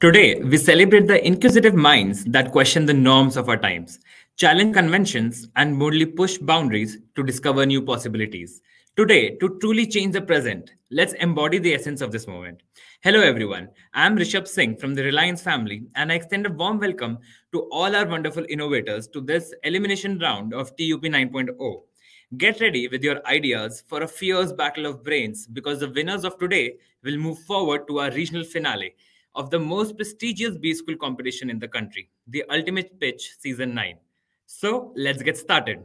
Today, we celebrate the inquisitive minds that question the norms of our times, challenge conventions, and boldly push boundaries to discover new possibilities. Today, to truly change the present, let's embody the essence of this moment. Hello, everyone. I'm Rishabh Singh from the Reliance family, and I extend a warm welcome to all our wonderful innovators to this elimination round of TUP 9.0. Get ready with your ideas for a fierce battle of brains because the winners of today will move forward to our regional finale of the most prestigious B School competition in the country, the Ultimate Pitch Season 9. So let's get started.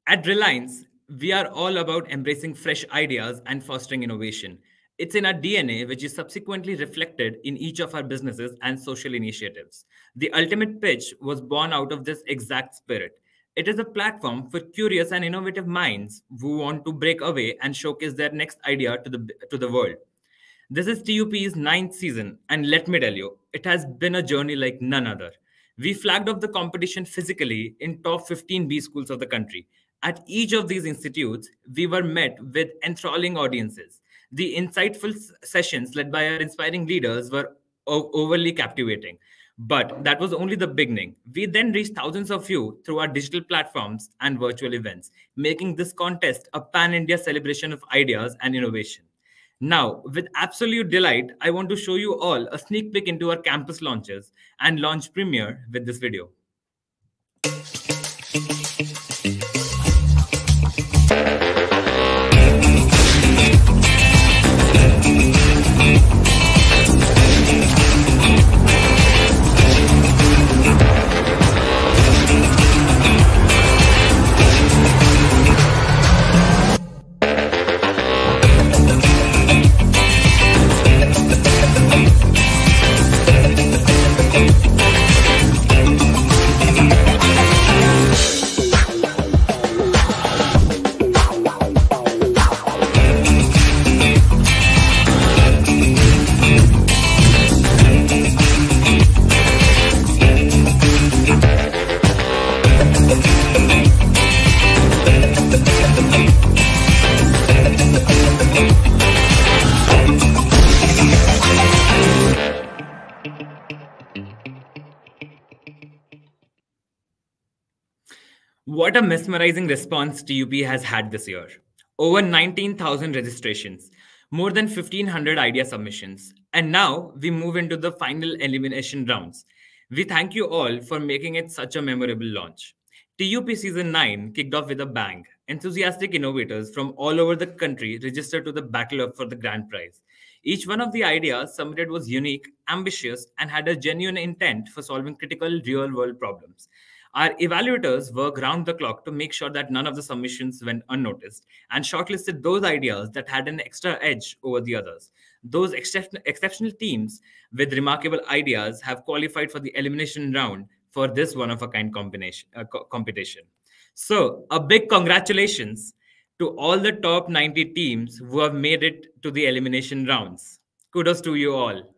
At Reliance, we are all about embracing fresh ideas and fostering innovation. It's in our DNA, which is subsequently reflected in each of our businesses and social initiatives. The Ultimate Pitch was born out of this exact spirit. It is a platform for curious and innovative minds who want to break away and showcase their next idea to the world. This is TUP's ninth season, and let me tell you, it has been a journey like none other. We flagged off the competition physically in top 15 B schools of the country. At each of these institutes, we were met with enthralling audiences. The insightful sessions led by our inspiring leaders were overly captivating. But that was only the beginning. We then reached thousands of you through our digital platforms and virtual events, making this contest a pan India celebration of ideas and innovation. Now, with absolute delight, I want to show you all a sneak peek into our campus launches and launch premiere with this video. What a mesmerizing response TUP has had this year. Over 19,000 registrations, more than 1,500 idea submissions, and now we move into the final elimination rounds. We thank you all for making it such a memorable launch. TUP Season 9 kicked off with a bang. Enthusiastic innovators from all over the country registered to the battle for the grand prize. Each one of the ideas submitted was unique, ambitious, and had a genuine intent for solving critical real-world problems. Our evaluators work round the clock to make sure that none of the submissions went unnoticed and shortlisted those ideas that had an extra edge over the others. Those exceptional teams with remarkable ideas have qualified for the elimination round for this one-of-a-kind competition. So, a big congratulations to all the top 90 teams who have made it to the elimination rounds. Kudos to you all.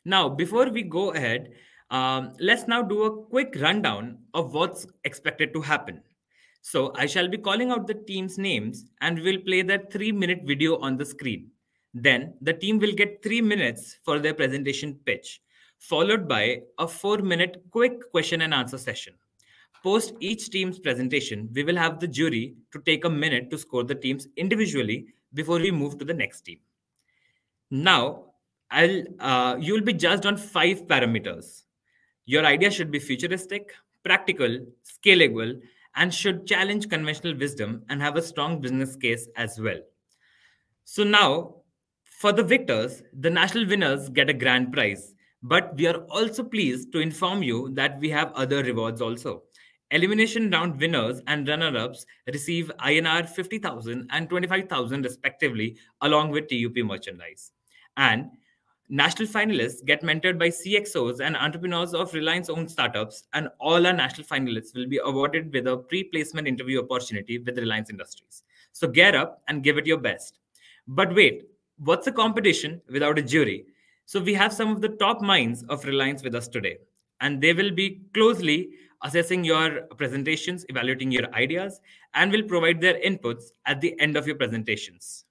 Now, before we go ahead, let's now do a quick rundown of what's expected to happen. So I shall be calling out the team's names and we'll play their 3-minute video on the screen. Then the team will get 3 minutes for their presentation pitch, followed by a 4-minute quick question and answer session. Post each team's presentation, we will have the jury to take a minute to score the teams individually before we move to the next team. Now, you'll be judged on 5 parameters. Your idea should be futuristic, practical, scalable, and should challenge conventional wisdom and have a strong business case as well. So now, for the victors, the national winners get a grand prize. But we are also pleased to inform you that we have other rewards also. Elimination round winners and runner-ups receive INR 50,000 and 25,000 respectively, along with TUP merchandise. And national finalists get mentored by CXOs and entrepreneurs of Reliance-owned startups, and all our national finalists will be awarded with a pre-placement interview opportunity with Reliance Industries. So gear up and give it your best. But wait, what's a competition without a jury? So we have some of the top minds of Reliance with us today, and they will be closely assessing your presentations, evaluating your ideas, and will provide their inputs at the end of your presentations.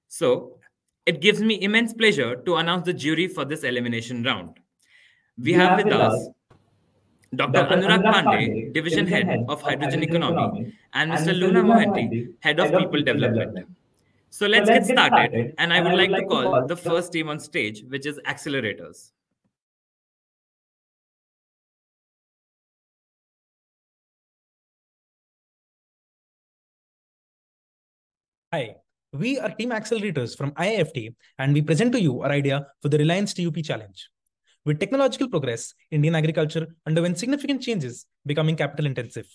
So It gives me immense pleasure to announce the jury for this elimination round. We We have have with with us us Dr. Dr. Anurag Anurag Pandey, Pandey, Division Division Head Head of of Hydrogen Hydrogen Economy, Economy, and and Mr. Mr. Luna Luna Mohanty, Mohanty, Head of Head of People People Development. Development. So So let's get let's get started, started, and I and would I would like to like to call call the first team on stage, which is Accelerators. Hi, we are Team Accelerators from IIFT, and we present to you our idea for the Reliance TUP challenge. With technological progress, Indian agriculture underwent significant changes, becoming capital intensive.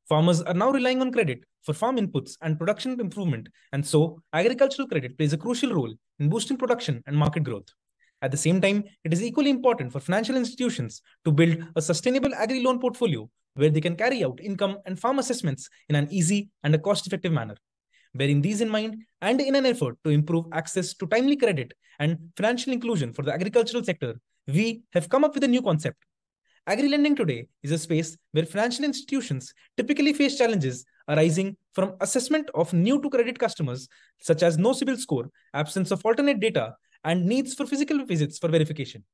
Farmers are now relying on credit for farm inputs and production improvement, and so agricultural credit plays a crucial role in boosting production and market growth. At the same time, it is equally important for financial institutions to build a sustainable agri loan portfolio where they can carry out income and farm assessments in an easy and a cost effective manner. Bearing these in mind, and in an effort to improve access to timely credit and financial inclusion for the agricultural sector, we have come up with a new concept. Agri-lending today is a space where financial institutions typically face challenges arising from assessment of new to credit customers, such as no CIBIL score, absence of alternate data, and needs for physical visits for verification.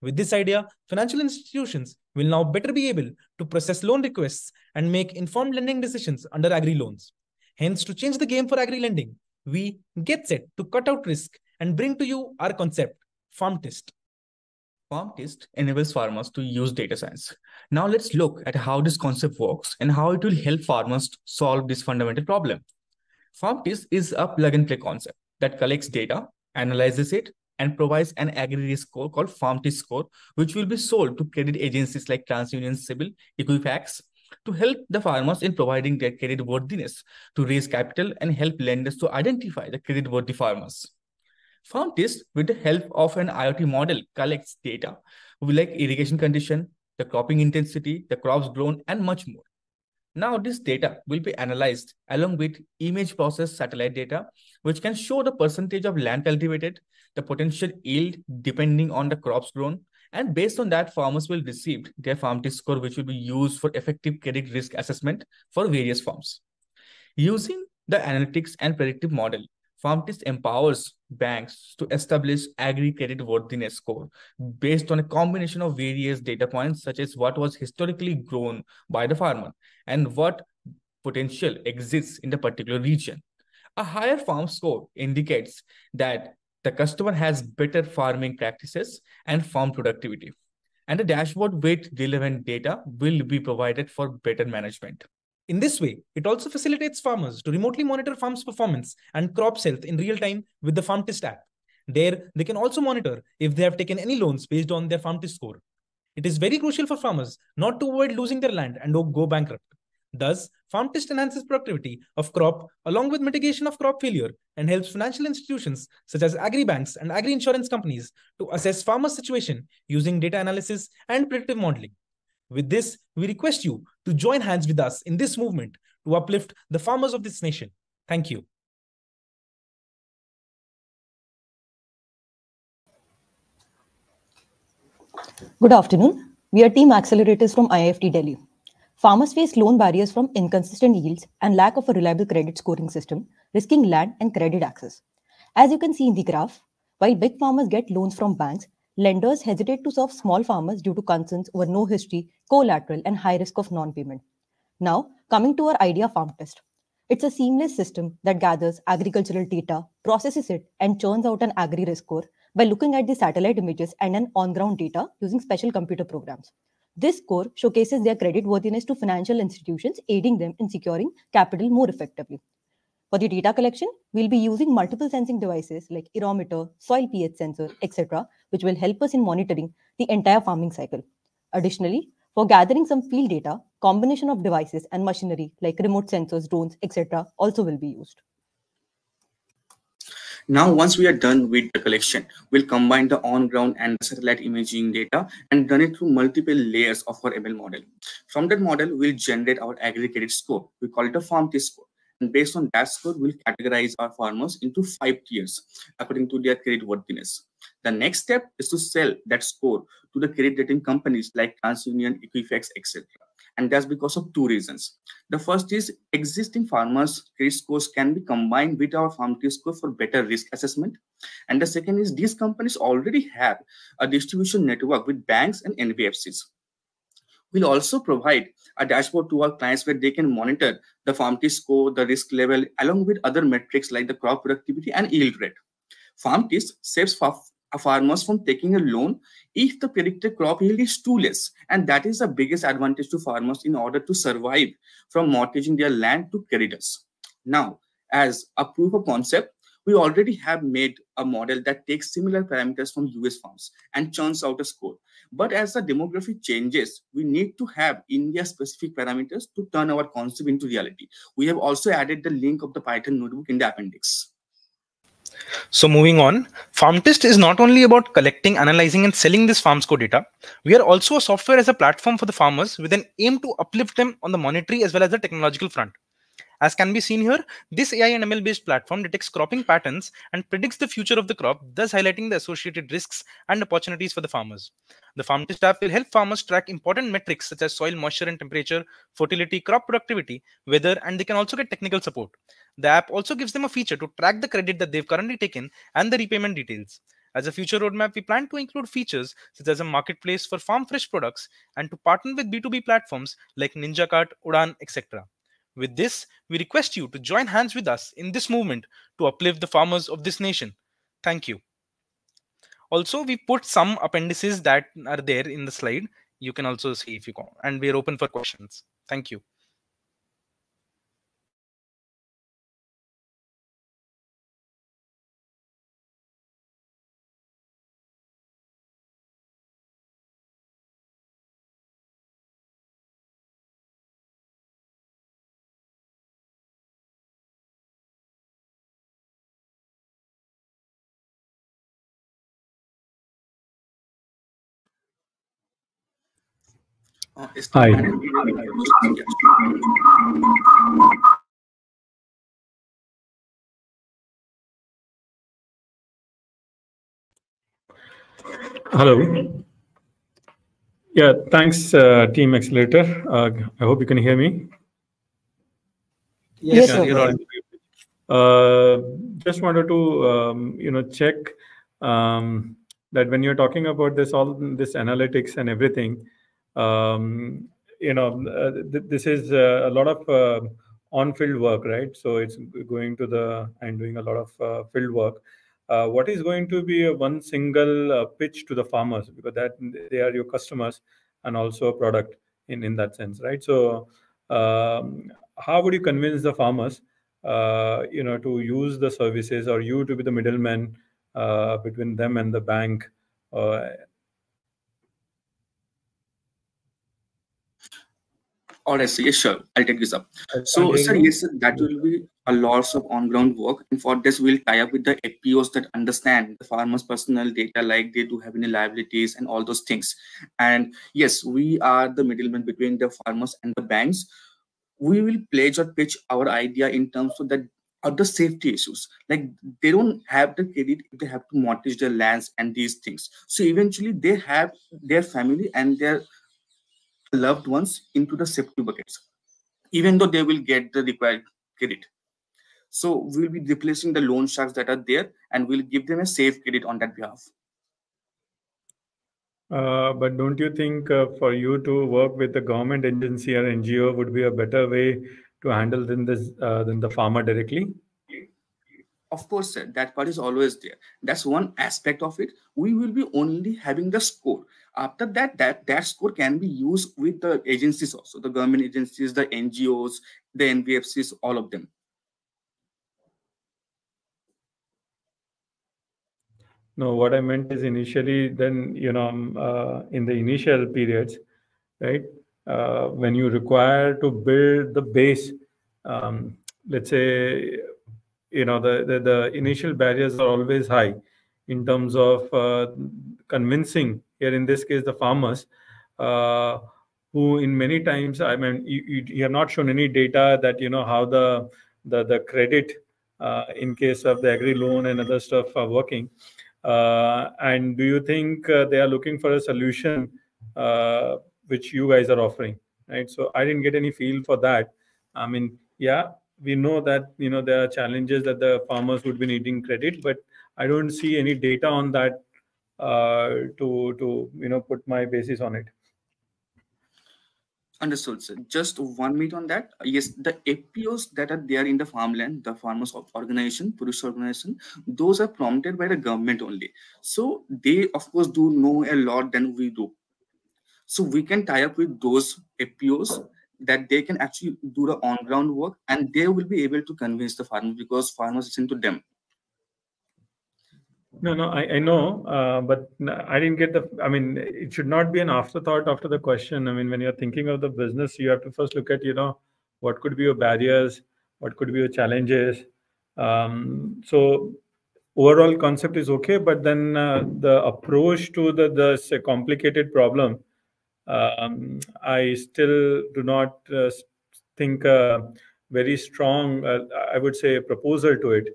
With this idea, financial institutions will now better be able to process loan requests and make informed lending decisions under agri loans. Hence, to change the game for agri lending, we get set to cut out risk and bring to you our concept, Farm Test. Farm Test enables farmers to use data science. Now let's look at how this concept works and how it will help farmers solve this fundamental problem. Farm Test is a plug-and-play concept that collects data, analyzes it, and provides an aggregate score called Farm Test score, which will be sold to credit agencies like TransUnion, CIBIL, Equifax, to help the farmers in providing their credit worthiness, to raise capital and help lenders to identify the credit worthy farmers. Farm Test, with the help of an IoT model, collects data like irrigation condition, the cropping intensity, the crops grown, and much more. Now, this data will be analyzed along with image processed satellite data, which can show the percentage of land cultivated, the potential yield depending on the crops grown, and based on that, farmers will receive their farm test score, which will be used for effective credit risk assessment for various farms. Using the analytics and predictive model, FarmTest empowers banks to establish agri-credit worthiness score based on a combination of various data points, such as what was historically grown by the farmer and what potential exists in the particular region. A higher farm score indicates that the customer has better farming practices and farm productivity. And a dashboard with relevant data will be provided for better management. In this way, it also facilitates farmers to remotely monitor farms' performance and crops health in real time with the Farm Test app. There, they can also monitor if they have taken any loans based on their Farm Test score. It is very crucial for farmers not to avoid losing their land and go bankrupt. Thus, Farm Test enhances productivity of crop along with mitigation of crop failure and helps financial institutions such as agri-banks and agri-insurance companies to assess farmers' situation using data analysis and predictive modeling. With this, we request you to join hands with us in this movement to uplift the farmers of this nation. Thank you. Good afternoon. We are Team Accelerators from IIFT Delhi. Farmers face loan barriers from inconsistent yields and lack of a reliable credit scoring system, risking land and credit access. As you can see in the graph, while big farmers get loans from banks, lenders hesitate to serve small farmers due to concerns over no history, collateral, and high risk of non-payment. Now, coming to our idea farm test. It's a seamless system that gathers agricultural data, processes it, and churns out an agri risk score by looking at the satellite images and an on-ground data using special computer programs. This score showcases their credit worthiness to financial institutions, aiding them in securing capital more effectively. For the data collection, we'll be using multiple sensing devices like aerometer, soil pH sensor, etc., which will help us in monitoring the entire farming cycle. Additionally, for gathering some field data, combination of devices and machinery like remote sensors, drones, etc. also will be used. Now, once we are done with the collection, we'll combine the on-ground and satellite imaging data and run it through multiple layers of our ML model. From that model, we'll generate our aggregate score. We call it a farm test score. And based on that score, we'll categorize our farmers into 5 tiers according to their credit worthiness. The next step is to sell that score to the credit rating companies like TransUnion, Equifax, etc. and that's because of two reasons. The first is existing farmers' credit scores can be combined with our farm credit score for better risk assessment. And the second is these companies already have a distribution network with banks and NBFCs. We'll also provide a dashboard to our clients where they can monitor the farm credit score, the risk level, along with other metrics like the crop productivity and yield rate. FarmTest saves farmers from taking a loan if the predicted crop yield is too less. And that is the biggest advantage to farmers in order to survive from mortgaging their land to creditors. Now, as a proof of concept, we already have made a model that takes similar parameters from US farms and churns out a score. But as the demography changes, we need to have India-specific parameters to turn our concept into reality. We have also added the link of the Python notebook in the appendix. So moving on, FarmTest is not only about collecting, analyzing, and selling this FarmScore data. We are also a software as a platform for the farmers with an aim to uplift them on the monetary as well as the technological front. As can be seen here, this AI and ML based platform detects cropping patterns and predicts the future of the crop, thus highlighting the associated risks and opportunities for the farmers. The FarmTest app will help farmers track important metrics such as soil moisture and temperature, fertility, crop productivity, weather, and they can also get technical support. The app also gives them a feature to track the credit that they've currently taken and the repayment details. As a future roadmap, we plan to include features such as a marketplace for farm fresh products and to partner with B2B platforms like NinjaCart, Udan, etc. With this, we request you to join hands with us in this movement to uplift the farmers of this nation. Thank you. Also, we put some appendices that are there in the slide. You can also see if you want, and we are open for questions. Thank you. Hi. Hello. Yeah, thanks, Team Accelerator. I hope you can hear me. Yes, sir. You're on. Just wanted to check that when you're talking about all this analytics and everything, this is a lot of on-field work, right? So it's going to and doing a lot of field work. What is going to be one single pitch to the farmers, because that they are your customers and also a product in that sense, right? So how would you convince the farmers to use the services, or you to be the middleman between them and the bank? All right, so yes, sure, I'll take this up. So, sir, yes, sir, that will be a lot of on-ground work, and for this, we'll tie up with the FPOs that understand the farmers' personal data, like they do have any liabilities and all those things. And yes, we are the middleman between the farmers and the banks. We will pledge or pitch our idea in terms of that other safety issues, like they don't have the credit if they have to mortgage their lands and these things. So eventually, they have their family and their loved ones into the safety buckets, even though they will get the required credit. So we'll be replacing the loan sharks that are there, and we'll give them a safe credit on that behalf. But don't you think for you to work with the government agency or NGO would be a better way to handle than the farmer directly? Of course, sir, that part is always there. That's one aspect of it. We will be only having the score. After that, that score can be used with the agencies also, the government agencies, the NGOs, the NBFCs, all of them. No, what I meant is initially, then, in the initial periods, right, when you require to build the base, let's say, the initial barriers are always high in terms of convincing, here in this case, the farmers, who in many times, I mean, you have not shown any data that, how the credit in case of the agri loan and other stuff are working. And do you think they are looking for a solution which you guys are offering? right? So I didn't get any feel for that. I mean, yeah, we know that there are challenges that the farmers would be needing credit, but I don't see any data on that to put my basis on it. Understood, sir. Just 1 minute on that. Yes, the APOs that are there in the farmland, the farmers organization, producer organization, those are prompted by the government only. So they, of course, do know a lot than we do. So we can tie up with those APOs that they can actually do the on-ground work, and they will be able to convince the farmers because farmers listen to them. No, I know, but I didn't get the. I mean, it should not be an afterthought after the question. I mean, when you're thinking of the business, you have to first look at, what could be your barriers, what could be your challenges. So overall concept is okay, but then the approach to the complicated problem, I still do not think very strong. I would say proposal to it,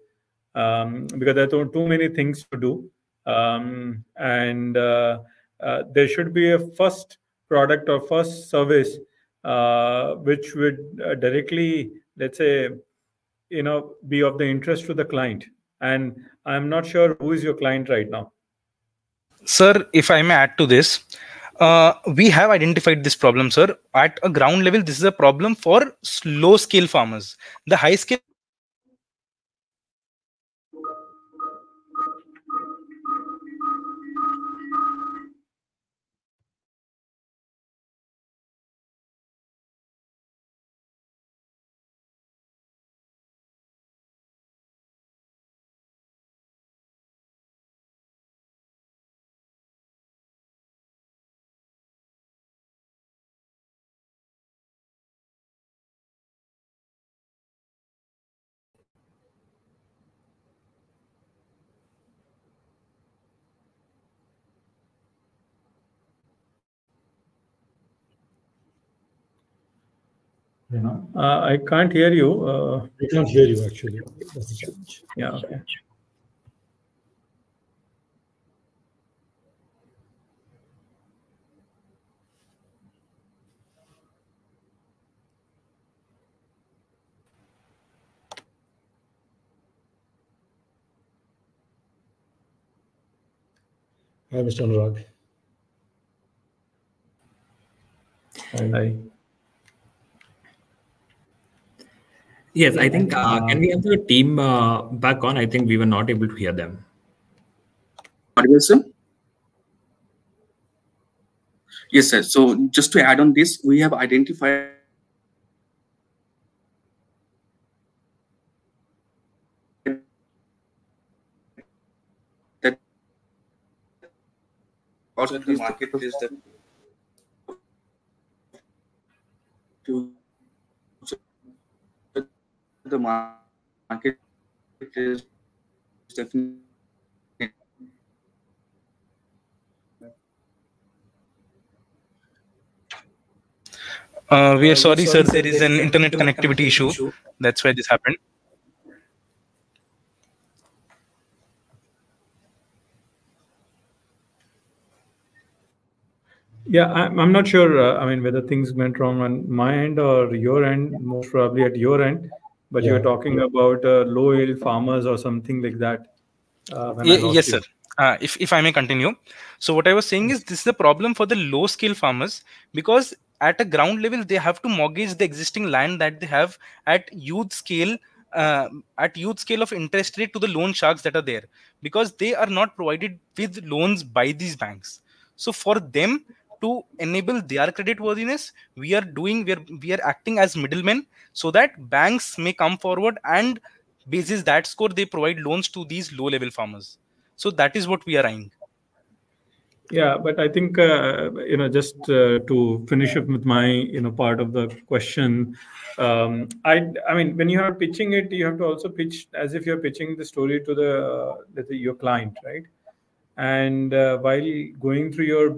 because there are too many things to do, and there should be a first product or first service which would directly, let's say, be of the interest to the client. And I'm not sure who is your client right now. Sir, if I may add to this, we have identified this problem, sir. At a ground level, this is a problem for low scale farmers. The high scale I can't hear you. I can't hear you actually. That's the challenge. Yeah, okay. Hi, Mr. Anurag. Hi. Yes, I think, can we have the team back on? I think we were not able to hear them. Audible, sir? Yes, sir. So just to add on this, we have identified that also the market is the market is definitely we are sorry, sir. There is an internet connectivity issue. That's why this happened. Yeah, I'm not sure. I mean, whether things went wrong on my end or your end. Most probably at your end. But Yeah. you're talking about low yield farmers or something like that. When I lost Yes, you. sir. If I may continue. So what I was saying is this is a problem for the low scale farmers, because at a ground level they have to mortgage the existing land that they have at huge scale, of interest rate to the loan sharks that are there, because they are not provided with loans by these banks. So for them to enable their credit worthiness, we are acting as middlemen, so that banks may come forward and basis that score they provide loans to these low level farmers. So that is what we are eyeing. Yeah, but I think just to finish up with my part of the question, I mean, when you are pitching it, you have to also pitch as if you're pitching the story to let's say your client, right? And while going through your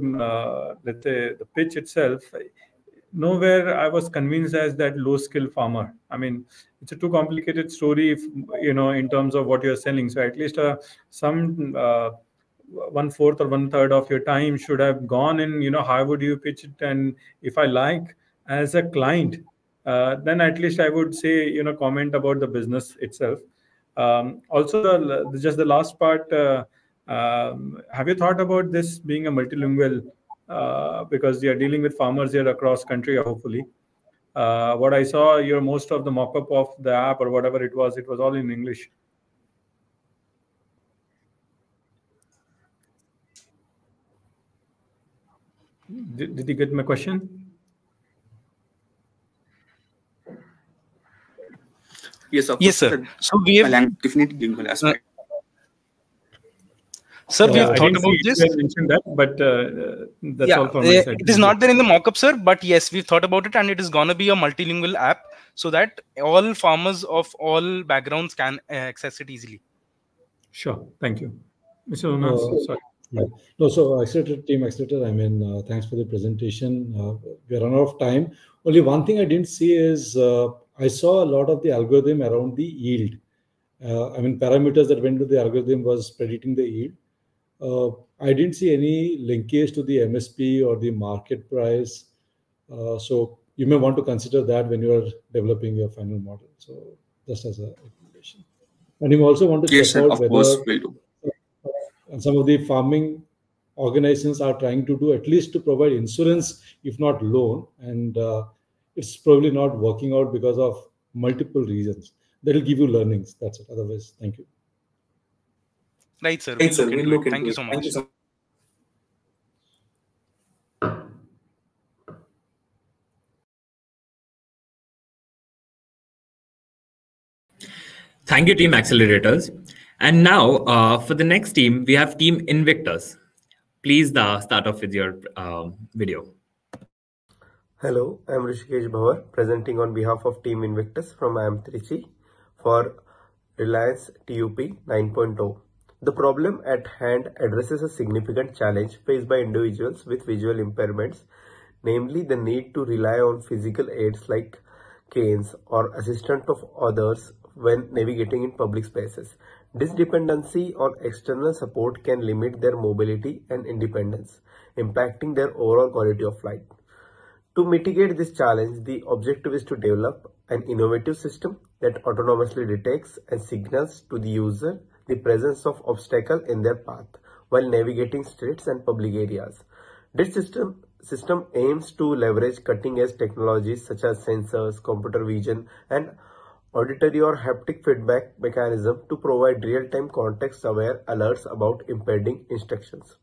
let's say the pitch itself, nowhere I was convinced as that low skill farmer. I mean, it's a too complicated story, if, in terms of what you're selling. So at least some 1/4 or 1/3 of your time should have gone in. How would you pitch it? And if I like as a client, then at least I would say, comment about the business itself. Also, just the last part, have you thought about this being a multilingual, because you're dealing with farmers here across country, hopefully. What I saw, most of the mock-up of the app or whatever it was all in English. Did you get my question? Yes, of Yes, course, sir. So we have definitely lingual aspect. Sir, we have I thought didn't about see this. you mentioned that, but that's all from my side. It is not there in the mock-up, sir, but yes, we've thought about it, and it is gonna be a multilingual app so that all farmers of all backgrounds can access it easily. Sure, thank you, Mr. Unas. Sorry. Yeah. No, so Team Accelerator, thanks for the presentation. We are run out of time. Only one thing I didn't see is I saw a lot of the algorithm around the yield. Parameters that went to the algorithm was predicting the yield. I didn't see any linkage to the MSP or the market price. So you may want to consider that when you are developing your final model. So just as a recommendation. And you also want to check out whether and some of the farming organizations are trying to do at least to provide insurance, if not loan. And it's probably not working out because of multiple reasons. That will give you learnings. That's it. Otherwise, thank you. Right, sir. We'll look into it. Thank you so much. Thank you, Team Accelerators. And now, for the next team, we have Team Invictus. Please start off with your video. Hello, I am Rishikesh Bhavar, presenting on behalf of Team Invictus from IIM Trichy for Reliance TUP 9.0. The problem at hand addresses a significant challenge faced by individuals with visual impairments, namely the need to rely on physical aids like canes or assistance of others when navigating in public spaces. This dependency on external support can limit their mobility and independence, impacting their overall quality of life. To mitigate this challenge, the objective is to develop an innovative system that autonomously detects and signals to the user the presence of obstacle in their path while navigating streets and public areas. This system aims to leverage cutting-edge technologies such as sensors, computer vision, and auditory or haptic feedback mechanism to provide real-time context-aware alerts about impending instructions.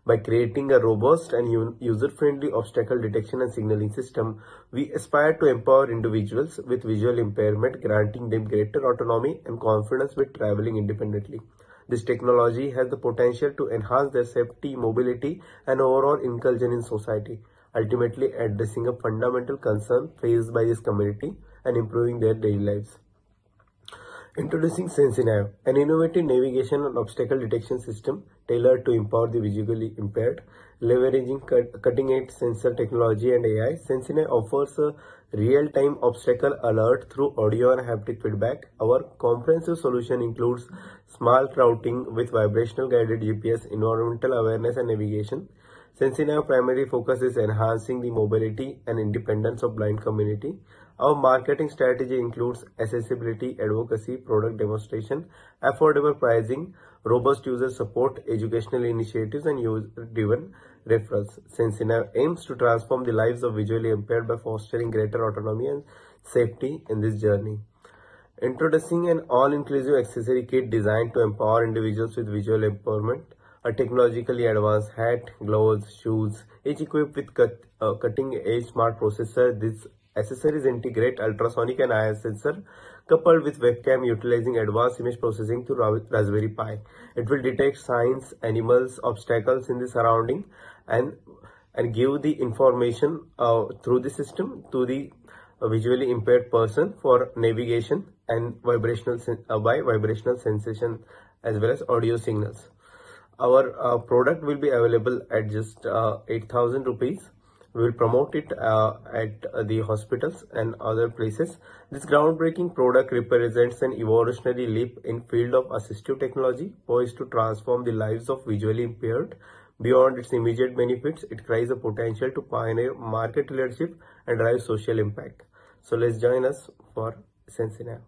By creating a robust and user-friendly obstacle detection and signaling system, we aspire to empower individuals with visual impairment, granting them greater autonomy and confidence with traveling independently. This technology has the potential to enhance their safety, mobility, and overall inclusion in society, ultimately addressing a fundamental concern faced by this community and improving their daily lives. Introducing SensiNav, an innovative navigation and obstacle detection system tailored to empower the visually impaired. Leveraging cutting-edge sensor technology and AI, SensiNav offers a real-time obstacle alert through audio and haptic feedback. Our comprehensive solution includes smart routing with vibrational guided GPS, environmental awareness and navigation. SensiNav primary focus is enhancing the mobility and independence of blind community. Our marketing strategy includes accessibility, advocacy, product demonstration, affordable pricing, robust user support, educational initiatives, and user-driven referrals. SensiNav aims to transform the lives of visually impaired by fostering greater autonomy and safety in this journey. Introducing an all-inclusive accessory kit designed to empower individuals with visual impairment. A technologically advanced hat, gloves, shoes, each equipped with cutting-edge smart processor. These accessories integrate ultrasonic and IR sensor coupled with webcam utilizing advanced image processing through Raspberry Pi. It will detect signs, animals, obstacles in the surrounding and give the information through the system to the visually impaired person for navigation and vibrational sensation as well as audio signals. Our product will be available at just 8,000 rupees. We will promote it at the hospitals and other places. This groundbreaking product represents an evolutionary leap in field of assistive technology poised to transform the lives of visually impaired. Beyond its immediate benefits, it carries the potential to pioneer market leadership and drive social impact. So let's join us for SensiNav.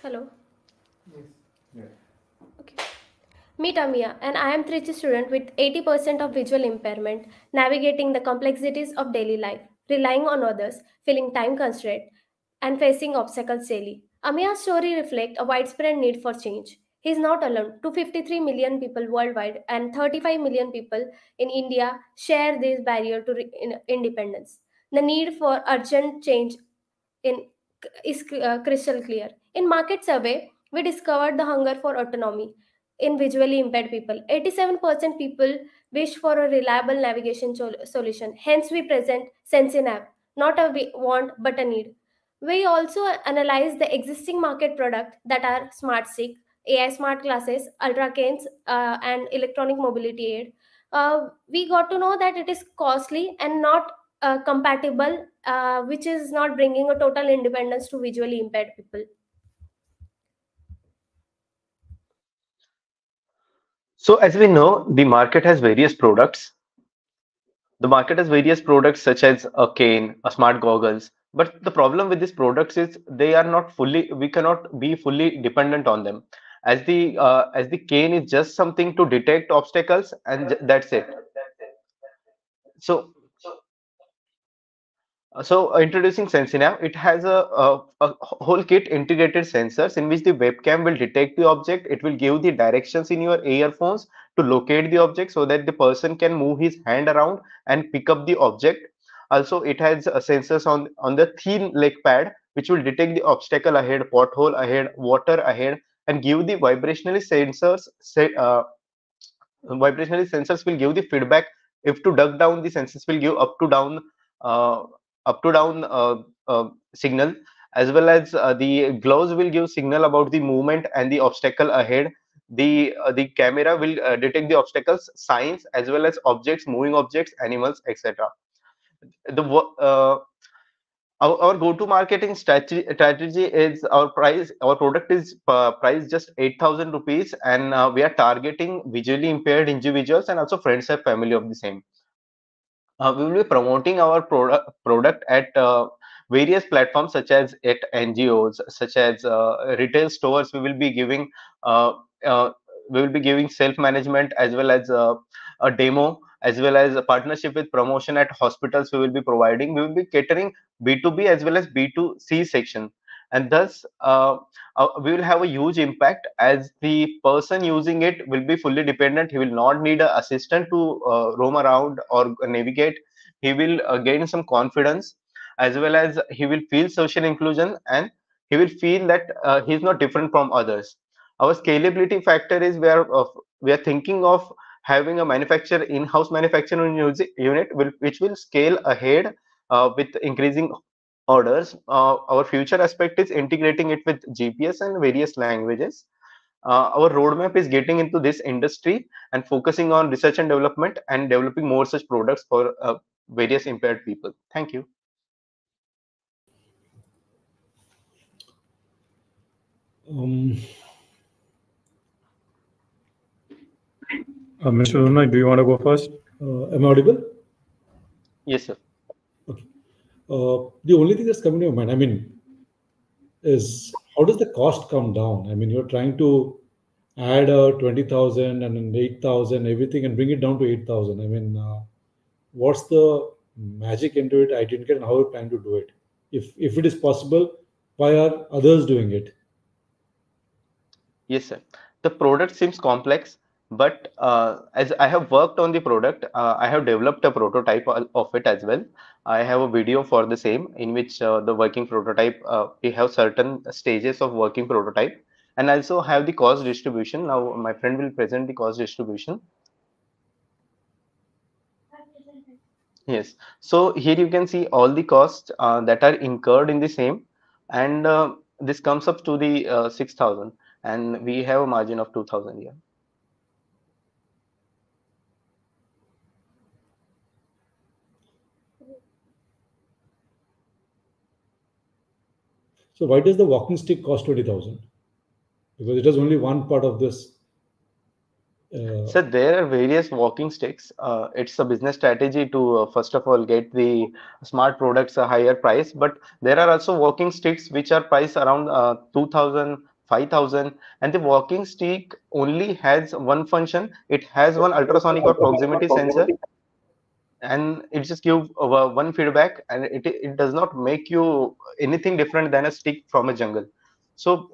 Hello. Yes. Okay. Meet Amia, and I am Trichy student with 80% of visual impairment, navigating the complexities of daily life, relying on others, feeling time constraint, and facing obstacles daily. Amia's story reflects a widespread need for change. He is not alone. 253 million people worldwide and 35 million people in India share this barrier to independence. The need for urgent change in, is crystal clear. In market survey, we discovered the hunger for autonomy in visually impaired people. 87% people wish for a reliable navigation solution. Hence, we present SensiNav, not a want but a need. We also analyze the existing market product that are smart stick, AI smart glasses, ultra canes, and electronic mobility aid. We got to know that it is costly and not compatible, which is not bringing a total independence to visually impaired people. So as we know, the market has various products. The market has various products such as a cane, a smart goggles. But the problem with these products is they are not fully, we cannot be fully dependent on them. As the cane is just something to detect obstacles and that's it. So introducing SensiNav, it has a whole kit integrated sensors in which the webcam will detect the object. It will give the directions in your earphones to locate the object so that the person can move his hand around and pick up the object. Also, it has sensors on the thin leg pad, which will detect the obstacle ahead, pothole ahead, water ahead, and give the vibrationally sensors will give the feedback. If to duck down, the sensors will give uh, up to down signal, as well as the gloves will give signal about the movement and the obstacle ahead. The camera will detect the obstacles signs as well as objects, moving objects, animals, etc. the wo- uh, our go-to marketing strategy is our product is priced just 8,000 rupees, and we are targeting visually impaired individuals and also friends and family of the same. We will be promoting our product at various platforms such as at NGOs, such as retail stores. Uh, uh, we will be giving self-management as well as a demo, as well as a partnership with promotion at hospitals. We will be providing. We will be catering B2B as well as B2C section, and thus we will have a huge impact as the person using it will be fully dependent. He will not need an assistant to roam around or navigate. He will gain some confidence, as well as he will feel social inclusion, and he will feel that he is not different from others. Our scalability factor is where we are thinking of having a in-house manufacturing unit which will scale ahead with increasing orders. Our future aspect is integrating it with GPS and various languages. Our roadmap is getting into this industry and focusing on research and development and developing more such products for various impaired people. Thank you. Mr. Luna, do you want to go first? Am I audible? Yes, sir. Okay. The only thing that's coming to my mind, is how does the cost come down? I mean, you're trying to add 20,000 and then 8,000, everything, and bring it down to 8,000. I mean, what's the magic into it? I didn't get how you plan to do it. If it is possible, why are others doing it? Yes, sir. The product seems complex, But as I have worked on the product, I have developed a prototype of it as well. I have a video for the same in which the working prototype, we have certain stages of working prototype, and also have the cost distribution. Now my friend will present the cost distribution. Yes. So here you can see all the costs that are incurred in the same, and this comes up to the 6,000, and we have a margin of 2,000 here. So why does the walking stick cost 20,000? Because it is only one part of this. So there are various walking sticks. It's a business strategy to first of all get the smart products a higher price, but there are also walking sticks which are priced around 2,000, 5,000, and the walking stick only has one function. It has one ultrasonic or proximity sensor, and it just gives one feedback, and it does not make you anything different than a stick from a jungle. So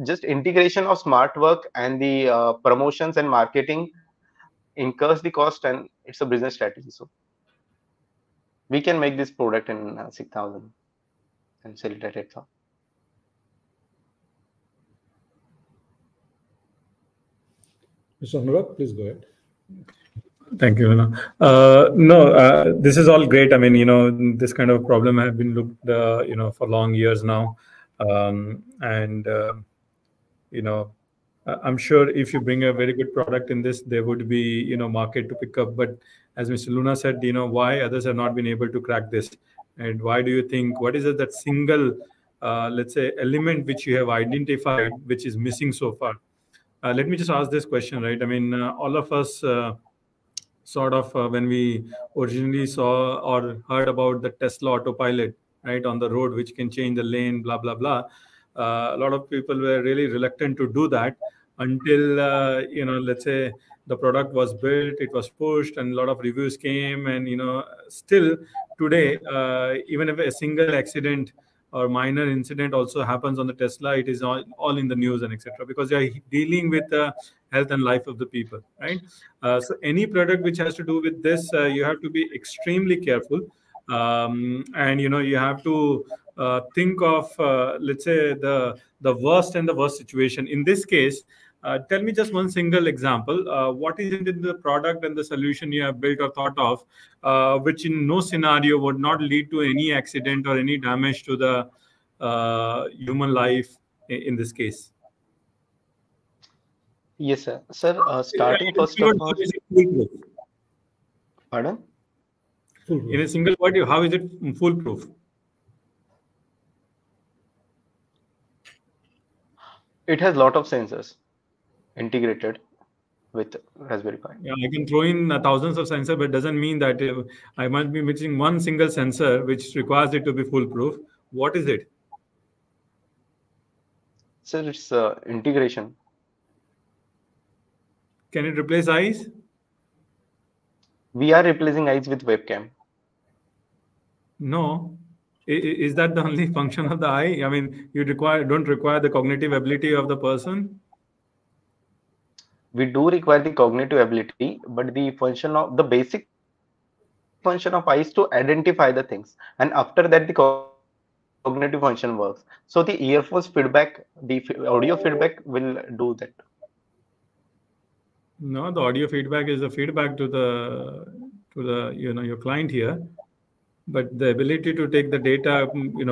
just integration of smart work and the promotions and marketing incurs the cost, and it's a business strategy. So we can make this product in 6,000 and sell it at 8,000. Mr. Anurag, please go ahead. Thank you. This is all great. I mean, this kind of problem have been looked, for long years now. I'm sure if you bring a very good product in this, there would be, market to pick up. But as Mr. Luna said, why others have not been able to crack this? And why do you think, what is it that single, let's say, element which you have identified, which is missing so far? Let me just ask this question, right? I mean, all of us when we originally saw or heard about the Tesla autopilot, right, on the road, which can change the lane, blah, blah, blah. A lot of people were really reluctant to do that until, let's say the product was built, it was pushed, and a lot of reviews came. And, still today, even if a single accident or minor incident also happens on the Tesla, it is all in the news and etc. Because they are dealing with the health and life of the people, right? So any product which has to do with this, you have to be extremely careful, and you have to think of, let's say, the worst and the worst situation. In this case, tell me just one single example. What is it in the product and the solution you have built or thought of, which in no scenario would not lead to any accident or any damage to the human life in this case? Yes, sir. Sir, starting first of all, pardon? In a single word, how is it foolproof? It has a lot of sensors integrated with Raspberry Pi. Yeah, I can throw in thousands of sensors, but it doesn't mean that I might be missing one single sensor which requires it to be foolproof. What is it? Sir, it's integration. Can it replace eyes? We are replacing eyes with webcam. No. Is that the only function of the eye? I mean, you don't require the cognitive ability of the person? We do require the cognitive ability, but the basic function of eye is to identify the things, and after that the cognitive function works. So the earphones feedback, the audio feedback will do that. No, the audio feedback is the feedback to the your client here, but the ability to take the data,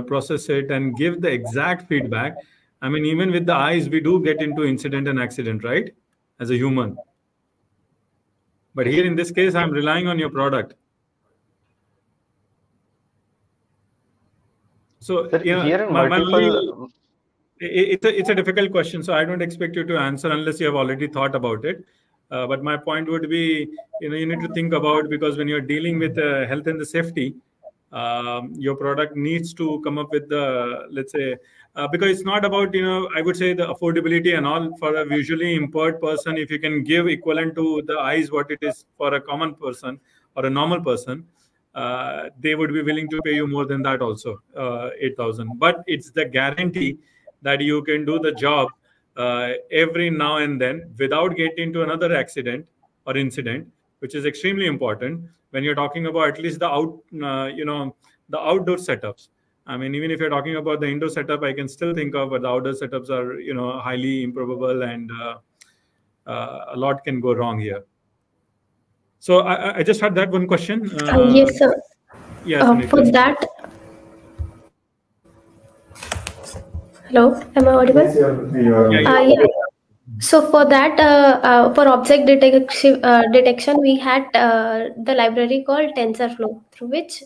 process it and give the exact feedback. I mean, even with the eyes, we do get into incident and accident, right? As a human. But here in this case, I'm relying on your product. So it's a difficult question. So I don't expect you to answer unless you have already thought about it. But my point would be, you need to think about, because when you're dealing with health and the safety, your product needs to come up with the, let's say, because it's not about, I would say, the affordability and all. For a visually impaired person, if you can give equivalent to the eyes what it is for a common person or a normal person, they would be willing to pay you more than that also, 8,000. But it's the guarantee that you can do the job every now and then without getting into another accident or incident, which is extremely important when you're talking about at least the the outdoor setups. I mean, even if you're talking about the indoor setup, I can still think of, but the outdoor setups are, highly improbable, and a lot can go wrong here. So I just had that one question. Yes, sir. Yes, For that, hello, am I audible? Yes, you're Yeah. So for that, for object detection, we had the library called TensorFlow, through which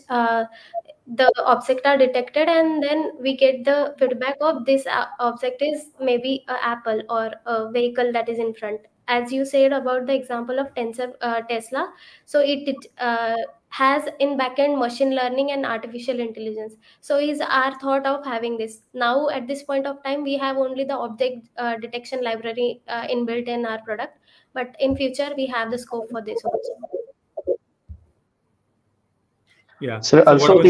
the object are detected, and then we get the feedback of this object is maybe a apple or a vehicle that is in front. As you said about the example of Tesla, so it has in backend machine learning and artificial intelligence. So is our thought of having this now at this point of time, we have only the object detection library inbuilt in our product, but in future we have the scope for this also. Yeah. So also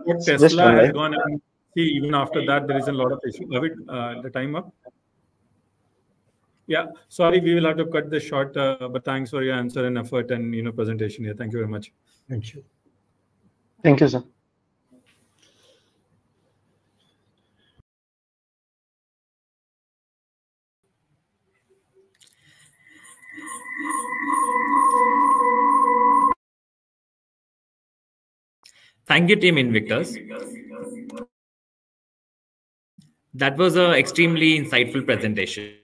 what Tesla has gone, and see, even after that, there is a lot of issue. The time up. Yeah, sorry, we will have to cut this short, but thanks for your answer and effort and presentation here. Thank you very much. Thank you. Thank you, sir. Thank you, Team Invictus. That was an extremely insightful presentation.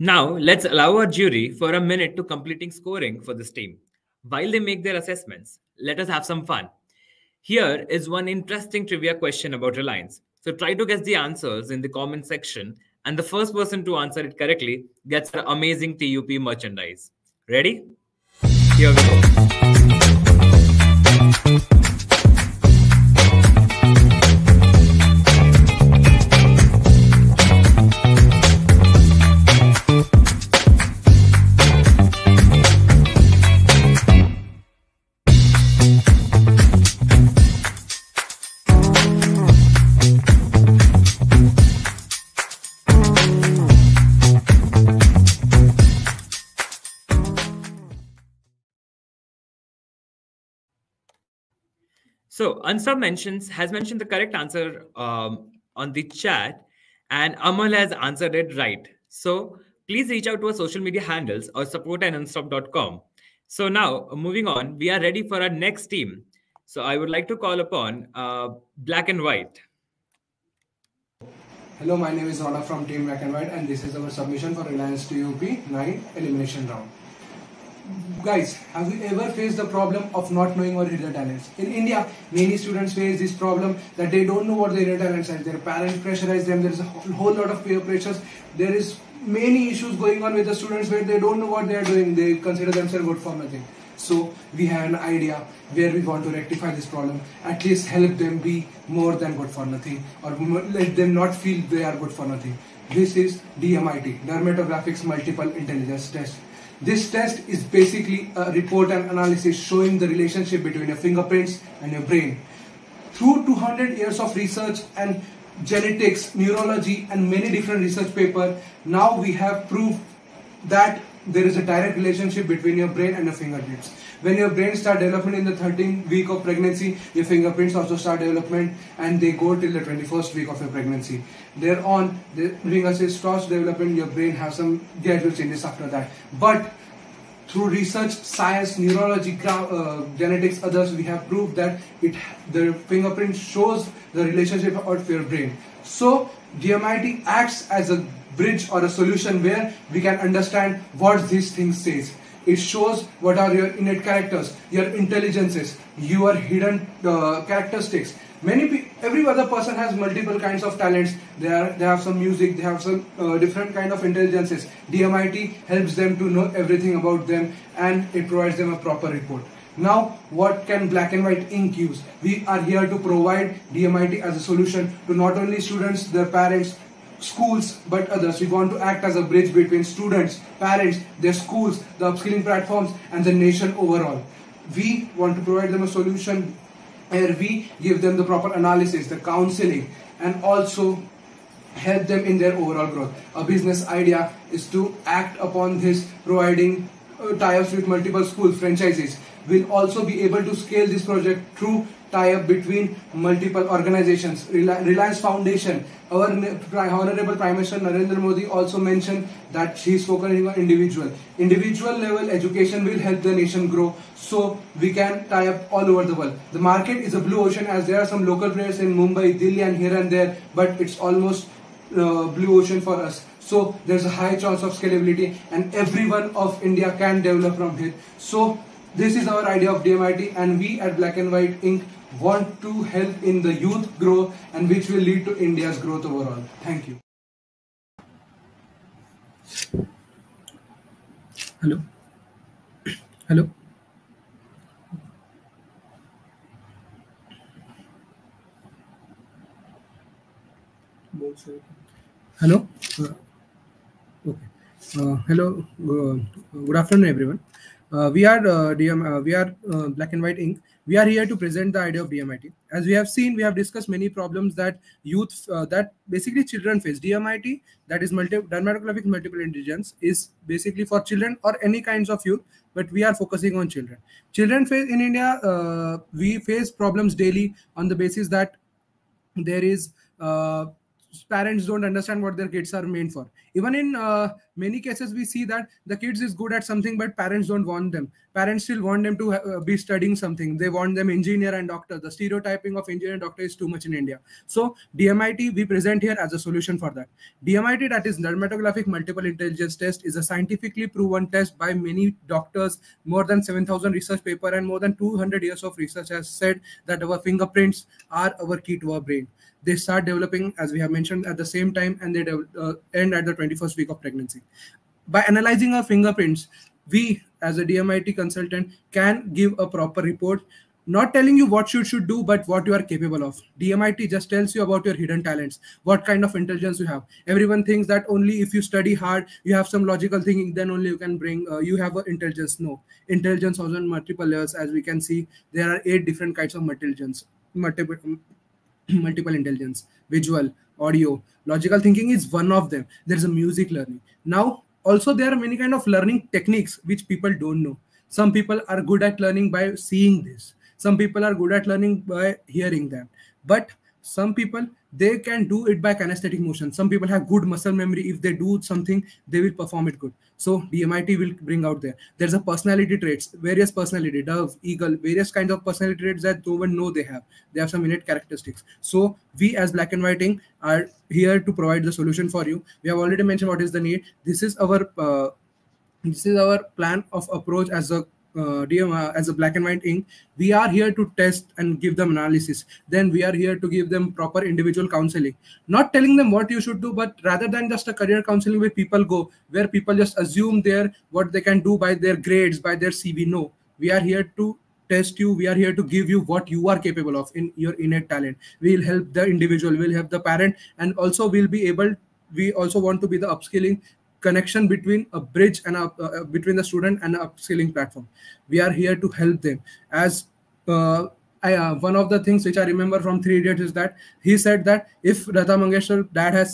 Now, let's allow our jury for a minute to completing scoring for this team. While they make their assessments, let us have some fun. Here is one interesting trivia question about Reliance. So try to guess the answers in the comment section, and the first person to answer it correctly gets our amazing TUP merchandise. Ready? Here we go. So Ansar has mentioned the correct answer on the chat, and Amal has answered it right. So please reach out to our social media handles or support@unstop.com. So now moving on, we are ready for our next team. So I would like to call upon Black and White. Hello, my name is Rana from Team Black and White, and this is our submission for Reliance TUP 9 Elimination Round. Guys, have you ever faced the problem of not knowing what hidden talents? In India, many students face this problem that they don't know what their hidden talents are. Their parents pressurize them. There is a whole lot of peer pressures. There is many issues going on with the students where they don't know what they are doing. They consider themselves good for nothing. So we have an idea where we want to rectify this problem. At least help them be more than good for nothing, or let them not feel they are good for nothing. This is DMIT, Dermatographics Multiple Intelligence Test. This test is basically a report and analysis showing the relationship between your fingerprints and your brain. Through 200 years of research and genetics, neurology, and many different research papers, now we have proved that there is a direct relationship between your brain and your fingerprints. When your brain starts development in the 13th week of pregnancy, your fingerprints also start development, and they go till the 21st week of your pregnancy. Thereon, the fingerprints starts development, your brain has some gradual changes after that. But through research, science, neurology, genetics, others, we have proved that the fingerprint shows the relationship of your brain. So DMIT acts as a bridge or a solution where we can understand what these things says. It shows what are your innate characters, your intelligences, your hidden characteristics. Every other person has multiple kinds of talents. They have some music, they have some different kind of intelligences. DMIT helps them to know everything about them, and it provides them a proper report. Now, what can Black and White Inc. use? We are here to provide DMIT as a solution to not only students, their parents, schools, but others. We want to act as a bridge between students, parents, their schools, the upskilling platforms, and the nation overall. We want to provide them a solution where we give them the proper analysis, the counseling, and also help them in their overall growth. A business idea is to act upon this, providing tie-ups with multiple schools, franchises. We'll also be able to scale this project through tie-up between multiple organizations. Reliance Foundation, our Honorable Prime Minister Narendra Modi also mentioned that she is focusing on individual level education will help the nation grow, so we can tie up all over the world. The market is a blue ocean, as there are some local players in Mumbai, Delhi and here and there, but it's almost blue ocean for us. So there's a high chance of scalability and everyone of India can develop from here. So this is our idea of DMIT, and we at Black and White Inc. want to help in the youth grow, and which will lead to India's growth overall. Thank you. Hello. Hello. Hello. Okay. Hello. Good afternoon, everyone. We are Black and White Inc. We are here to present the idea of DMIT. As we have seen, we have discussed many problems that youth, that basically children face. DMIT, that is dermatographic multiple intelligence, is basically for children or any kinds of youth, but we are focusing on children. Children face in India, we face problems daily on the basis that there is parents don't understand what their kids are meant for. Even in many cases, we see that the kids is good at something, but parents don't want them. Parents still want them to be studying something. They want them engineer and doctor. The stereotyping of engineer and doctor is too much in India. So DMIT, we present here as a solution for that. DMIT, that is dermatographic multiple intelligence test, is a scientifically proven test by many doctors. More than 7,000 research paper and more than 200 years of research has said that our fingerprints are our key to our brain. They start developing, as we have mentioned, at the same time, and they end at the 21st week of pregnancy. By analyzing our fingerprints, we, as a DMIT consultant, can give a proper report, not telling you what you should do, but what you are capable of. DMIT just tells you about your hidden talents, what kind of intelligence you have. Everyone thinks that only if you study hard, you have some logical thinking, then only you can bring, you have intelligence. No, intelligence has on multiple layers. As we can see, there are 8 different kinds of intelligence. Multiple intelligence, visual, audio, logical thinking is one of them. There's a music learning. Now, also there are many kind of learning techniques which people don't know. Some people are good at learning by seeing this. Some people are good at learning by hearing them. But some people, they can do it by kinesthetic motion. Some people have good muscle memory. If they do something, they will perform it good. So DMIT will bring out there. There's a personality traits, various personality, dove, eagle, various kinds of personality traits that no one know they have. They have some innate characteristics. So we as Black and White Inc. are here to provide the solution for you. We have already mentioned what is the need. This is our plan of approach as a as a Black and White Inc. We are here to test and give them analysis. Then we are here to give them proper individual counseling, not telling them what you should do, but rather than just a career counseling where people go, where people just assume what they can do by their grades, by their CV. No, we are here to test you. We are here to give you what you are capable of in your innate talent. We will help the individual, we'll help the parent, and also we also want to be the upskilling connection between a bridge and between the student and an upskilling platform. We are here to help them. As one of the things which I remember from 3 Idiots is that he said that if Lata Mangeshkar's dad has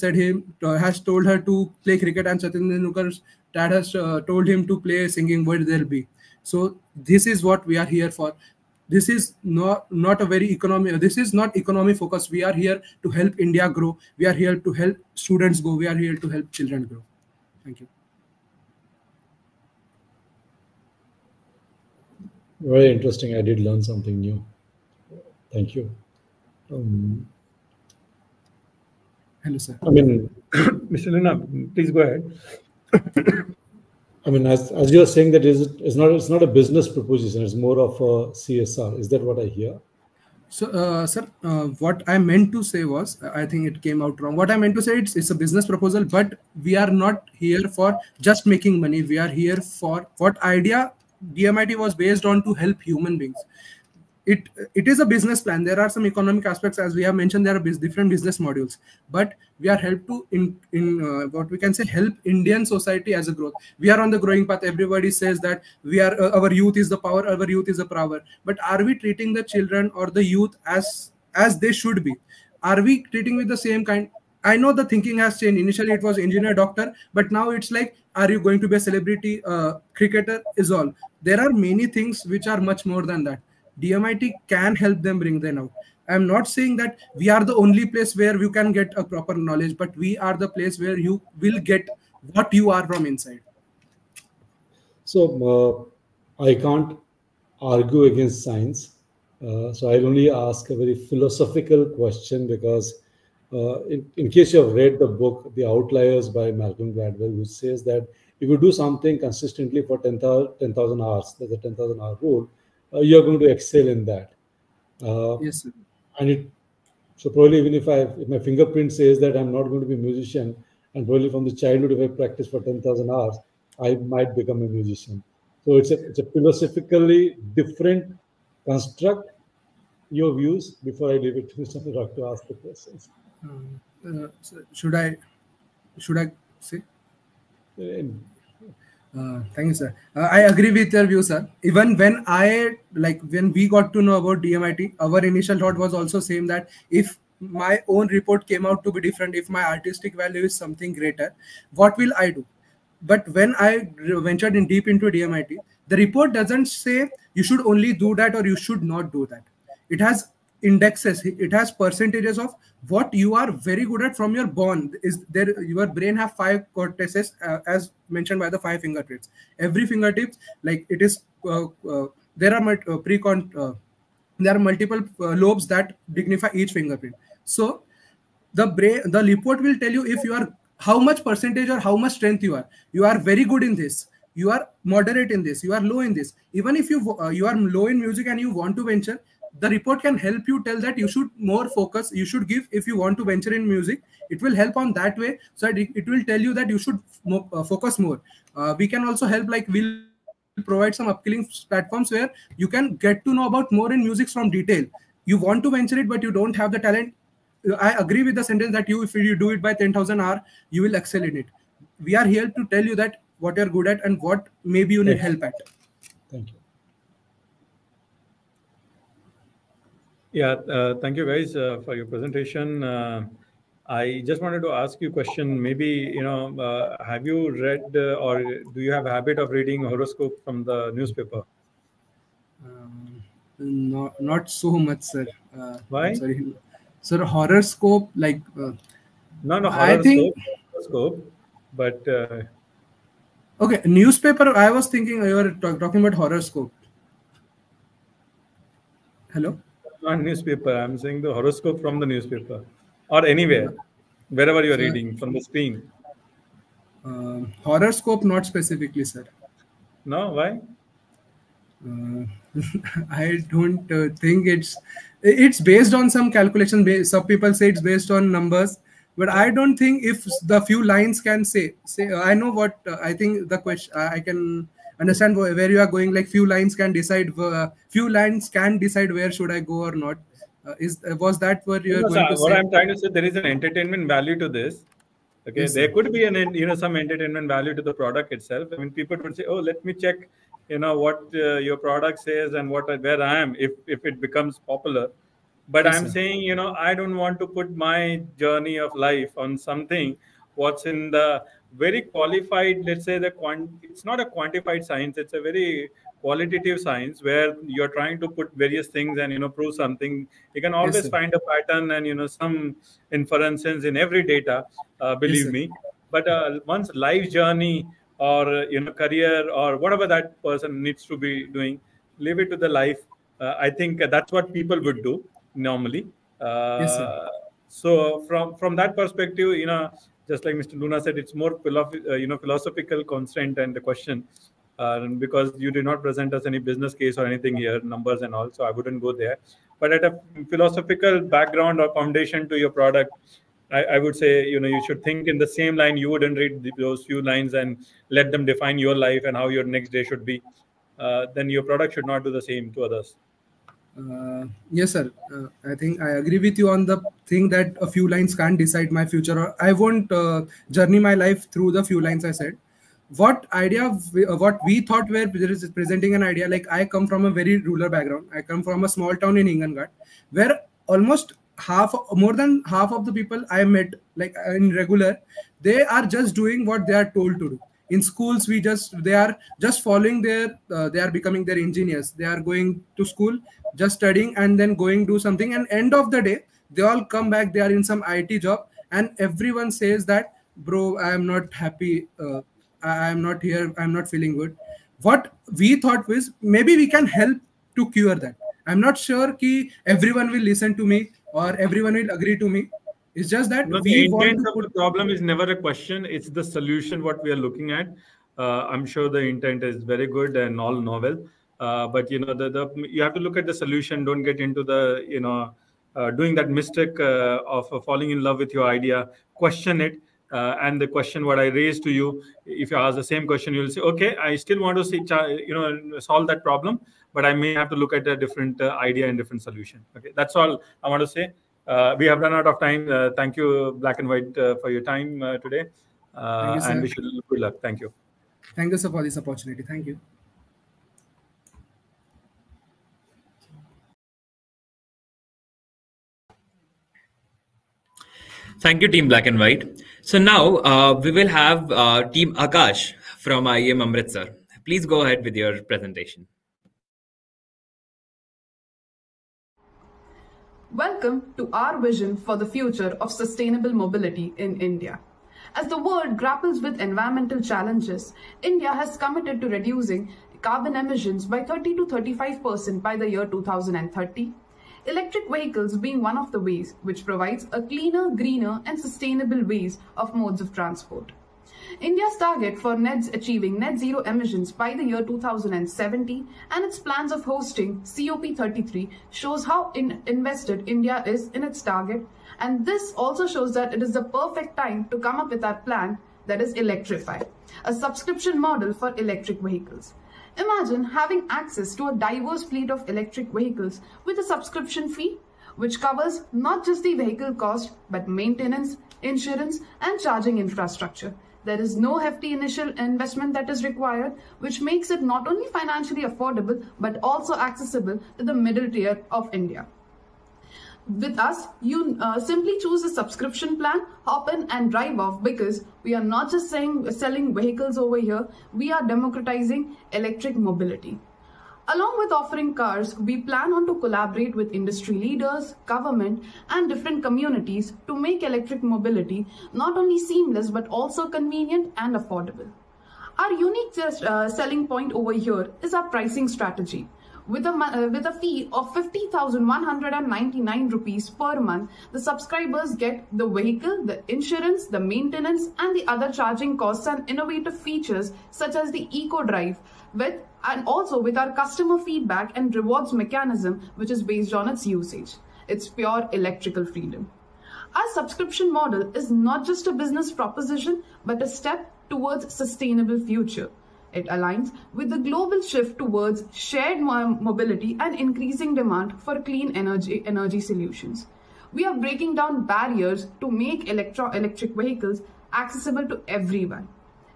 told her to play cricket, and Sachin Tendulkar's dad has told him to play singing, where they'll be. So this is what we are here for. This is not a very economy. This is not economy focused. We are here to help India grow. We are here to help students grow. We are here to help children grow. Thank you. Very interesting. I did learn something new. Thank you. Hello, sir. I mean, Mr. Lina, please go ahead. I mean, as you are saying that it's not a business proposition. It's more of a CSR. Is that what I hear? So, sir, what I meant to say was, I think it came out wrong. What I meant to say, it's a business proposal, but we are not here for just making money. We are here for what idea DMIT was based on, to help human beings. It is a business plan. There are some economic aspects, as we have mentioned. There are different business modules, but we are help to what we can say, help Indian society as a growth. We are on the growing path. Everybody says that we are our youth is the power, our youth is the power. But are we treating the children or the youth as they should be? Are we treating with the same kind? I know the thinking has changed. Initially, it was engineer, doctor, but now it's like, are you going to be a celebrity cricketer? Is all. There are many things which are much more than that. DMIT can help them bring them out. I'm not saying that we are the only place where you can get a proper knowledge, but we are the place where you will get what you are from inside. So I can't argue against science. So I'll only ask a very philosophical question because in case you have read the book, The Outliers by Malcolm Gladwell, which says that if you do something consistently for 10,000 hours, there's a 10,000 hour rule, you're going to excel in that. Yes, sir. And so probably even if my fingerprint says that I'm not going to be a musician, and probably from the childhood if I practice for 10,000 hours, I might become a musician. So it's a philosophically different construct. Your views before I leave it to Mr. Anurag to ask the questions. So should I say? Thank you, sir. I agree with your view, sir. Even when we got to know about DMIT, our initial thought was also same, that if my own report came out to be different, if my artistic value is something greater, what will I do? But when I ventured in deep into DMIT, the report doesn't say you should only do that or you should not do that. It has indexes, it has percentages of what you are very good at from your born. Is there, your brain have 5 cortices as mentioned by the 5 fingertips. Every fingertips, like it is there are there are multiple lobes that dignify each fingerprint. So the report will tell you if you are, how much percentage or how much strength you are. You are very good in this, you are moderate in this, you are low in this. Even if you are low in music and you want to venture, the report can help you tell that you should more focus, you should give. If you want to venture in music, it will help on that way. So it will tell you that you should focus more. We can also help, like we'll provide some upskilling platforms where you can get to know about more in music from detail. You want to venture it but you don't have the talent. I agree with the sentence that if you do it by 10,000 hours, you will excel in it. We are here to tell you that what you're good at and what maybe you need help at. Thank you. Yeah, thank you guys for your presentation. I just wanted to ask you a question. Maybe, have you read or do you have a habit of reading horoscope from the newspaper? Not so much, sir. Why? I'm sorry. Sir, horoscope, like... No, I think... horoscope, but... Okay, newspaper, I was thinking you were talking about horoscope. Hello? Not newspaper, I'm saying the horoscope from the newspaper. Or anywhere, wherever you're reading, from the screen. Horoscope, not specifically, sir. No, why? I don't think it's based on some calculation. Some people say it's based on numbers, but I don't think if the few lines can say. I know what I think the question. I can understand where you are going. Like few lines can decide. Where should I go or not. Was that what you are going to say? What I'm trying to say, there is an entertainment value to this. Okay, yes, there could be some entertainment value to the product itself. I mean, people would say, "Oh, let me check, what your product says and where I am if it becomes popular." But yes, I'm saying, I don't want to put my journey of life on something what's in the very qualified. Let's say it's not a quantified science; it's a very qualitative science where you're trying to put various things and prove something. You can always find a pattern and some inferences in every data. Believe me. But one's life journey or career or whatever that person needs to be doing, leave it to the life. I think that's what people would do normally. So from that perspective, just like Mr. Luna said, it's more philosophical constraint and the question. Because you did not present us any business case or anything here, numbers and all, so I wouldn't go there. But at a philosophical background or foundation to your product, I would say, you should think in the same line. You wouldn't read those few lines and let them define your life and how your next day should be. Then your product should not do the same to others. Yes, sir. I think I agree with you on the thing that a few lines can't decide my future, or I won't journey my life through the few lines I said. What we thought were presenting an idea, like I come from a very rural background. I come from a small town in Inganghat, where almost more than half of the people I met, like in regular, they are just doing what they are told to do. In schools, they are just following they are becoming their engineers. They are going to school, just studying, and then going do something. And end of the day, they all come back. They are in some IT job, and everyone says that, bro, I am not happy. I am not here. I'm not feeling good. What we thought was maybe we can help to cure that. I'm not sure ki everyone will listen to me or everyone will agree to me. It's just that No, we the want intent to of put. the problem is never a question. It's the solution what we are looking at. I'm sure the intent is very good and all novel, but you have to look at the solution. Don't get into the doing that mistake of falling in love with your idea. Question it, and the question what I raised to you. If you ask the same question, you'll say, okay, I still want to see solve that problem, but I may have to look at a different idea and different solution. Okay, that's all I want to say. We have run out of time. Thank you, Black and White, for your time today. Thank you, sir. And wish you good luck. Thank you. Thank you, sir, for this opportunity. Thank you. Thank you, Team Black and White. So now we will have Team Akash from IEM Amritsar. Please go ahead with your presentation. Welcome to our vision for the future of sustainable mobility in India. As the world grapples with environmental challenges, India has committed to reducing carbon emissions by 30 to 35% by the year 2030. Electric vehicles being one of the ways which provides a cleaner, greener and sustainable ways of modes of transport. India's target for achieving net zero emissions by the year 2070 and its plans of hosting COP33 shows how invested India is in its target, and this also shows that it is the perfect time to come up with our plan, that is Electrify, a subscription model for electric vehicles. Imagine having access to a diverse fleet of electric vehicles with a subscription fee, which covers not just the vehicle cost, but maintenance, insurance, and charging infrastructure. There is no hefty initial investment that is required, which makes it not only financially affordable, but also accessible to the middle tier of India. With us, you simply choose a subscription plan, hop in and drive off, because we are not just selling vehicles over here, we are democratizing electric mobility. Along with offering cars, we plan on to collaborate with industry leaders, government, and different communities to make electric mobility not only seamless but also convenient and affordable. Our unique selling point over here is our pricing strategy. With a fee of 50,199 rupees per month, the subscribers get the vehicle, the insurance, the maintenance, and the other charging costs and innovative features such as the Eco Drive, and also with our customer feedback and rewards mechanism, which is based on its usage. It's pure electrical freedom. Our subscription model is not just a business proposition, but a step towards sustainable future. It aligns with the global shift towards shared mobility and increasing demand for clean energy solutions. We are breaking down barriers to make electric vehicles accessible to everyone.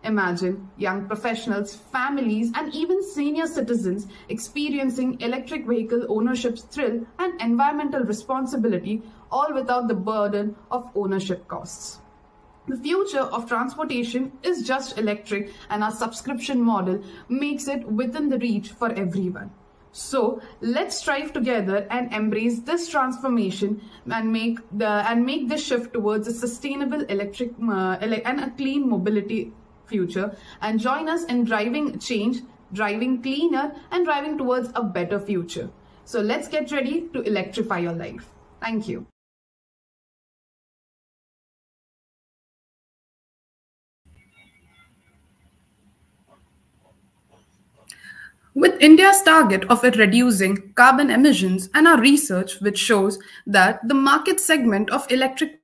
Imagine young professionals, families, and even senior citizens experiencing electric vehicle ownership's thrill and environmental responsibility, all without the burden of ownership costs. The future of transportation is just electric, and our subscription model makes it within the reach for everyone. So let's strive together and embrace this transformation and make this shift towards a sustainable electric and a clean mobility future, and join us in driving change, driving cleaner, and driving towards a better future. So let's get ready to electrify your life. Thank you. With India's target of it reducing carbon emissions and our research which shows that the market segment of electric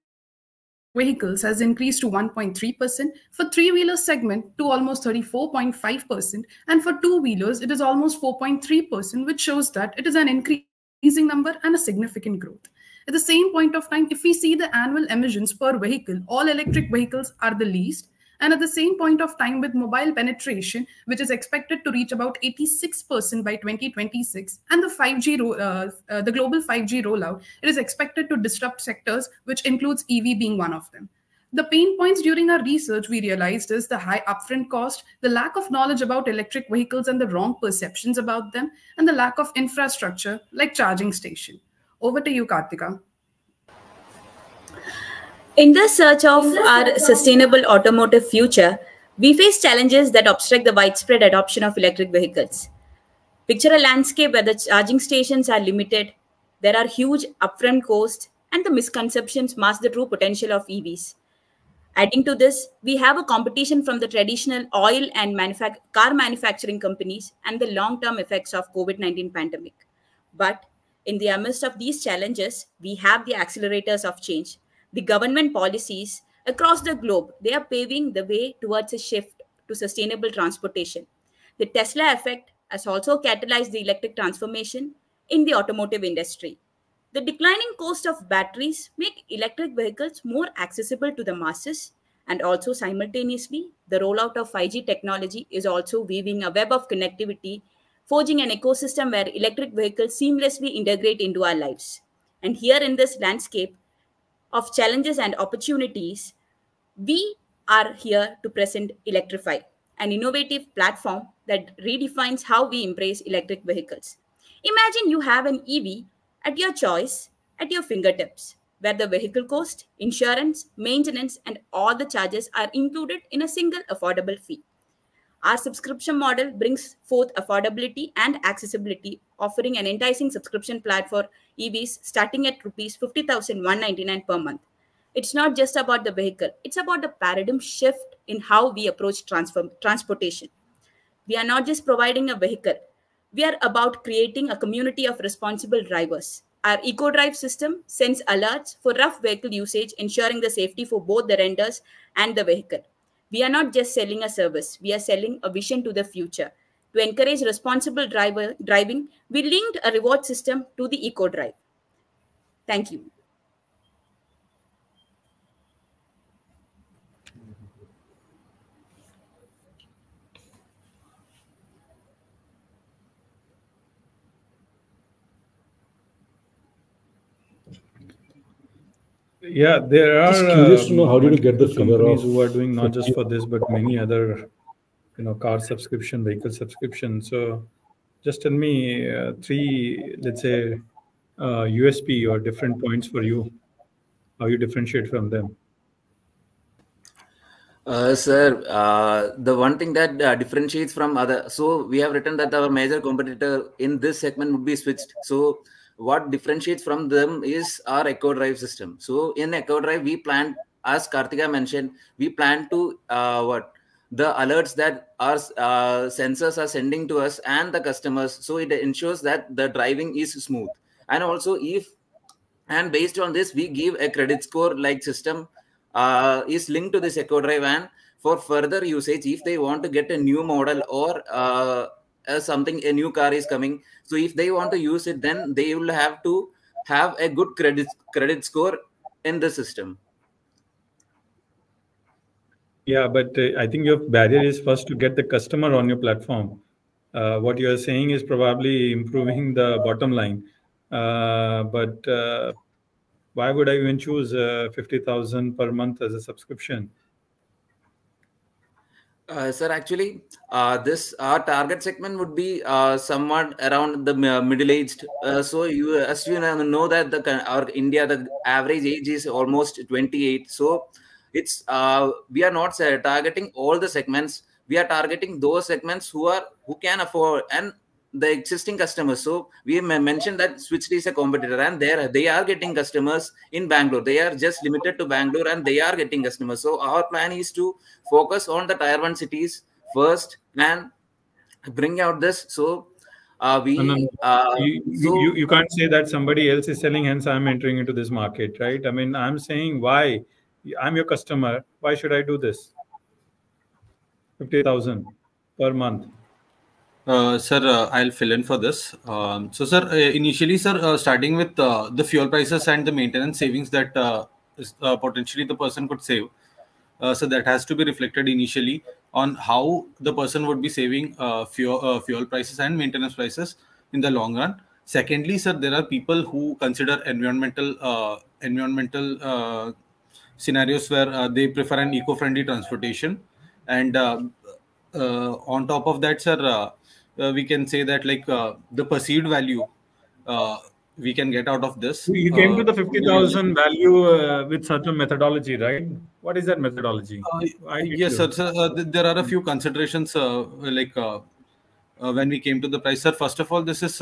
vehicles has increased to 1.3%, for three-wheeler segment to almost 34.5%, and for two-wheelers it is almost 4.3%, which shows that it is an increasing number and a significant growth. At the same point of time, if we see the annual emissions per vehicle, all electric vehicles are the least, And at the same point of time, with mobile penetration, which is expected to reach about 86% by 2026, and the global 5G rollout, it is expected to disrupt sectors, which includes EV being one of them. The pain points during our research we realized is the high upfront cost, the lack of knowledge about electric vehicles and the wrong perceptions about them, and the lack of infrastructure like charging station. Over to you, Kartika. In the search of our sustainable automotive future, we face challenges that obstruct the widespread adoption of electric vehicles. Picture a landscape where the charging stations are limited, there are huge upfront costs, and the misconceptions mask the true potential of EVs. Adding to this, we have a competition from the traditional oil and car manufacturing companies and the long-term effects of COVID-19 pandemic. But in the midst of these challenges, we have the accelerators of change. The government policies across the globe, they are paving the way towards a shift to sustainable transportation. The Tesla effect has also catalyzed the electric transformation in the automotive industry. The declining cost of batteries make electric vehicles more accessible to the masses, and also simultaneously, the rollout of 5G technology is also weaving a web of connectivity, forging an ecosystem where electric vehicles seamlessly integrate into our lives. And here in this landscape of challenges and opportunities, we are here to present Electrify, an innovative platform that redefines how we embrace electric vehicles. Imagine you have an EV at your choice, at your fingertips, where the vehicle cost, insurance, maintenance, and all the charges are included in a single affordable fee. Our subscription model brings forth affordability and accessibility, offering an enticing subscription plan for EVs starting at Rs 50,199 per month. It's not just about the vehicle, it's about the paradigm shift in how we approach transportation. We are not just providing a vehicle, we are about creating a community of responsible drivers. Our EcoDrive system sends alerts for rough vehicle usage, ensuring the safety for both the renters and the vehicle. We are not just selling a service, we are selling a vision to the future. To encourage responsible driving, we linked a reward system to the EcoDrive. Thank you. Yeah, there are just curious to know how did you get the figure companies of who are doing not just for this but many other car subscription, vehicle subscription. So just tell me three, let's say, USP or different points for you, how you differentiate from them. Sir, the one thing that differentiates from other, so we have written that our major competitor in this segment would be switched. So what differentiates from them is our EcoDrive system. So in EcoDrive, we plan, as Kartika mentioned, we plan to the alerts that our sensors are sending to us and the customers. So it ensures that the driving is smooth. And also and based on this, we give a credit score like system is linked to this EcoDrive, and for further usage, if they want to get a new model or a new car is coming, so if they want to use it, then they will have to have a good credit score in the system. Yeah, but I think your barrier is first to get the customer on your platform. What you are saying is probably improving the bottom line, but why would I even choose 50,000 per month as a subscription? Sir, actually, our target segment would be somewhat around the middle-aged. So you, as you know that our India, the average age is almost 28. So it's we are not targeting all the segments. We are targeting those segments who can afford and the existing customers. So we mentioned that Switched is a competitor, and they are getting customers in Bangalore. They are just limited to Bangalore, and they are getting customers. So our plan is to focus on the tier 1 cities first and bring out this. So you can't say that somebody else is selling, hence I'm entering into this market, right? I mean, I'm saying why I'm your customer. Why should I do this? 50,000 per month. Sir, I'll fill in for this. So, sir, initially, sir, starting with the fuel prices and the maintenance savings that is, potentially the person could save. So that has to be reflected initially on how the person would be saving fuel prices and maintenance prices in the long run. Secondly, sir, there are people who consider environmental scenarios where they prefer an eco-friendly transportation, and on top of that, sir, we can say that like the perceived value uh, we can get out of this. You came to the 50,000 value with certain methodology, right? What is that methodology? Yes, sir. So, there are a few considerations when we came to the price, sir. First of all, this is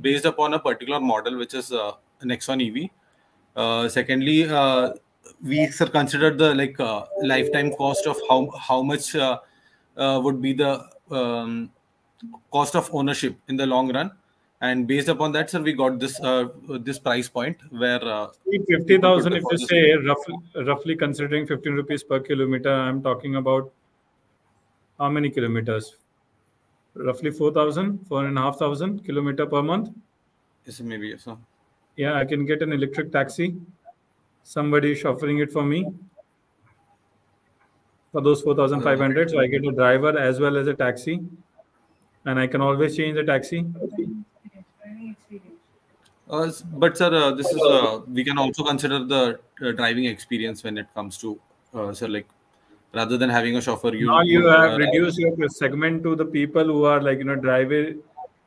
based upon a particular model, which is an X1 EV. Secondly, we sir considered the lifetime cost of how much would be the cost of ownership in the long run, and based upon that, sir, we got this price point where 50,000. If you say roughly considering 15 rupees per kilometer, I'm talking about how many kilometers? Roughly 4,000, 4,500 kilometer per month. Yes, maybe yes, sir. Yeah, I can get an electric taxi. Somebody is offering it for me for those 4,500. So I get a driver as well as a taxi, and I can always change the taxi. But sir, this is we can also consider the driving experience when it comes to sir, like rather than having a chauffeur. Now you have reduced your segment to the people who are driver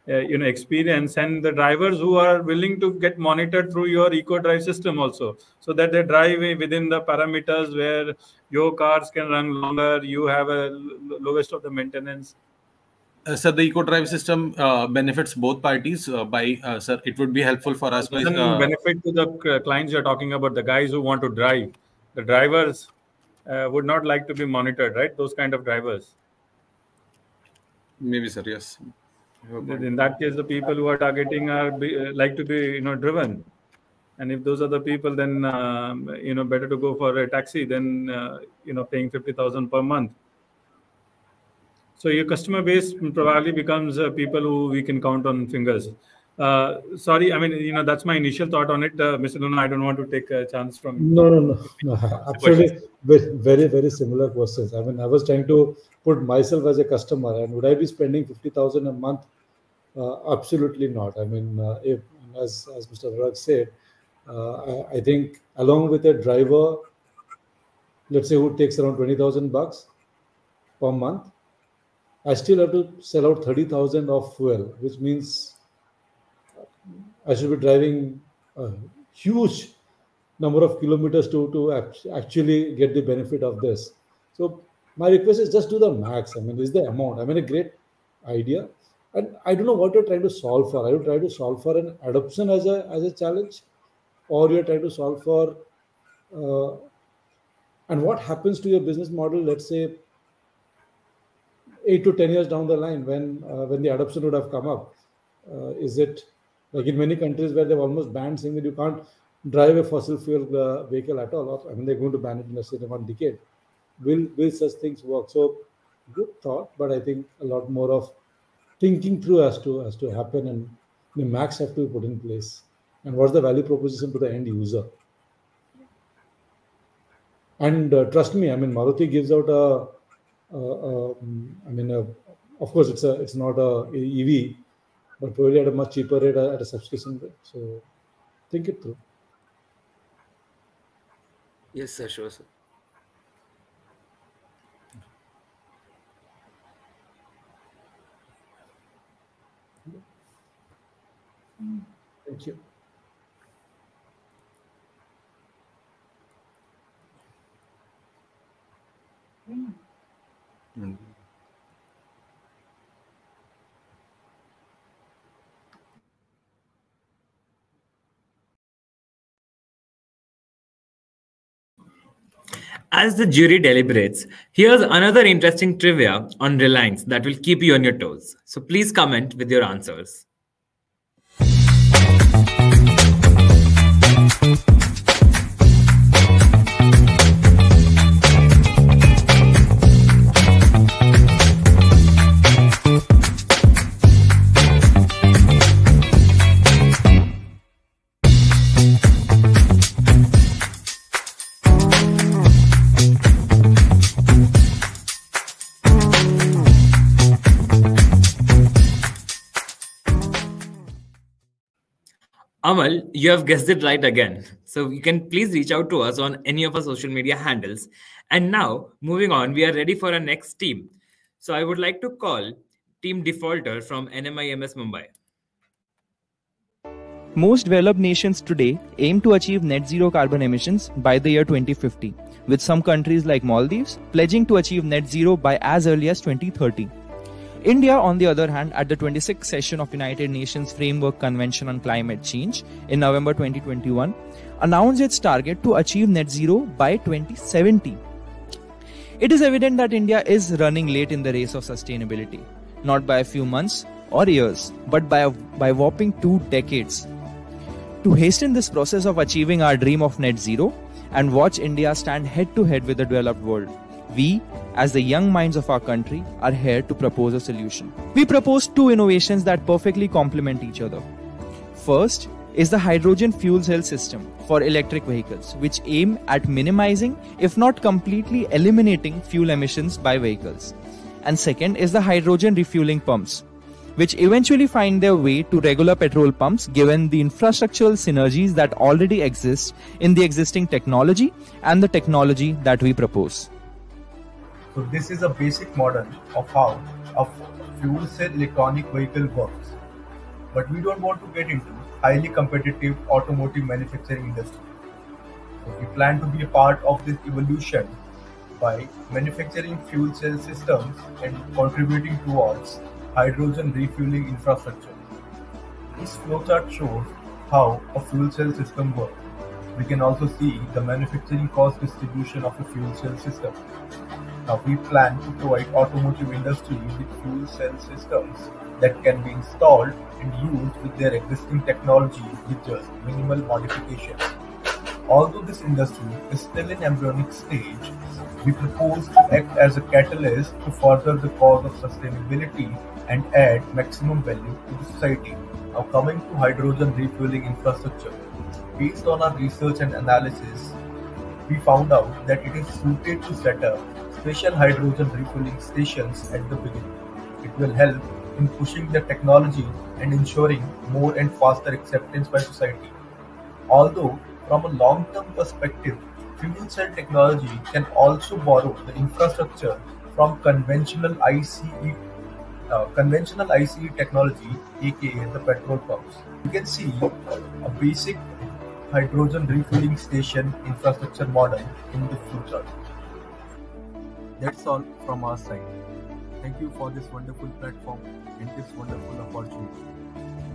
experience, and the drivers who are willing to get monitored through your eco drive system also, so that they drive within the parameters where your cars can run longer, you have a lowest of the maintenance. Sir, the eco drive system benefits both parties. Sir, it would be helpful for us. It doesn't benefit to the clients you're talking about, the guys who want to drive. The drivers would not like to be monitored, right? Those kind of drivers. Maybe, sir. Yes. In that case, the people who are targeting are like to be driven, and if those are the people, then better to go for a taxi than paying 50,000 per month. So your customer base probably becomes people who we can count on fingers. Sorry, I mean that's my initial thought on it, Mr. Luna. I don't want to take a chance from. No. Absolutely, very, very similar questions. I mean, I was trying to put myself as a customer, and would I be spending 50,000 a month? Absolutely not. I mean, if as Mr. Rag said, I think along with a driver, let's say who takes around 20,000 bucks per month, I still have to sell out 30,000 of fuel, which means I should be driving a huge number of kilometers to actually get the benefit of this. So my request is just do the max. I mean, is the amount. I mean, a great idea. And I don't know what you're trying to solve for. Are you trying to solve for an adoption as a challenge, or you're trying to solve for and what happens to your business model, let's say 8 to 10 years down the line when the adoption would have come up? Is it like in many countries where they've almost banned saying that you can't drive a fossil fuel vehicle at all? Or, I mean, they're going to ban it in let's say 1 decade. Will such things work? So good thought, but I think a lot more of thinking through has to happen, and the max have to be put in place. And what's the value proposition to the end user? And trust me, I mean, Maruti gives out of course it's not a EV, but probably at a much cheaper rate at a subscription rate. So think it through. Yes, sir. Sure, sir. Thank you. As the jury deliberates, here's another interesting trivia on Reliance that will keep you on your toes. So please comment with your answers. Amal, you have guessed it right again. So you can please reach out to us on any of our social media handles. And now, moving on, we are ready for our next team. So I would like to call Team Defaulter from NMIMS Mumbai. Most developed nations today aim to achieve net zero carbon emissions by the year 2050, with some countries like Maldives pledging to achieve net zero by as early as 2030. India, on the other hand, at the 26th session of United Nations Framework Convention on Climate Change in November 2021, announced its target to achieve net zero by 2070. It is evident that India is running late in the race of sustainability, not by a few months or years, but by whopping 2 decades. To hasten this process of achieving our dream of net zero and watch India stand head to head with the developed world, we, as the young minds of our country, are here to propose a solution. We propose 2 innovations that perfectly complement each other. First is the hydrogen fuel cell system for electric vehicles, which aim at minimizing, if not completely eliminating, fuel emissions by vehicles. And second is the hydrogen refueling pumps, which eventually find their way to regular petrol pumps given the infrastructural synergies that already exist in the existing technology and the technology that we propose. So this is a basic model of how a fuel cell electronic vehicle works. But we don't want to get into highly competitive automotive manufacturing industry. So we plan to be a part of this evolution by manufacturing fuel cell systems and contributing towards hydrogen refueling infrastructure. This flowchart shows how a fuel cell system works. We can also see the manufacturing cost distribution of a fuel cell system. Now we plan to provide automotive industry with fuel cell systems that can be installed and used with their existing technology with just minimal modifications. Although this industry is still in embryonic stage, we propose to act as a catalyst to further the cause of sustainability and add maximum value to the society. Now coming to hydrogen refueling infrastructure. Based on our research and analysis, we found out that it is suited to set up special hydrogen refueling stations at the beginning. It will help in pushing the technology and ensuring more and faster acceptance by society. Although, from a long-term perspective, fuel cell technology can also borrow the infrastructure from conventional ICE technology, aka the petrol pumps. You can see a basic hydrogen refueling station infrastructure model in the flowchart. That's all from our side. Thank you for this wonderful platform and this wonderful opportunity.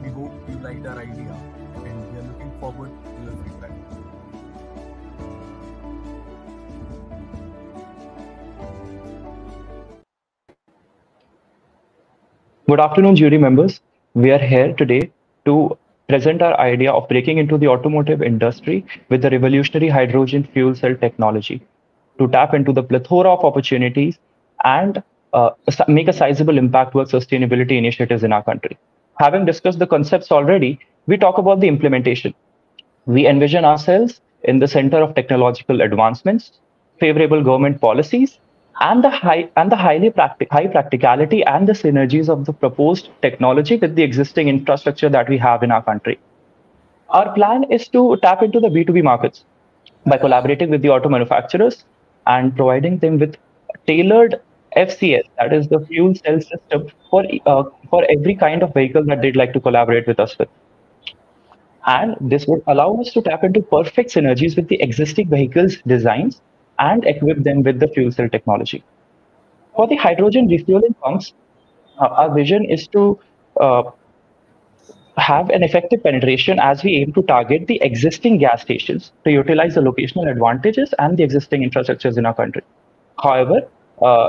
We hope you liked our idea and we are looking forward to your feedback. Good afternoon, jury members. We are here today to present our idea of breaking into the automotive industry with the revolutionary hydrogen fuel cell technology to tap into the plethora of opportunities and make a sizable impact towards sustainability initiatives in our country. Having discussed the concepts already, we talk about the implementation. We envision ourselves in the center of technological advancements, favorable government policies, and the high practicality and the synergies of the proposed technology with the existing infrastructure that we have in our country. Our plan is to tap into the B2B markets by collaborating with the auto manufacturers and providing them with tailored FCS, that is the fuel cell system for every kind of vehicle that they'd like to collaborate with us with. And this would allow us to tap into perfect synergies with the existing vehicles designs and equip them with the fuel cell technology. For the hydrogen refueling pumps, our vision is to have an effective penetration as we aim to target the existing gas stations to utilize the locational advantages and the existing infrastructures in our country. However,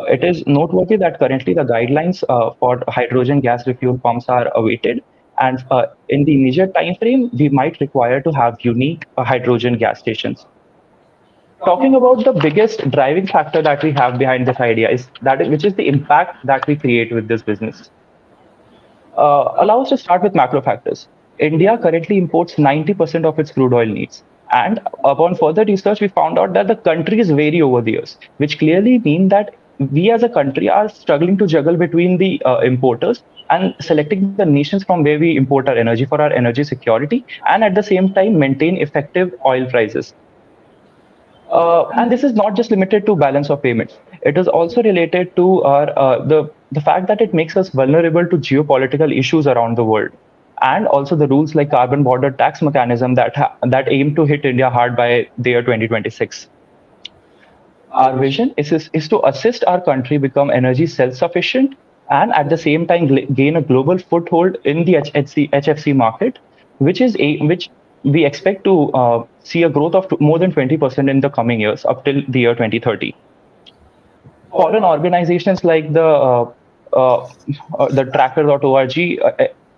it is noteworthy that currently the guidelines for hydrogen gas refuel pumps are awaited, and in the immediate time frame, we might require to have unique hydrogen gas stations. Talking about the biggest driving factor that we have behind this idea which is the impact that we create with this business. Allow us to start with macro factors. India currently imports 90% of its crude oil needs. And upon further research, we found out that the countries vary over the years, which clearly mean that we as a country are struggling to juggle between the importers and selecting the nations from where we import our energy for our energy security, and at the same time maintain effective oil prices. And this is not just limited to balance of payments. It is also related to our the fact that it makes us vulnerable to geopolitical issues around the world, and also the rules like carbon border tax mechanism that aim to hit India hard by the year 2026. Our vision is to assist our country become energy self-sufficient and at the same time gain a global foothold in the HFC market, which we expect to see a growth of more than 20% in the coming years up till the year 2030. Foreign organizations like the tracker.org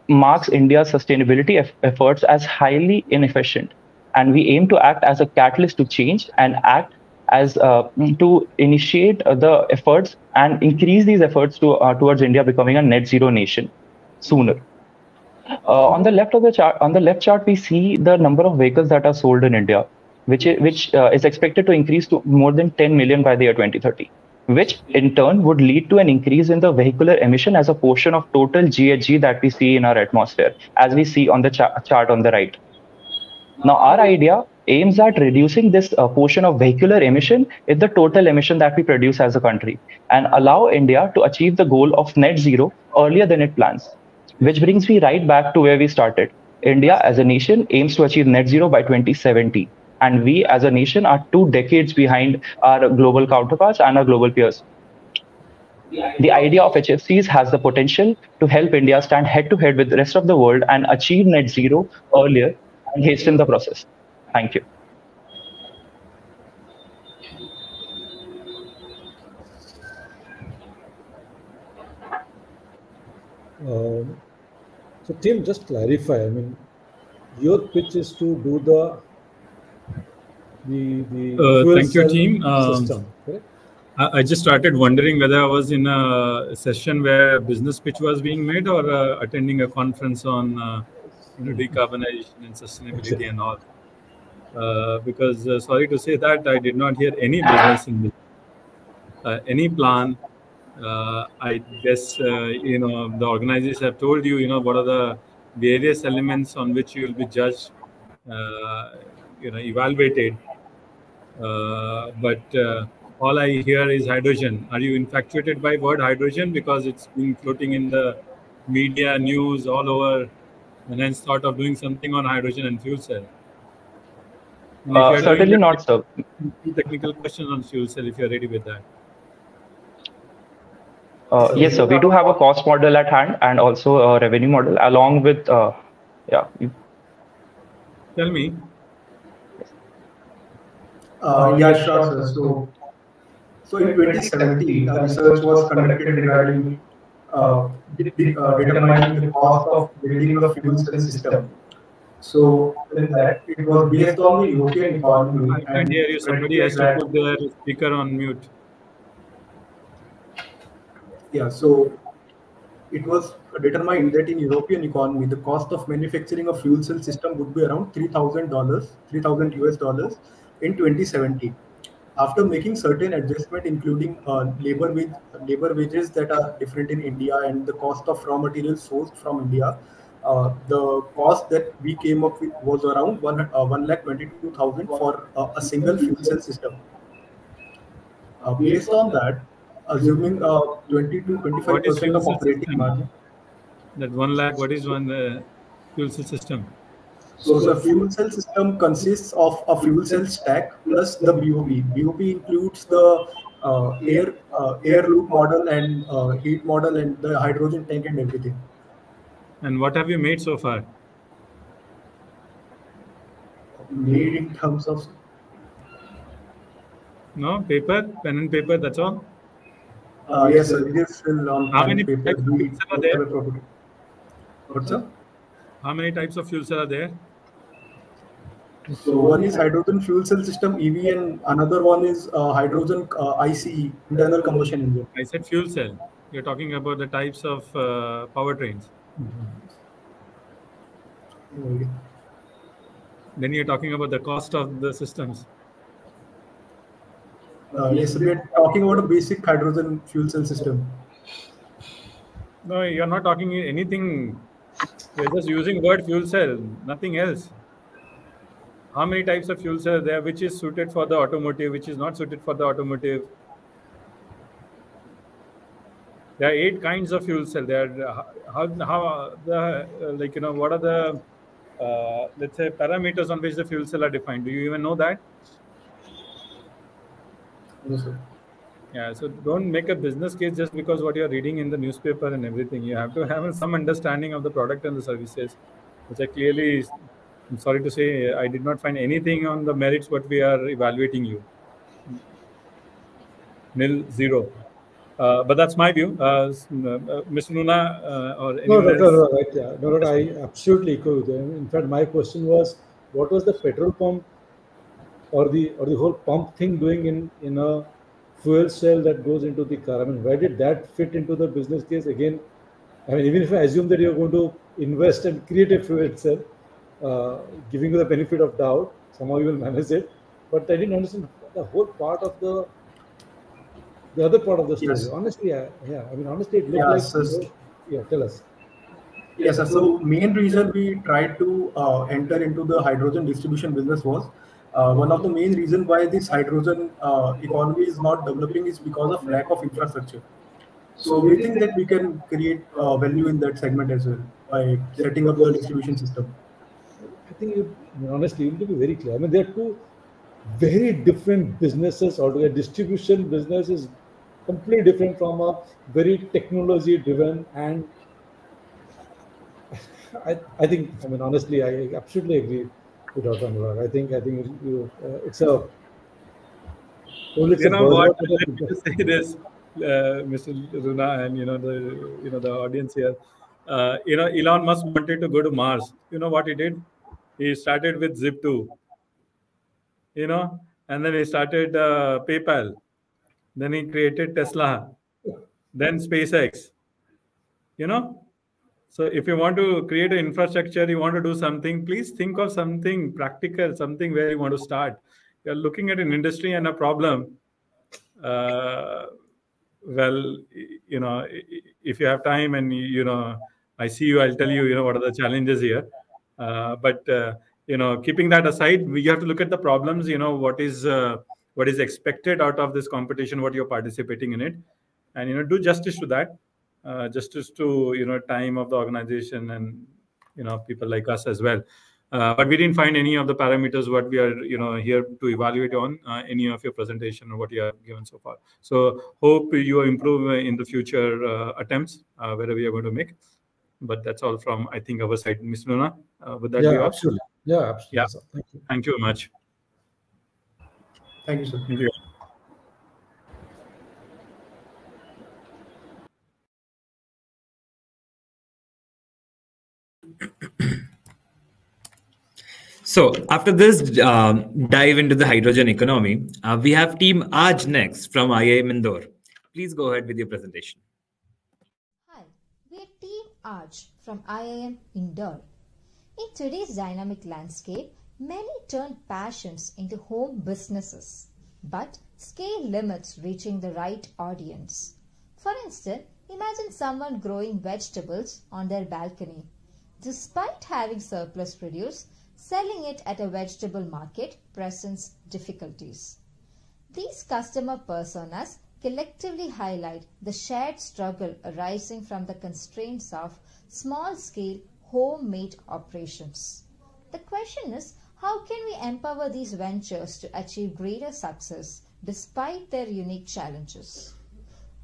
marks India's sustainability efforts as highly inefficient, and we aim to act as a catalyst to change and act as to initiate the efforts and increase these efforts towards India becoming a net zero nation sooner. On the left of the chart, on the left chart, we see the number of vehicles that are sold in India, which is expected to increase to more than 10 million by the year 2030, which in turn would lead to an increase in the vehicular emission as a portion of total GHG that we see in our atmosphere, as we see on the chart on the right. Now, our idea aims at reducing this portion of vehicular emission in the total emission that we produce as a country, and allow India to achieve the goal of net zero earlier than it plans. Which brings me right back to where we started. India as a nation aims to achieve net zero by 2070. And we as a nation are 2 decades behind our global counterparts and our global peers. The idea of HFCs has the potential to help India stand head to head with the rest of the world and achieve net zero earlier and hasten the process. Thank you. So Tim, just clarify. I mean, your pitch is to do the fuel thank you, cell team. system, correct? I just started wondering whether I was in a session where a business pitch was being made, or attending a conference on decarbonization and sustainability and all. Because sorry to say that I did not hear any business in this, any plan. I guess the organizers have told you, what are the various elements on which you will be judged, evaluated. But all I hear is hydrogen. Are you infatuated by word hydrogen because it's been floating in the media news all over, and hence thought of doing something on hydrogen and fuel cell? And if Certainly not, sir. Technical questions on fuel cell, if you're ready with that. Yes, sir. We do have a cost model at hand and also a revenue model along with, yeah. Tell me. Yeah, sure, sir. So in 2017, a research was conducted regarding determining the cost of building a fuel cell system. So in that, it was based on the European economy. I can't hear you. Somebody has to put their speaker on mute. Yeah, so it was determined that in European economy, the cost of manufacturing a fuel cell system would be around $3,000, 3,000 US dollars in 2017. After making certain adjustment, including labor wages that are different in India and the cost of raw materials sourced from India, the cost that we came up with was around 1,22,000 for a single fuel cell system. Based on that, assuming 20 to 25% of operating margin. That 1 lakh, what is one fuel cell system? So the fuel cell system consists of a fuel cell stack plus the BOP. BOP includes the air loop model and heat model and the hydrogen tank and everything. And what have you made so far? Made in terms of no paper, pen and paper. That's all. Yes, sir. It is still on How many paper. types of fuel cell are there? What, sir? How many types of fuel cell are there? So one is hydrogen fuel cell system EV, and another one is hydrogen ICE, internal combustion engine. I said fuel cell. You're talking about the types of powertrains. Mm-hmm. Then you're talking about the cost of the systems. Yes, we are talking about a basic hydrogen fuel cell system. No, you're not talking anything. You're just using word fuel cell, nothing else. How many types of fuel cell are there? Which is suited for the automotive, which is not suited for the automotive? There are 8 kinds of fuel cell. There are how the what are the let's say parameters on which the fuel cell are defined? Do you even know that? No, sir. Yeah, so don't make a business case just because what you're reading in the newspaper and everything. You have to have some understanding of the product and the services, which I clearly, I'm sorry to say, I did not find anything on the merits what we are evaluating you. Nil, zero. But that's my view. Mr. Nuna or anyone else? No, right. Yeah. No, I absolutely echo with you. In fact, my question was, what was the petrol pump or the whole pump thing doing in a fuel cell that goes into the car? I mean, where did that fit into the business case? Again, I mean, even if I assume that you're going to invest and create a fuel cell, giving you the benefit of doubt, somehow you will manage it. But I didn't understand the whole part of the other part of the story. Yes. Honestly, yeah. I mean, honestly, it looked like. So, yeah, tell us. Yes, sir. So main reason we tried to enter into the hydrogen distribution business was one of the main reason why this hydrogen economy is not developing is because of lack of infrastructure. So we think that we can create value in that segment as well by setting up the distribution system. I think, honestly, you need to be very clear. I mean, there are two very different businesses altogether. Distribution business is completely different from a very technology-driven, and I think, I mean, honestly, I absolutely agree with Dr. Anurag. I think it's a. Well, it's you know what? buzzword. Let me just say this, Mr. Runa, and the audience here. Elon Musk wanted to go to Mars. You know what he did? He started with Zip2. And then he started PayPal. Then he created Tesla. Then SpaceX. So if you want to create an infrastructure, you want to do something, please think of something practical, something where you want to start. You're looking at an industry and a problem. Well, if you have time and, I see you, I'll tell you, what are the challenges here. But keeping that aside, we have to look at the problems, what is expected out of this competition, what you're participating in it, and, do justice to that. Justice to time of the organization and people like us as well, but we didn't find any of the parameters what we are here to evaluate on any of your presentation or what you have given so far. So hope you improve in the future attempts wherever we are going to make. But that's all from, I think, our side. Ms. Luna, would that be all? Absolutely. Yeah, absolutely. Yeah. Sir. Thank you. Thank you very much. Thank you, sir. Thank you. So after this dive into the hydrogen economy, we have Team Aj next from IIM Indore. Please go ahead with your presentation. Hi, we are Team Aj from IIM Indore. In today's dynamic landscape, many turn passions into home businesses, but scale limits reaching the right audience. For instance, imagine someone growing vegetables on their balcony. Despite having surplus produce, selling it at a vegetable market presents difficulties. These customer personas collectively highlight the shared struggle arising from the constraints of small-scale homemade operations. The question is, how can we empower these ventures to achieve greater success despite their unique challenges?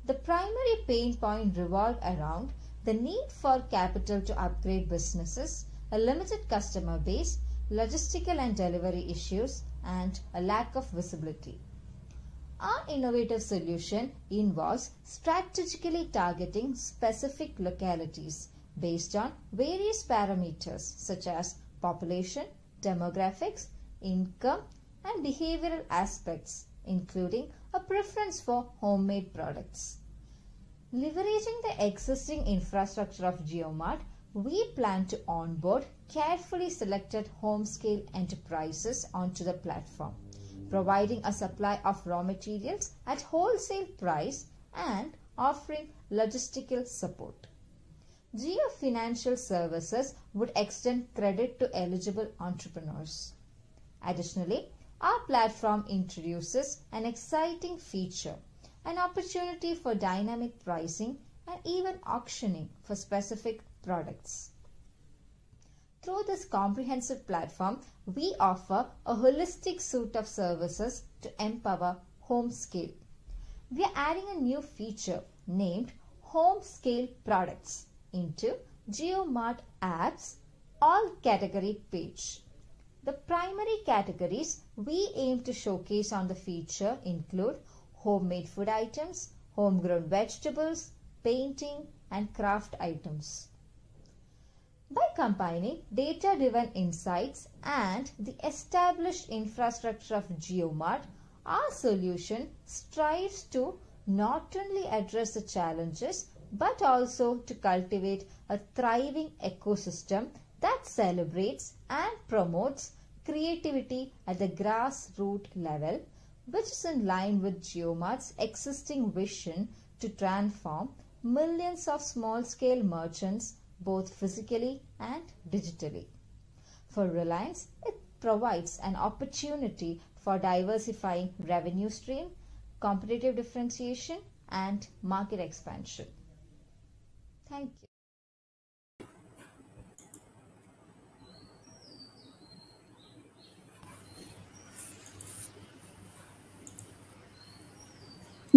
The primary pain point revolves around the need for capital to upgrade businesses, a limited customer base, logistical and delivery issues, and a lack of visibility. Our innovative solution involves strategically targeting specific localities based on various parameters such as population, demographics, income, and behavioral aspects, including a preference for homemade products. Leveraging the existing infrastructure of GeoMart, we plan to onboard carefully selected home-scale enterprises onto the platform, providing a supply of raw materials at wholesale price and offering logistical support. Geo Financial Services would extend credit to eligible entrepreneurs. Additionally, our platform introduces an exciting feature, an opportunity for dynamic pricing and even auctioning for specific products. Through this comprehensive platform, we offer a holistic suite of services to empower home scale. We are adding a new feature named Home Scale Products into JioMart app's all category page. The primary categories we aim to showcase on the feature include homemade food items, homegrown vegetables, painting, and craft items. By combining data-driven insights and the established infrastructure of JioMart, our solution strives to not only address the challenges but also to cultivate a thriving ecosystem that celebrates and promotes creativity at the grassroots level, which is in line with JioMart's existing vision to transform millions of small-scale merchants both physically and digitally. For Reliance, it provides an opportunity for diversifying revenue stream, competitive differentiation, and market expansion. Thank you.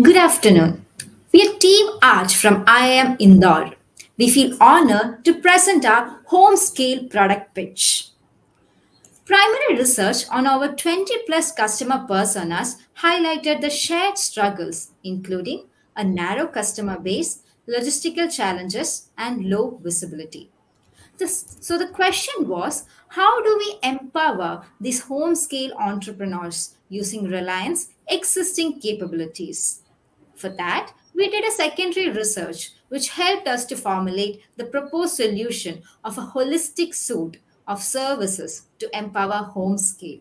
Good afternoon. We are Team Arch from IIM Indore. We feel honored to present our home scale product pitch. Primary research on our 20 plus customer personas highlighted the shared struggles, including a narrow customer base, logistical challenges, and low visibility. So the question was, how do we empower these home scale entrepreneurs using Reliance existing capabilities? For that, we did a secondary research which helped us to formulate the proposed solution of a holistic suite of services to empower home scale.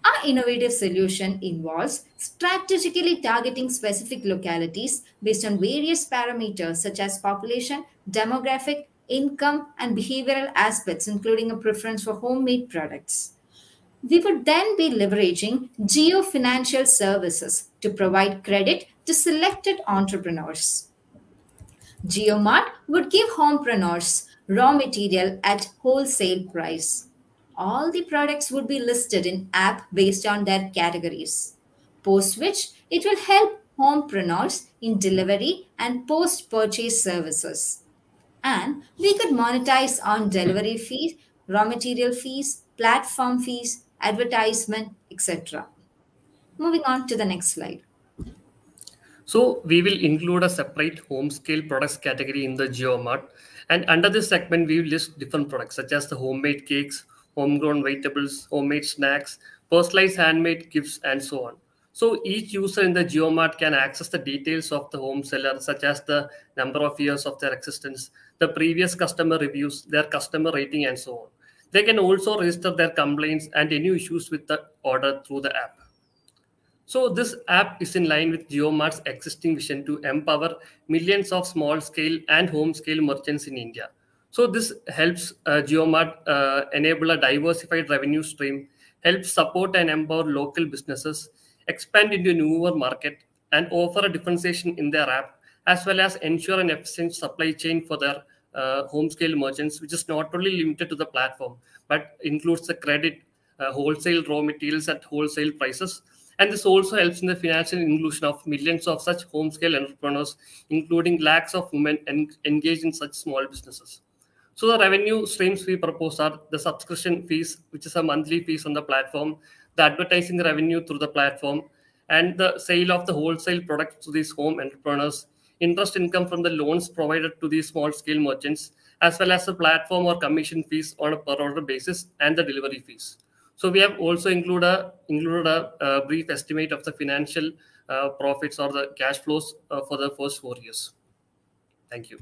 Our innovative solution involves strategically targeting specific localities based on various parameters such as population, demographic, income, and behavioral aspects, including a preference for homemade products. We would then be leveraging Geo Financial Services to provide credit to selected entrepreneurs. JioMart would give homepreneurs raw material at wholesale price. All the products would be listed in app based on their categories, post which it will help homepreneurs in delivery and post-purchase services. And we could monetize on delivery fees, raw material fees, platform fees, advertisement, etc. Moving on to the next slide. So we will include a separate home scale products category in the JioMart. And under this segment, we will list different products such as the homemade cakes, homegrown vegetables, homemade snacks, personalized handmade gifts, and so on. So each user in the JioMart can access the details of the home seller, such as the number of years of their existence, the previous customer reviews, their customer rating, and so on. They can also register their complaints and any issues with the order through the app. So this app is in line with JioMart's existing vision to empower millions of small-scale and home-scale merchants in India. So this helps JioMart enable a diversified revenue stream, helps support and empower local businesses, expand into newer market, and offer a differentiation in their app, as well as ensure an efficient supply chain for their home-scale merchants, which is not only limited to the platform, but includes the credit, wholesale raw materials at wholesale prices. And this also helps in the financial inclusion of millions of such home-scale entrepreneurs, including lakhs of women engaged in such small businesses. So the revenue streams we propose are the subscription fees, which is a monthly fees on the platform, the advertising revenue through the platform, and the sale of the wholesale products to these home entrepreneurs, interest income from the loans provided to these small-scale merchants, as well as the platform or commission fees on a per-order basis and the delivery fees. So we have also included a brief estimate of the financial profits or the cash flows for the first 4 years. Thank you.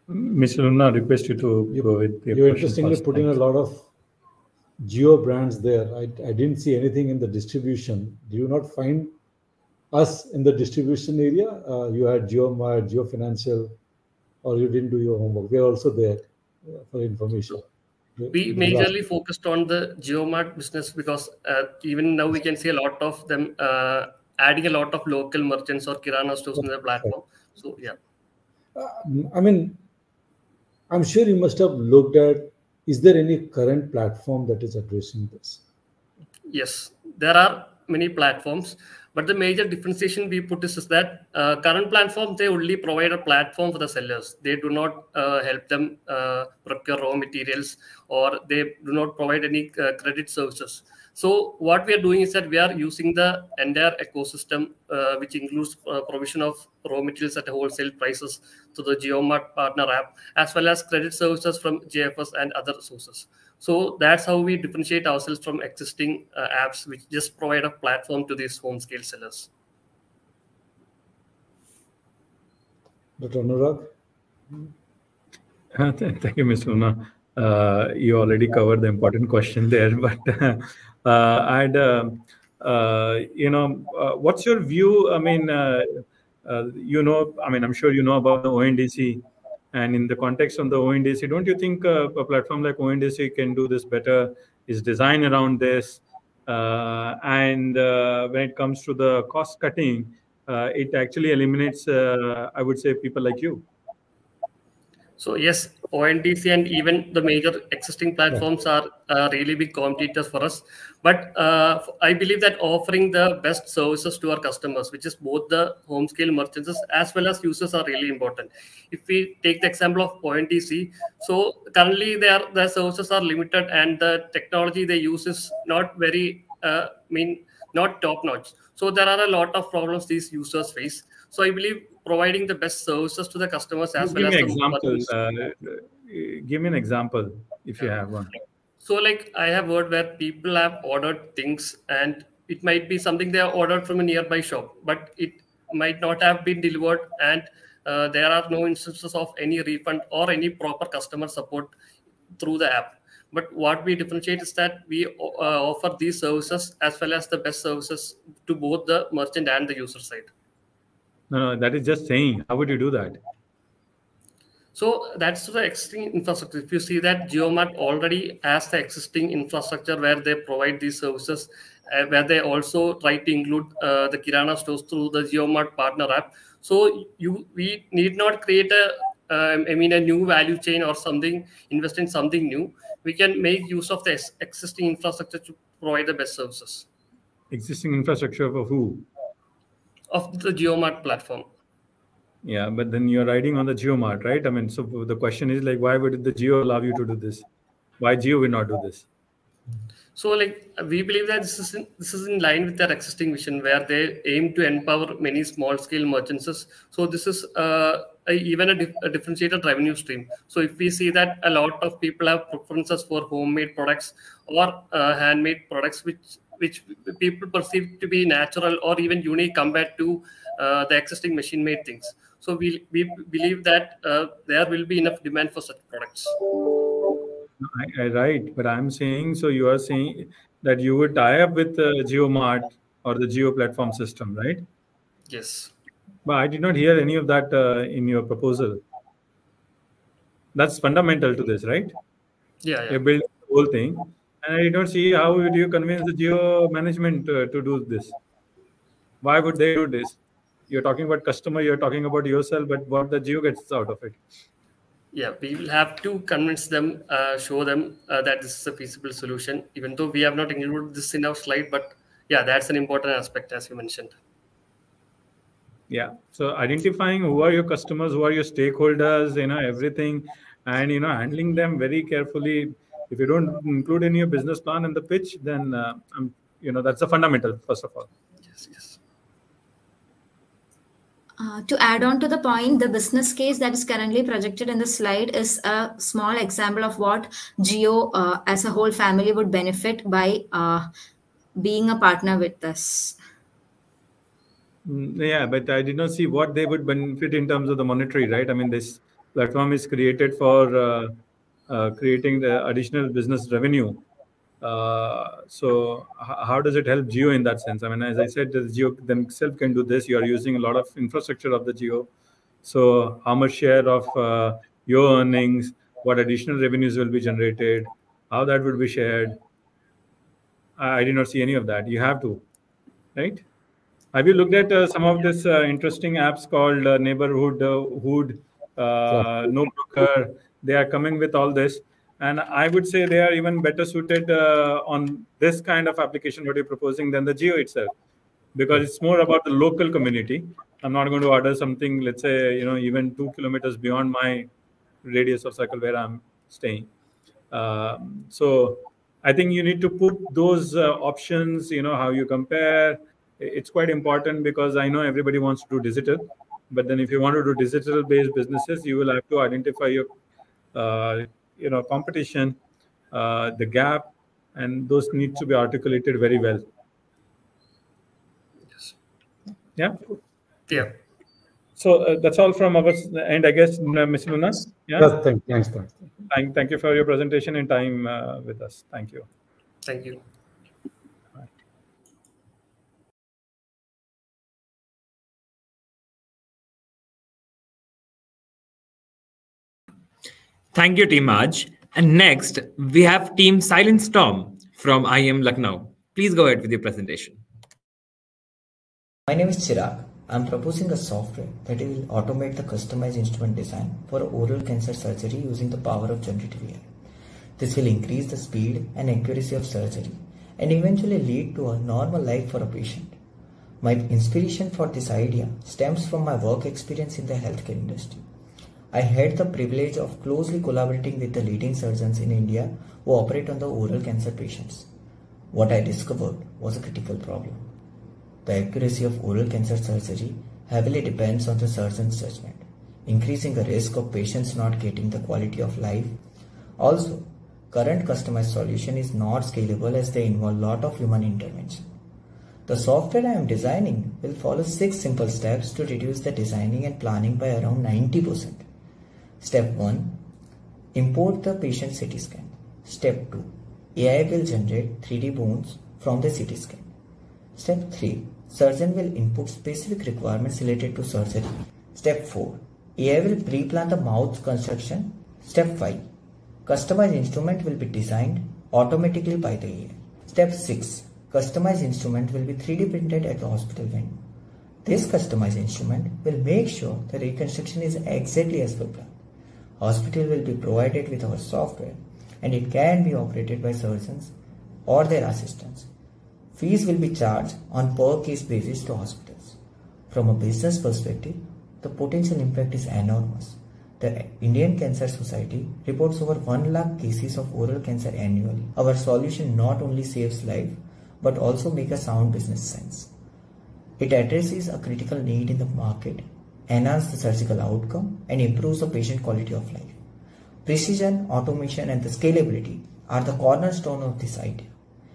Mr. Luna, request you to go with your You question interestingly first. put in a lot of geo brands there. I didn't see anything in the distribution. Do you not find us in the distribution area? You had GeoMart, Geo Financial, or you didn't do your homework. We are also there for information. We majorly focused on the GeoMart business because even now we can see a lot of them adding a lot of local merchants or Kirana stores in the platform. So yeah. I mean, I'm sure you must have looked at, is there any current platform that is addressing this? Yes, there are many platforms, but the major differentiation we put is that current platforms, they only provide a platform for the sellers. They do not help them procure raw materials, or they do not provide any credit services. So what we are doing is that we are using the entire ecosystem, which includes provision of raw materials at wholesale prices to the GeoMart partner app, as well as credit services from JFS and other sources. So that's how we differentiate ourselves from existing apps, which just provide a platform to these home scale sellers. Dr. Anurag? Thank you, Mr. Luna. You already covered the important question there, but I'd, what's your view? I mean, I'm sure you know about the ONDC, and in the context of the ONDC, don't you think a platform like ONDC can do this better? Is designed around this, and when it comes to the cost cutting, it actually eliminates, I would say, people like you. So yes, ONDC and even the major existing platforms are really big competitors for us. But I believe that offering the best services to our customers, which is both the home scale merchants as well as users, are really important. If we take the example of ONDC, so currently their services are limited and the technology they use is not very, not top notch. So there are a lot of problems these users face. So I believe providing the best services to the customers as well Give as me the example. merchants. Give me an example if you have one. So like I have heard where people have ordered things and it might be something they have ordered from a nearby shop, but it might not have been delivered, and there are no instances of any refund or any proper customer support through the app. But what we differentiate is that we offer these services as well as the best services to both the merchant and the user side. No, that is just saying. How would you do that? So that's the existing infrastructure. If you see that GeoMart already has the existing infrastructure where they provide these services, where they also try to include the Kirana stores through the GeoMart partner app. So we need not create a new value chain or something, invest in something new. We can make use of the existing infrastructure to provide the best services. Existing infrastructure for who? Of the GeoMart platform. Yeah, but then you're riding on the GeoMart, right? I mean, so the question is like, why would the Geo allow you to do this? Why Geo will not do this? So, like, we believe that this is in line with their existing vision, where they aim to empower many small-scale merchants. So, this is even a differentiated revenue stream. So, if we see that a lot of people have preferences for homemade products or handmade products, which people perceive to be natural or even unique compared to the existing machine-made things. So, we believe that there will be enough demand for such products. Right, but I'm saying, so you are saying that you would tie up with GeoMart or the Geo platform system, right? Yes. But I did not hear any of that in your proposal. That's fundamental to this, right? Yeah. You build the whole thing, and I did not see how would you convince the Geo management to do this. Why would they do this? You're talking about customer, you're talking about yourself, but what the Geo gets out of it? Yeah, we will have to convince them, show them that this is a feasible solution, even though we have not included this in our slide. But yeah, that's an important aspect, as you mentioned. Yeah. So identifying who are your customers, who are your stakeholders, everything, and handling them very carefully. If you don't include in your business plan and the pitch, then that's a fundamental, first of all. Yes. To add on to the point, the business case that is currently projected in the slide is a small example of what Geo as a whole family would benefit by being a partner with us. Yeah, but I did not see what they would benefit in terms of the monetary, right? I mean, this platform is created for creating the additional business revenue. So how does it help Geo in that sense? I mean, as I said, the Geo themselves can do this. You are using a lot of infrastructure of the Geo. So how much share of your earnings, what additional revenues will be generated, how that would be shared? I did not see any of that. You have to, right? Have you looked at some of this interesting apps called Neighborhood, Hood, No Broker? They are coming with all this, and I would say they are even better suited on this kind of application what you're proposing than the Geo itself, because it's more about the local community. I'm not going to order something, let's say, even 2 kilometers beyond my radius of circle where I'm staying. So I think you need to put those options, how you compare. It's quite important, because I know everybody wants to do digital, but then if you want to do digital based businesses, you will have to identify your, competition, the gap, and those need to be articulated very well. Yeah. Yeah. So that's all from our end, I guess, Ms. Luna. Yeah. Thanks. Thank you for your presentation and time with us. Thank you. Thank you. Thank you, Team Aj. And next, we have Team Silent Storm from IIM Lucknow. Please go ahead with your presentation. My name is Chirag. I am proposing a software that will automate the customized instrument design for oral cancer surgery using the power of generative AI. This will increase the speed and accuracy of surgery and eventually lead to a normal life for a patient. My inspiration for this idea stems from my work experience in the healthcare industry. I had the privilege of closely collaborating with the leading surgeons in India who operate on the oral cancer patients. What I discovered was a critical problem. The accuracy of oral cancer surgery heavily depends on the surgeon's judgment, increasing the risk of patients not getting the quality of life. Also, current customized solution is not scalable as they involve a lot of human intervention. The software I am designing will follow 6 simple steps to reduce the designing and planning by around 90%. Step 1. Import the patient CT scan. Step 2. AI will generate 3D bones from the CT scan. Step 3. Surgeon will input specific requirements related to surgery. Step 4. AI will pre-plan the mouth construction. Step 5. Customized instrument will be designed automatically by the AI. Step 6. Customized instrument will be 3D printed at the hospital venue. This customized instrument will make sure the reconstruction is exactly as per plan. Hospital will be provided with our software and it can be operated by surgeons or their assistants. Fees will be charged on per case basis to hospitals. From a business perspective, the potential impact is enormous. The Indian Cancer Society reports over 1 lakh cases of oral cancer annually. Our solution not only saves life, but also makes a sound business sense. It addresses a critical need in the market, enhances the surgical outcome, and improves the patient quality of life. Precision, automation, and the scalability are the cornerstone of this idea.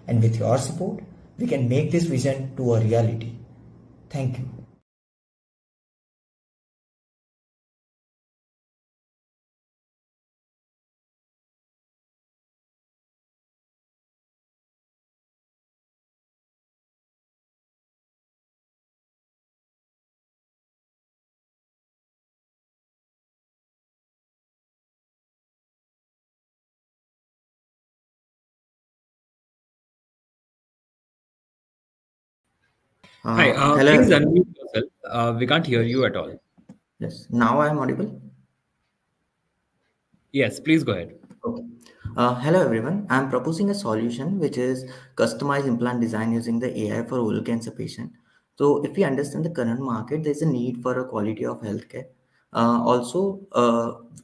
And with your support, we can make this vision to a reality. Thank you. Hi, Hello, please everyone. unmute yourself. We can't hear you at all. Yes, now I am audible. Yes, please go ahead. Okay. Hello, everyone. I am proposing a solution which is customized implant design using the AI for oral cancer patient. So, if we understand the current market, there is a need for a quality of healthcare.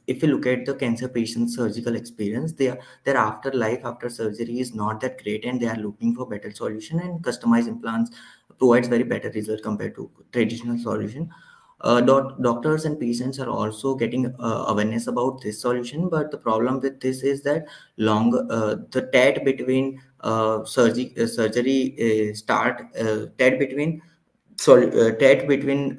If you look at the cancer patient's surgical experience, their afterlife after surgery is not that great, and they are looking for better solution. And customized implants provides very better result compared to traditional solution. Doctors and patients are also getting awareness about this solution, but the problem with this is that the TAT between surgery start TAT between TET between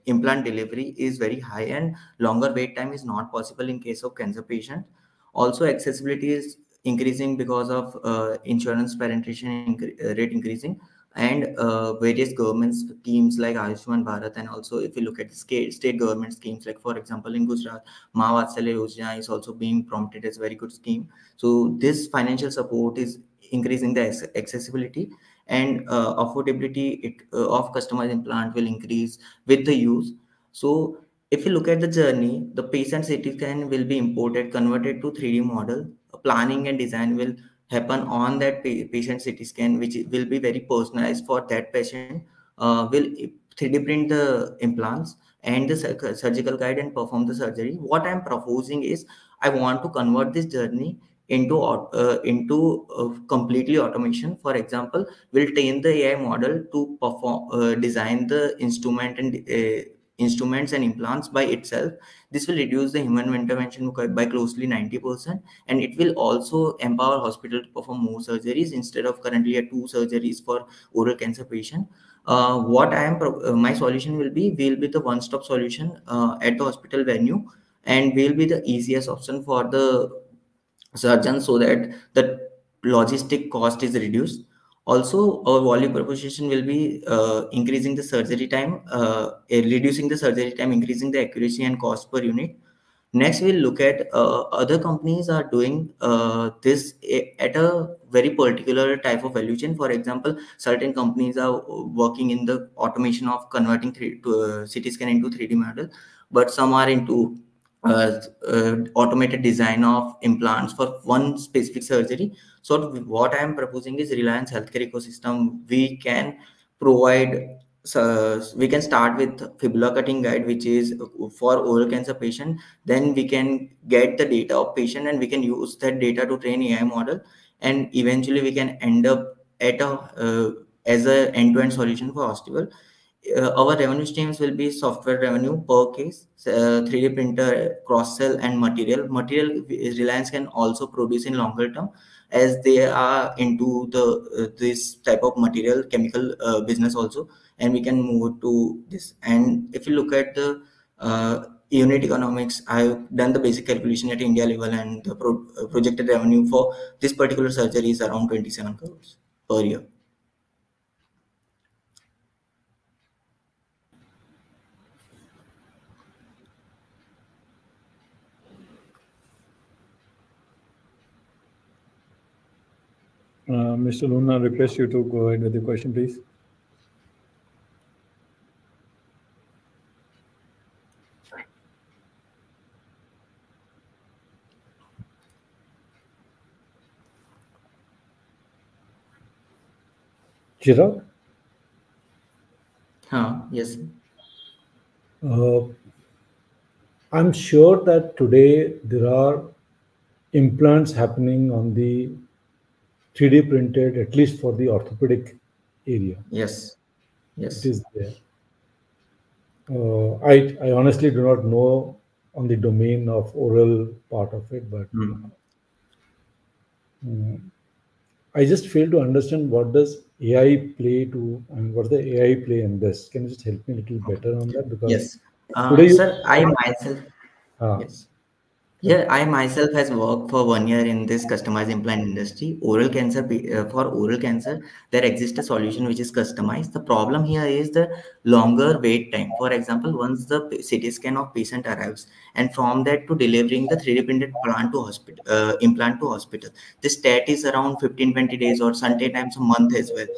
implant delivery is very high, and longer wait time is not possible in case of cancer patient. Also, accessibility is increasing because of insurance penetration rate increasing, and various government schemes like Ayushman Bharat, and also if you look at the state government schemes, like for example in Gujarat, Ma Vatsalya Yojana is also being promoted as a very good scheme. So this financial support is increasing the accessibility, and affordability of customized implant will increase with the use. So if you look at the journey, the patient CT scan will be imported, converted to 3D model. Planning and design will happen on that patient CT scan, which will be very personalized for that patient. Will 3D print the implants and the surgical guide and perform the surgery. What I'm proposing is I want to convert this journey into completely automation. For example, we'll train the AI model to perform design the instruments and implants by itself. This will reduce the human intervention by closely 90%, and it will also empower hospital to perform more surgeries instead of currently at 2 surgeries for oral cancer patient. My solution will be the one-stop solution at the hospital venue, and will be the easiest option for the surgeon, so that the logistic cost is reduced. Also, our value proposition will be increasing the surgery time, reducing the surgery time, increasing the accuracy and cost per unit. Next, we'll look at other companies are doing this at a very particular type of value chain. For example, certain companies are working in the automation of converting CT scan into 3D model, but some are into automated design of implants for one specific surgery. So what I am proposing is Reliance healthcare ecosystem. We can provide, so we can start with fibula cutting guide, which is for oral cancer patient. Then we can get the data of patient, and we can use that data to train AI model, and eventually we can end up at as a end-to-end solution for hospital. Our revenue streams will be software revenue per case, 3D printer, cross sell, and material. Reliance can also produce in longer term, as they are into the this type of material chemical business also, and we can move to this. And if you look at the unit economics, I've done the basic calculation at India level, and the projected revenue for this particular surgery is around 27 crores per year. Mr. Luna, I request you to go ahead with the question, please. Chirag? Yes. I'm sure that today there are implants happening on the 3D printed, at least for the orthopedic area. Yes. It is there. I honestly do not know on the domain of oral part of it, but I just fail to understand what does AI play to, and what the AI play in this. Can you just help me a little better on that? Because yes, today sir, I myself. Yes. Yeah, I myself has worked for 1 year in this customized implant industry. Oral cancer, for oral cancer, there exists a solution which is customized. The problem here is the longer wait time. For example, once the CT scan of patient arrives, and from that to delivering the 3D printed implant to hospital, the stat is around 15-20 days, or sometimes a month as well.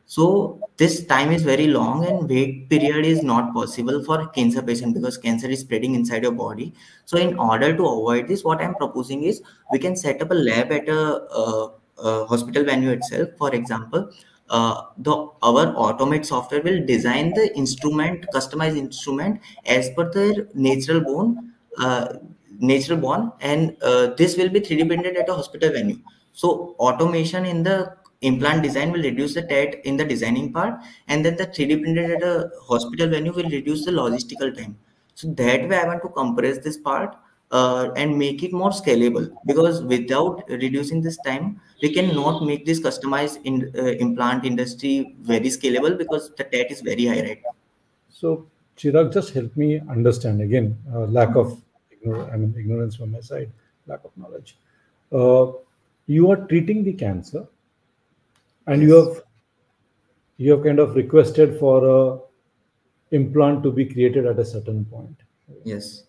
So this time is very long, and wait period is not possible for cancer patient, because cancer is spreading inside your body. So in order to avoid this, what I'm proposing is we can set up a lab at a hospital venue itself. For example, our automate software will design the instrument, customized instrument as per their natural born, and this will be 3D printed at a hospital venue. So automation in the implant design will reduce the TET in the designing part, and then the 3D printed at a hospital venue will reduce the logistical time. So that way I want to compress this part. and make it more scalable, because without reducing this time we cannot make this customized implant industry very scalable, because the debt is very high right now. So, Chirag, just help me understand again. Lack of ignorance from my side, lack of knowledge. You are treating the cancer, and Yes. you have kind of requested for a implant to be created at a certain point. Yes.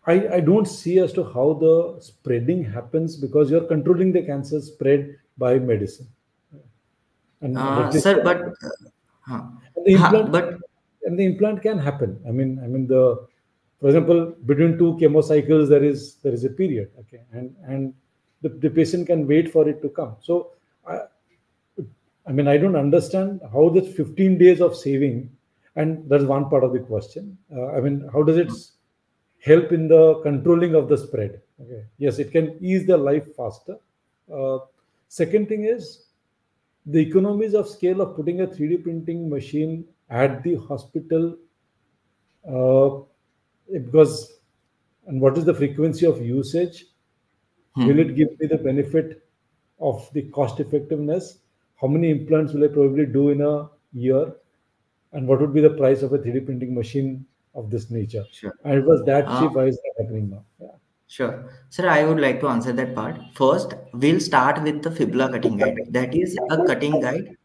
I don't see as to how the spreading happens, because you're controlling the cancer spread by medicine. And at least Sir, but the implant but can happen. For example, between two chemo cycles there is a period, okay, and the patient can wait for it to come. So I don't understand how this 15 days of saving, and that's one part of the question. How does it help in the controlling of the spread? Okay, yes, it can ease their life faster. Second thing is the economies of scale of putting a 3D printing machine at the hospital, because, and what is the frequency of usage? Will it give me the benefit of the cost effectiveness? How many implants will I probably do in a year? And what would be the price of a 3D printing machine of this nature? Sure. And it was that cheap. Why is that happening now? Yeah. Sure. Sir, I would like to answer that part. First, we'll start with the fibula cutting guide. That is a cutting guide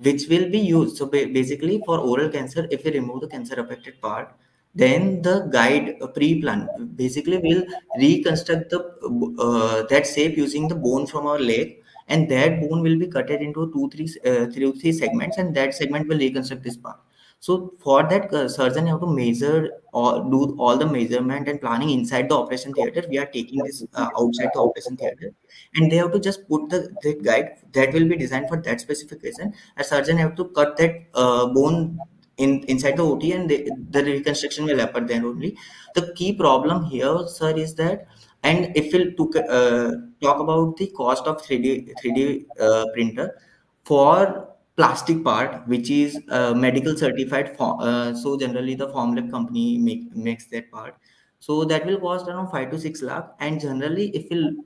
which will be used. So basically for oral cancer, if we remove the cancer affected part, then the guide pre-plan basically will reconstruct the that shape using the bone from our leg, and that bone will be cutted into three segments, and that segment will reconstruct this part. So for that, surgeon have to measure or do all the measurement and planning inside the operation theater. We are taking this outside the operation theater, and they have to just put the guide that will be designed for that specification. A surgeon have to cut that bone inside the OT, and the reconstruction will happen then only. The key problem here, sir, is that, and if we'll talk about the cost of 3D printer for plastic part, which is medical certified so generally the Formlab company makes that part, so that will cost around 5 to 6 lakh. And generally if you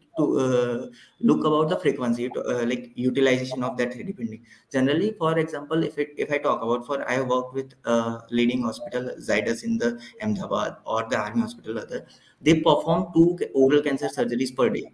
look about the frequency like utilization of that 3D printing, generally, for example, if I talk about, for I have worked with leading hospital Zydus in the Ahmedabad or the army hospital other, they perform 2 oral cancer surgeries per day.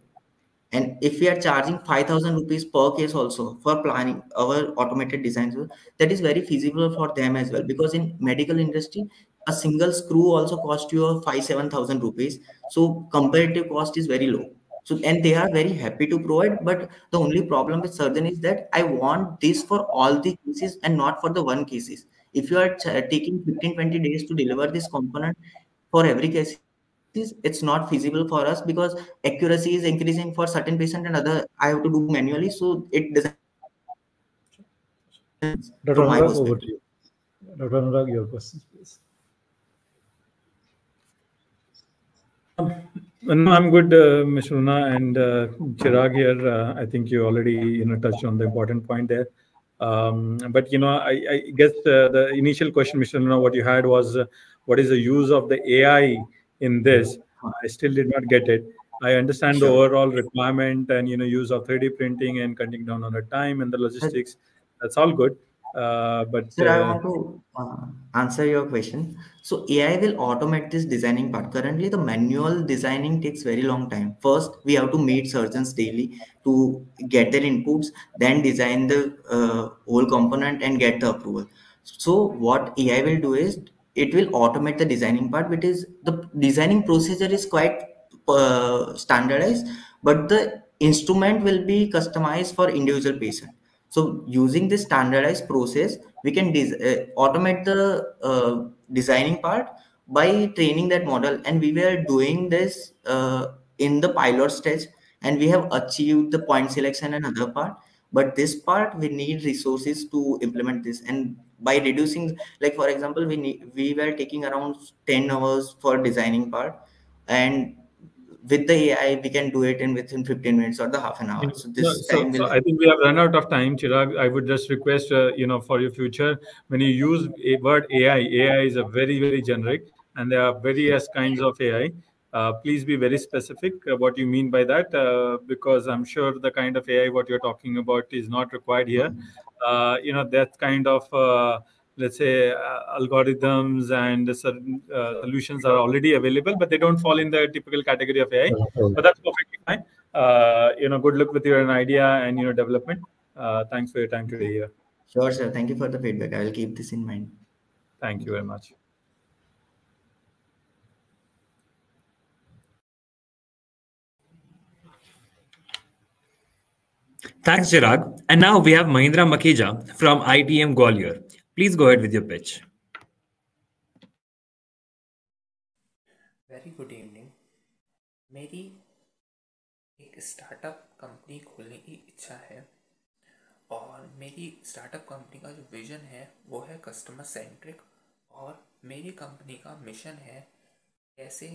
And if we are charging 5,000 rupees per case also for planning our automated designs, that is very feasible for them as well. Because in medical industry, a single screw also cost you 5-7,000 rupees. So comparative cost is very low. So, and they are very happy to provide. But the only problem with surgeon is that I want this for all the cases and not for the one cases. If you are taking 15-20 days to deliver this component for every case, it's not feasible for us, because accuracy is increasing for certain patient and other I have to do manually, so it doesn't Dr. from my Anurag, over perspective. to you. Dr. Anurag, your questions, please. No, I'm good, Ms. Runa and Chirag here. I think you already touched on the important point there. But I guess the initial question, Mr. Runa, what you had was what is the use of the AI in this? I still did not get it. I understand the overall requirement and use of 3D printing and cutting down on the time and the logistics. That's all good. But Sir, I want to answer your question. So AI will automate this designing part. Currently, the manual designing takes very long time. First, we have to meet surgeons daily to get their inputs, then design the whole component and get the approval. So what AI will do is it will automate the designing part, which is the designing procedure is quite standardized, but the instrument will be customized for individual patient. So using this standardized process, we can automate the designing part by training that model. And we were doing this in the pilot stage, and we have achieved the point selection and other part. But this part, we need resources to implement this. And by reducing, like for example, we were taking around 10 hours for designing part, and with the AI, we can do it in within 15 minutes or the half an hour. So No, this time will I think we have run out of time, Chirag. I would just request, for your future, when you use a word AI is a very, very generic, and there are various kinds of AI. Please be very specific what you mean by that, because I'm sure the kind of AI what you're talking about is not required here. That kind of, let's say, algorithms and certain solutions are already available, but they don't fall in the typical category of AI. But that's perfectly fine. Good luck with your idea and development. Thanks for your time today here. Sure, sir. Thank you for the feedback. I will keep this in mind. Thank you very much. Thanks, Chirag. And now we have Mahindra Makhija from ITM Gwalior. Please go ahead with your pitch. Very good evening. मेरी एक startup company खोलने की इच्छा है और मेरी startup company का जो विजन है वो है कस्टमर सेंट्रिक, और मेरी कंपनी का मिशन है कैसे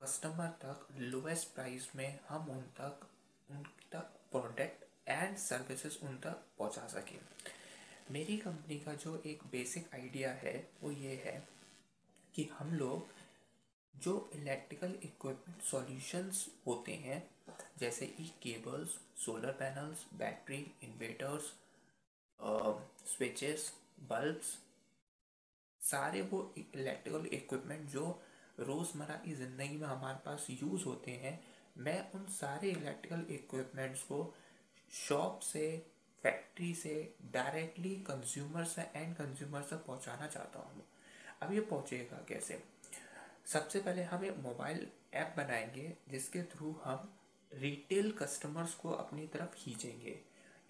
कस्टमर तक लोएस्ट प्राइस में हम उन तक प्रोडक्ट एंड सर्विसेज उन तक पहुंचा सकें। मेरी कंपनी का जो एक बेसिक आइडिया है वो ये है कि हम लोग जो इलेक्ट्रिकल इक्विपमेंट सॉल्यूशंस होते हैं जैसे कि cables, solar panels, battery, inverters, switches, bulbs, सारे वो इलेक्ट्रिकल इक्विपमेंट जो रोज़मर्रा की ज़िंदगी में हमारे पास यूज़ होते हैं, मैं उन सारे इलेक्ट्रिकल इक्विपमेंट्स को शॉप से, फैक्ट्री से डायरेक्टली कंज्यूमर से, एंड कंज्यूमर तक पहुंचाना चाहता हूँ। अब ये पहुंचेगा कैसे? सबसे पहले हम एक मोबाइल ऐप बनाएंगे जिसके थ्रू हम रिटेल कस्टमर्स को अपनी तरफ खींचेंगे।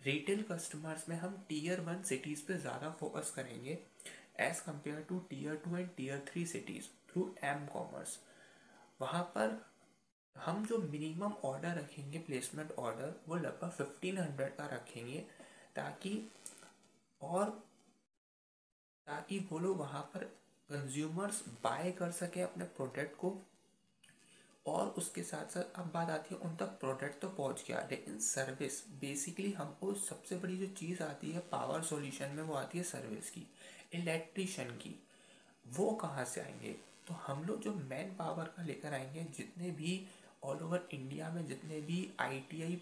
रिटेल कस्टमर्स में हम टीयर 1 सिटीज़ पे ज़्यादा फोकस करेंगे as compare to tier 2 and tier 3 cities through M commerce. वहाँ पर हम जो मिनिमम ऑर्डर रखेंगे, प्लेसमेंट ऑर्डर, वो लगभग 1500 का रखेंगे ताकि वो लोग वहाँ पर कंज्यूमर्स बाय कर सके अपने प्रोडक्ट को। और उसके साथ साथ अब बात आती है उन तक प्रोडक्ट तो पहुंच गया, लेकिन सर्विस बेसिकली हमको सबसे बड़ी जो चीज़ आती है पावर सॉल्यूशन में वो आती है सर्विस की, इलेक्ट्रिशियन की। वो कहाँ से आएंगे? तो हम लोग जो मैन पावर का लेकर आएंगे, जितने भी ऑल ओवर इंडिया में जितने भी ITI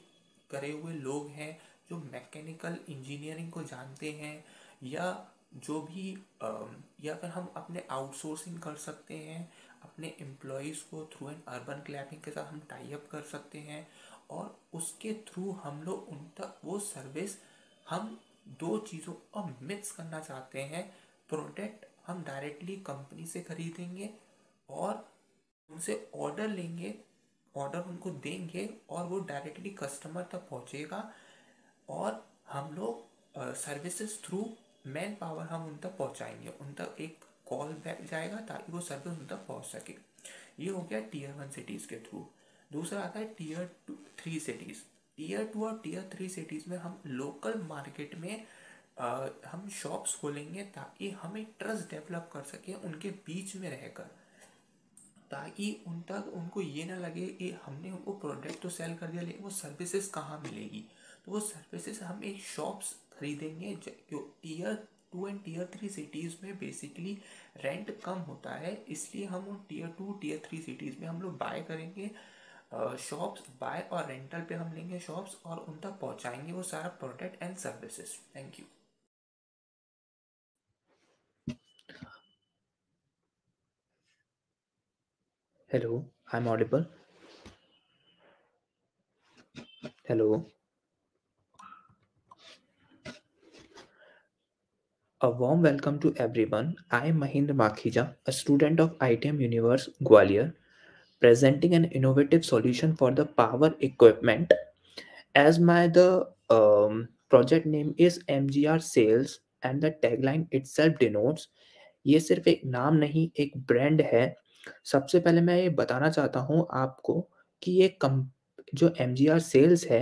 करे हुए लोग हैं जो मैकेनिकल इंजीनियरिंग को जानते हैं, या जो भी या फिर हम अपने आउटसोर्सिंग कर सकते हैं, अपने एम्प्लॉयज़ को थ्रू एन अर्बन क्लैपिंग के साथ हम टाई अप कर सकते हैं, और उसके थ्रू हम लोग उन तक वो सर्विस, हम दो चीज़ों को मिक्स करना चाहते हैं। प्रोडक्ट हम डायरेक्टली कंपनी से खरीदेंगे और उनसे ऑर्डर लेंगे, ऑर्डर उनको देंगे और वो डायरेक्टली कस्टमर तक पहुंचेगा, और हम लोग सर्विसेज थ्रू मैन पावर हम उन तक पहुँचाएंगे। उन तक एक कॉल बैक जाएगा ताकि वो सर्विस उन तक पहुँच सके। ये हो गया टीयर 1 सिटीज़ के थ्रू। दूसरा आता है टीयर 3 सिटीज़। टीयर 2 और टीयर 3 सिटीज़ में हम लोकल मार्केट में हम शॉप्स खोलेंगे ताकि हम एक ट्रस्ट डेवलप कर सकें उनके बीच में रहकर, ताकि उनको ये ना लगे कि हमने उनको प्रोडक्ट तो सेल कर दिया लेकिन वो सर्विसेज कहाँ मिलेगी। तो वो सर्विसेज हम एक शॉप्स खरीदेंगे जो टीयर 2 एंड टीयर 3 सिटीज़ में बेसिकली रेंट कम होता है, इसलिए हम उन टीयर 2 टीयर 3 सिटीज़ में हम लोग बाय करेंगे शॉप्स, बाय और रेंटल पे हम लेंगे शॉप्स और उन तक पहुँचाएंगे वो सारा product and services. Thank you. Hello, I'm audible. Hello. A warm welcome to everyone. I am Mahindra Makhija, a student of ITM Universe, Gwalior, presenting an innovative solution for the power equipment. As the project name is MGR Sales and the tagline itself denotes, ये सिर्फ एक नाम नहीं, एक brand है। सबसे पहले मैं ये बताना चाहता हूँ आपको कि ये जो MGR सेल्स है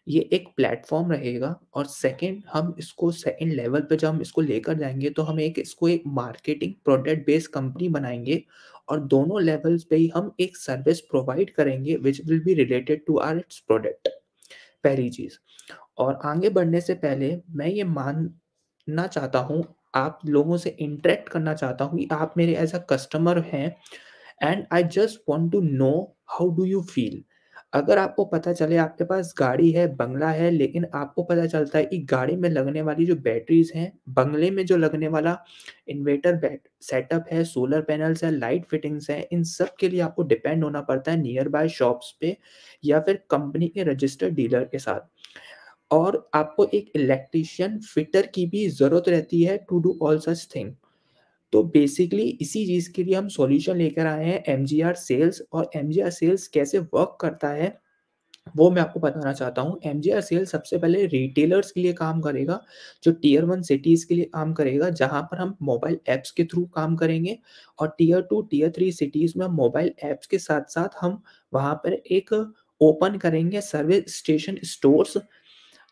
ये एक प्लेटफॉर्म रहेगा, और सेकंड हम इसको सेकंड लेवल पे जब हम इसको लेकर जाएंगे तो हम इसको एक मार्केटिंग प्रोडक्ट बेस्ड कंपनी बनाएंगे, और दोनों लेवल्स पे ही हम एक सर्विस प्रोवाइड करेंगे which will be related to our its product, पहली चीज़। और आगे बढ़ने से पहले मैं ये मानना चाहता हूँ, आप लोगों से इंटरेक्ट करना चाहता हूँ कि आप मेरे एज अ कस्टमर हैं and I just want to know how do you feel. अगर आपको पता चले आपके पास गाड़ी है, बंगला है, लेकिन आपको पता चलता है कि गाड़ी में लगने वाली जो बैटरीज हैं, बंगले में जो लगने वाला इन्वर्टर बैट सेटअप है, सोलर पैनल्स है, लाइट फिटिंग्स हैं, इन सब के लिए आपको डिपेंड होना पड़ता है नियर बाय शॉप्स पे या फिर कंपनी के रजिस्टर्ड डीलर के साथ। और आपको एक इलेक्ट्रीशियन फिटर की भी ज़रूरत रहती है to do all such thing. तो बेसिकली इसी चीज़ के लिए हम सॉल्यूशन लेकर आए हैं एमजीआर सेल्स। और एमजीआर सेल्स कैसे वर्क करता है वो मैं आपको बताना चाहता हूँ। एमजीआर सेल्स सबसे पहले रिटेलर्स के लिए काम करेगा, जो टियर 1 सिटीज़ के लिए काम करेगा, जहाँ पर हम मोबाइल ऐप्स के थ्रू काम करेंगे। और टियर 2, टियर 3 सिटीज़ में हम मोबाइल ऐप्स के साथ-साथ हम वहाँ पर एक ओपन करेंगे सर्विस स्टेशन स्टोर्स,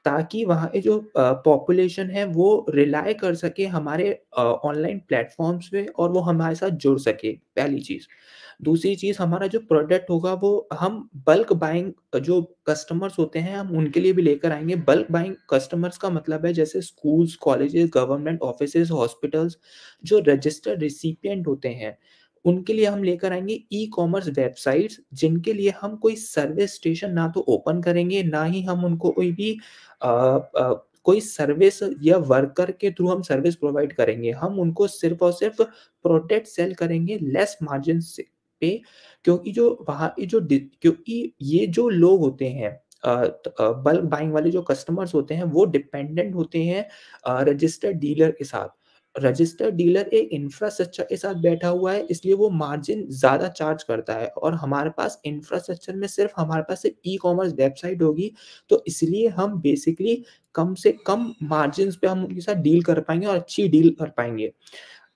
ताकि वहाँ के जो पॉपुलेशन है वो रिलाय कर सके हमारे ऑनलाइन प्लेटफ़ॉर्म्स पे और वो हमारे साथ जुड़ सके, पहली चीज़। दूसरी चीज़, हमारा जो प्रोडक्ट होगा वो हम बल्क बाइंग जो कस्टमर्स होते हैं हम उनके लिए भी लेकर आएँगे। बल्क बाइंग कस्टमर्स का मतलब है जैसे schools, colleges, government offices, hospitals, जो रजिस्टर्ड रिसिपिएंट होते हैं, उनके लिए हम लेकर आएँगे ई-कॉमर्स वेबसाइट्स, जिनके लिए हम कोई सर्विस स्टेशन ना तो ओपन करेंगे, ना ही हम उनको कोई भी कोई सर्विस या वर्कर के थ्रू हम सर्विस प्रोवाइड करेंगे। हम उनको सिर्फ़ और सिर्फ़ प्रोडक्ट सेल करेंगे लेस मार्जिन से पे, क्योंकि जो वहाँ की जो डि क्योंकि ये जो लोग होते हैं बल्क बाइंग वाले जो कस्टमर्स होते हैं वो डिपेंडेंट होते हैं रजिस्टर्ड डीलर के साथ। रजिस्टर्ड डीलर एक इंफ्रास्ट्रक्चर के साथ बैठा हुआ है, इसलिए वो मार्जिन ज़्यादा चार्ज करता है और हमारे पास इंफ्रास्ट्रक्चर में सिर्फ़ हमारे पास सिर्फ़ ई-कॉमर्स वेबसाइट होगी, तो इसलिए हम बेसिकली कम से कम मार्जिन्स पे हम उनके साथ डील कर पाएँगे और अच्छी डील कर पाएँगे।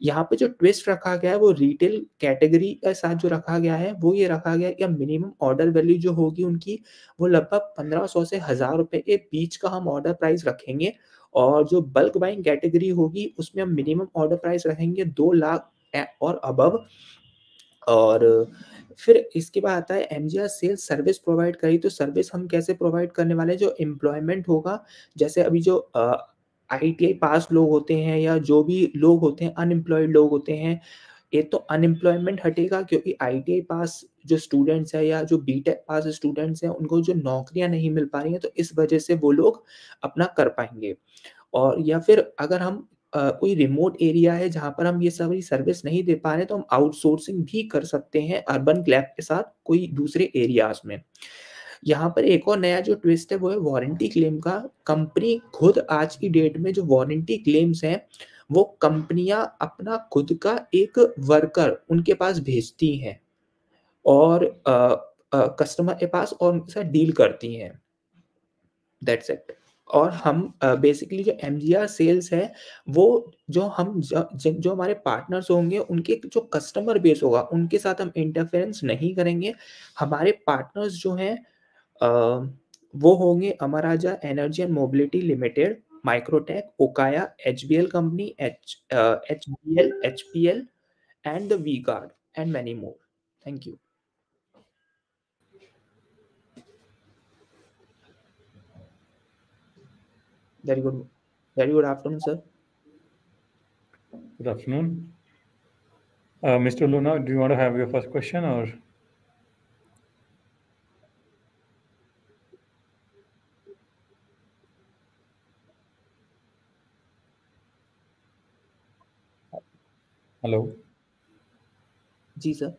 यहाँ पे जो ट्विस्ट रखा गया है वो रिटेल कैटेगरी के साथ जो रखा गया है वो ये रखा गया है कि मिनिमम ऑर्डर वैल्यू जो होगी उनकी वो लगभग 1500 से ₹1000 के बीच का हम ऑर्डर प्राइस रखेंगे। और जो बल्क बाइंग कैटेगरी होगी उसमें हम मिनिमम ऑर्डर प्राइस रखेंगे 2 लाख और अबव। और फिर इसके बाद आता है एमजीआर सेल्स सर्विस प्रोवाइड करी, तो सर्विस हम कैसे प्रोवाइड करने वाले हैं, जो एम्प्लॉयमेंट होगा, जैसे अभी जो आईटीआई पास लोग होते हैं या जो भी लोग होते हैं, अनएम्प्लॉयड लोग होते हैं, एक तो अनएम्प्लॉयमेंट हटेगा क्योंकि आईटीआई पास जो स्टूडेंट्स हैं या जो बीटेक पास स्टूडेंट्स हैं उनको जो नौकरियाँ नहीं मिल पा रही हैं, तो इस वजह से वो लोग अपना कर पाएँगे। और या फिर अगर हम कोई रिमोट एरिया है जहाँ पर हम ये सारी सर्विस नहीं दे पा रहे हैं, तो हम आउटसोर्सिंग भी कर सकते हैं अर्बन क्लैब के साथ कोई दूसरे एरियाज़ में। यहाँ पर एक और नया जो ट्विस्ट है वो है वारंटी क्लेम का। कंपनी खुद आज की डेट में जो वारंटी क्लेम्स हैं, वो कंपनियाँ अपना खुद का एक वर्कर उनके पास भेजती हैं और कस्टमर के पास और उनके साथ डील करती हैं। That's it. और हम बेसिकली जो एमजीआर सेल्स है वो जो हमारे पार्टनर्स होंगे उनके जो कस्टमर बेस होगा उनके साथ हम इंटरफेरेंस नहीं करेंगे। हमारे पार्टनर्स जो हैं अ, वो होंगे Amara Raja energy and mobility limited, Microtek, Okaya, HBL company, HBL, HPL and the V Guard and many more. Thank you. Very good. Very good afternoon, sir. Good afternoon. Mr. Luna, do you want to have your first question or? Hello. जी sir.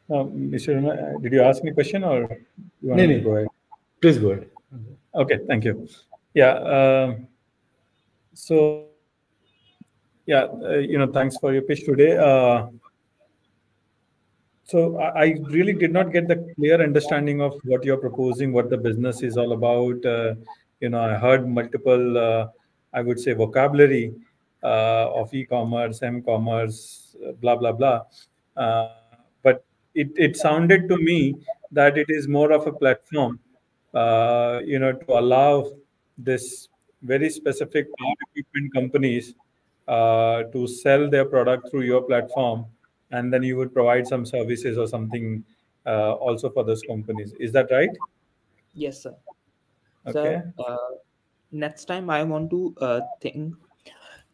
Mr. Luna, did you ask me a question or you want No, me no. to go ahead? Please go ahead. Okay, thank you. Yeah. So, yeah, thanks for your pitch today. So I really did not get the clear understanding of what you're proposing, what the business is all about. I heard multiple, I would say, vocabulary of e-commerce, m-commerce, blah, blah, blah. But it sounded to me that it is more of a platform, to allow this very specific power equipment companies to sell their product through your platform and then you would provide some services or something also for those companies. Is that right? Yes, sir. Okay. Sir, next time I want to think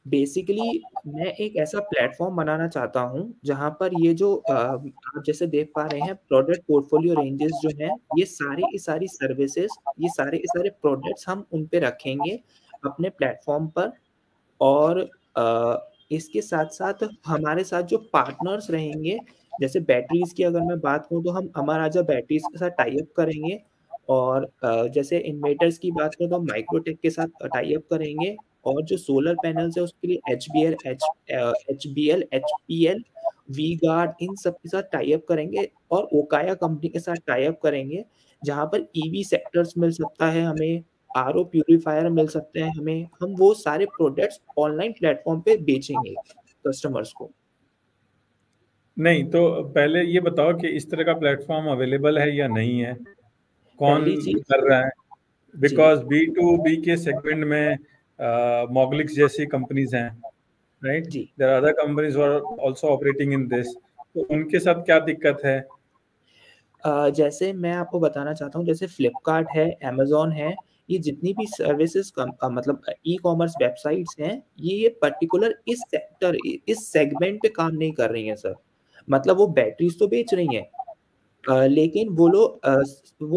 basically मैं एक ऐसा platform बनाना चाहता हूँ जहाँ पर ये जो आप जैसे देख पा रहे हैं प्रोडक्ट पोर्टफोलियो रेंजेस जो हैं ये सारी की सारी सर्विसेज ये सारे के सारे प्रोडक्ट्स हम उन पे रखेंगे अपने प्लेटफॉर्म पर और इसके साथ-साथ हमारे साथ जो पार्टनर्स रहेंगे, जैसे बैटरीज़ की अगर मैं बात करूँ तो हम अमर राजा बैटरीज़ के साथ टाई अप करेंगे और जैसे इन्वर्टर्स की बात करूँ तो हम माइक्रोटेक के साथ टाई अप करेंगे और जो सोलर पैनल्स है उसके लिए एचबीएल, एचपीएल, वी-गार्ड इन सब के साथ टाई अप करेंगे और ओकाया कंपनी के साथ टाई अप करेंगे, जहाँ पर ईवी सेक्टर्स मिल सकता है हमें, आरओ प्यूरीफायर मिल सकते हैं हमें, हम वो सारे प्रोडक्ट्स ऑनलाइन प्लेटफ़ॉर्म पे बेचेंगे कस्टमर्स को। नहीं, तो पहले ये बताओ कि इस तरह का प्लेटफ़ॉर्म अवेलेबल है या नहीं है? कौन पहली चीज़ कर रहा है? जी। बिकॉज़ B2B के सेगमेंट में मोग्लिक्स जैसी कंपनीज़ हैं, राइट? जी। There are other companies who are also operating in this, तो उनके साथ क्या दिक्कत है? जैसे मैं आपको बताना चाहता हूँ, जैसे फ्लिपकार्ट है, अमेज़न है, ये जितनी भी सर्विसेज़ मतलब ई-कॉमर्स वेबसाइट्स हैं, ये पर्टिकुलर इस सेक्टर इस सेगमेंट पे काम नहीं कर रही हैं सर। मतलब वो बैटरीज़ तो बेच रही हैं लेकिन वो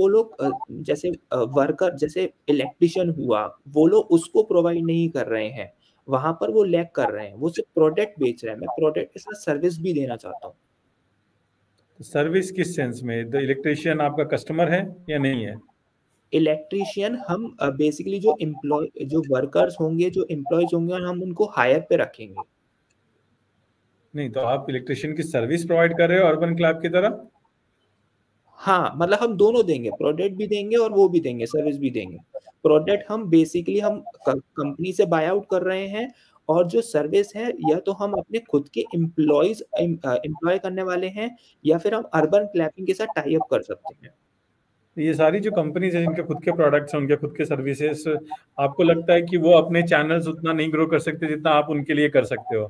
लोग जैसे वर्कर जैसे इलेक्ट्रिशियन हुआ, वो लोग उसको प्रोवाइड नहीं कर रहे हैं। वहाँ पर वो लैग कर रहे हैं, वो सिर्फ़ प्रोडक्ट बेच रहे हैं। मैं प्रोडक्ट के साथ सर्विस भी देना चाहता हूँ। सर्विस किस सेंस में? द इलेक्ट्रिशियन आपका कस्टमर है या नहीं है? इलेक्ट्रिशियन हम बेसिकली जो वर्कर्स होंगे, जो एम्प्लॉइज़ होंगे और हम उनको हायर पे रखेंगे। नहीं, तो आप इलेक्ट्रिशियन की सर्विस प्रोवाइड कर रहे हो अर्बन क्लैब की तरह? हाँ, मतलब हम दोनों देंगे, प्रोडक्ट भी देंगे और वो भी देंगे, सर्विस भी देंगे। प्रोडक्ट हम बेसिकली हम कंपनी से बाय आउट कर रहे हैं और जो सर्विस है या तो हम अपने खुद के एम्प्लॉय करने वाले हैं या फिर हम अर्बन क्लैपिंग के साथ टाई अप कर सकते हैं। ये सारी जो कंपनीज हैं जिनके खुद के प्रोडक्ट्स हैं, उनके खुद के सर्विसेज, आपको लगता है कि वो अपने चैनल्स उतना नहीं ग्रो कर सकते जितना आप उनके लिए कर सकते हो?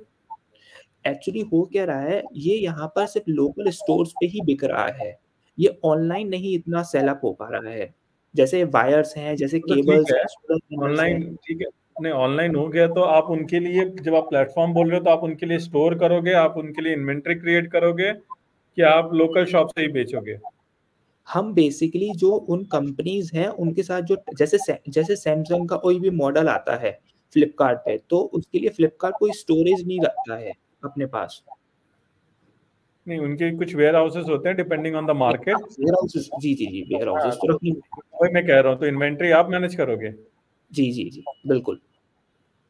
एक्चुअली हो क्या रहा है, ये यहाँ पर सिर्फ लोकल स्टोर्स पे ही बिक रहा है। ये ऑनलाइन नहीं इतना सेल अप हो पा रहा है। जैसे वायर्स हैं, जैसे तो ठीक केबल्स है, हैं, सोलर पैनल्स हैं। ऑनलाइन ठीक है। नहीं, ऑनलाइन हो गया तो आप उनके लिए जब आप प्लेटफॉर्म बोल रहे हो तो आप उनके लिए स्टोर करोगे, आप उनके लिए इन्वेंट्री क्रिएट करोगे कि आप लोकल शॉप से ही बेचोगे? हम बेसिकली जो उन कंपनीज़ हैं, उनके साथ जो जैसे सैमसंग का कोई भी मॉडल आता है फ्लिपकार्ट पे, तो उसके लिए फ्लिपकार्ट कोई स्टोरेज नहीं रखता है अपने पास। नहीं, उनके कुछ वेयर हाउसेस होते हैं depending on the market. Warehouses जी, जी, जी, वेयर हाँ, हाउसेस तो तो रखेंगे। वही मैं कह रहा हूँ, तो इन्वेंट्री आप मैनेज करोगे? जी, जी, जी, बिल्कुल।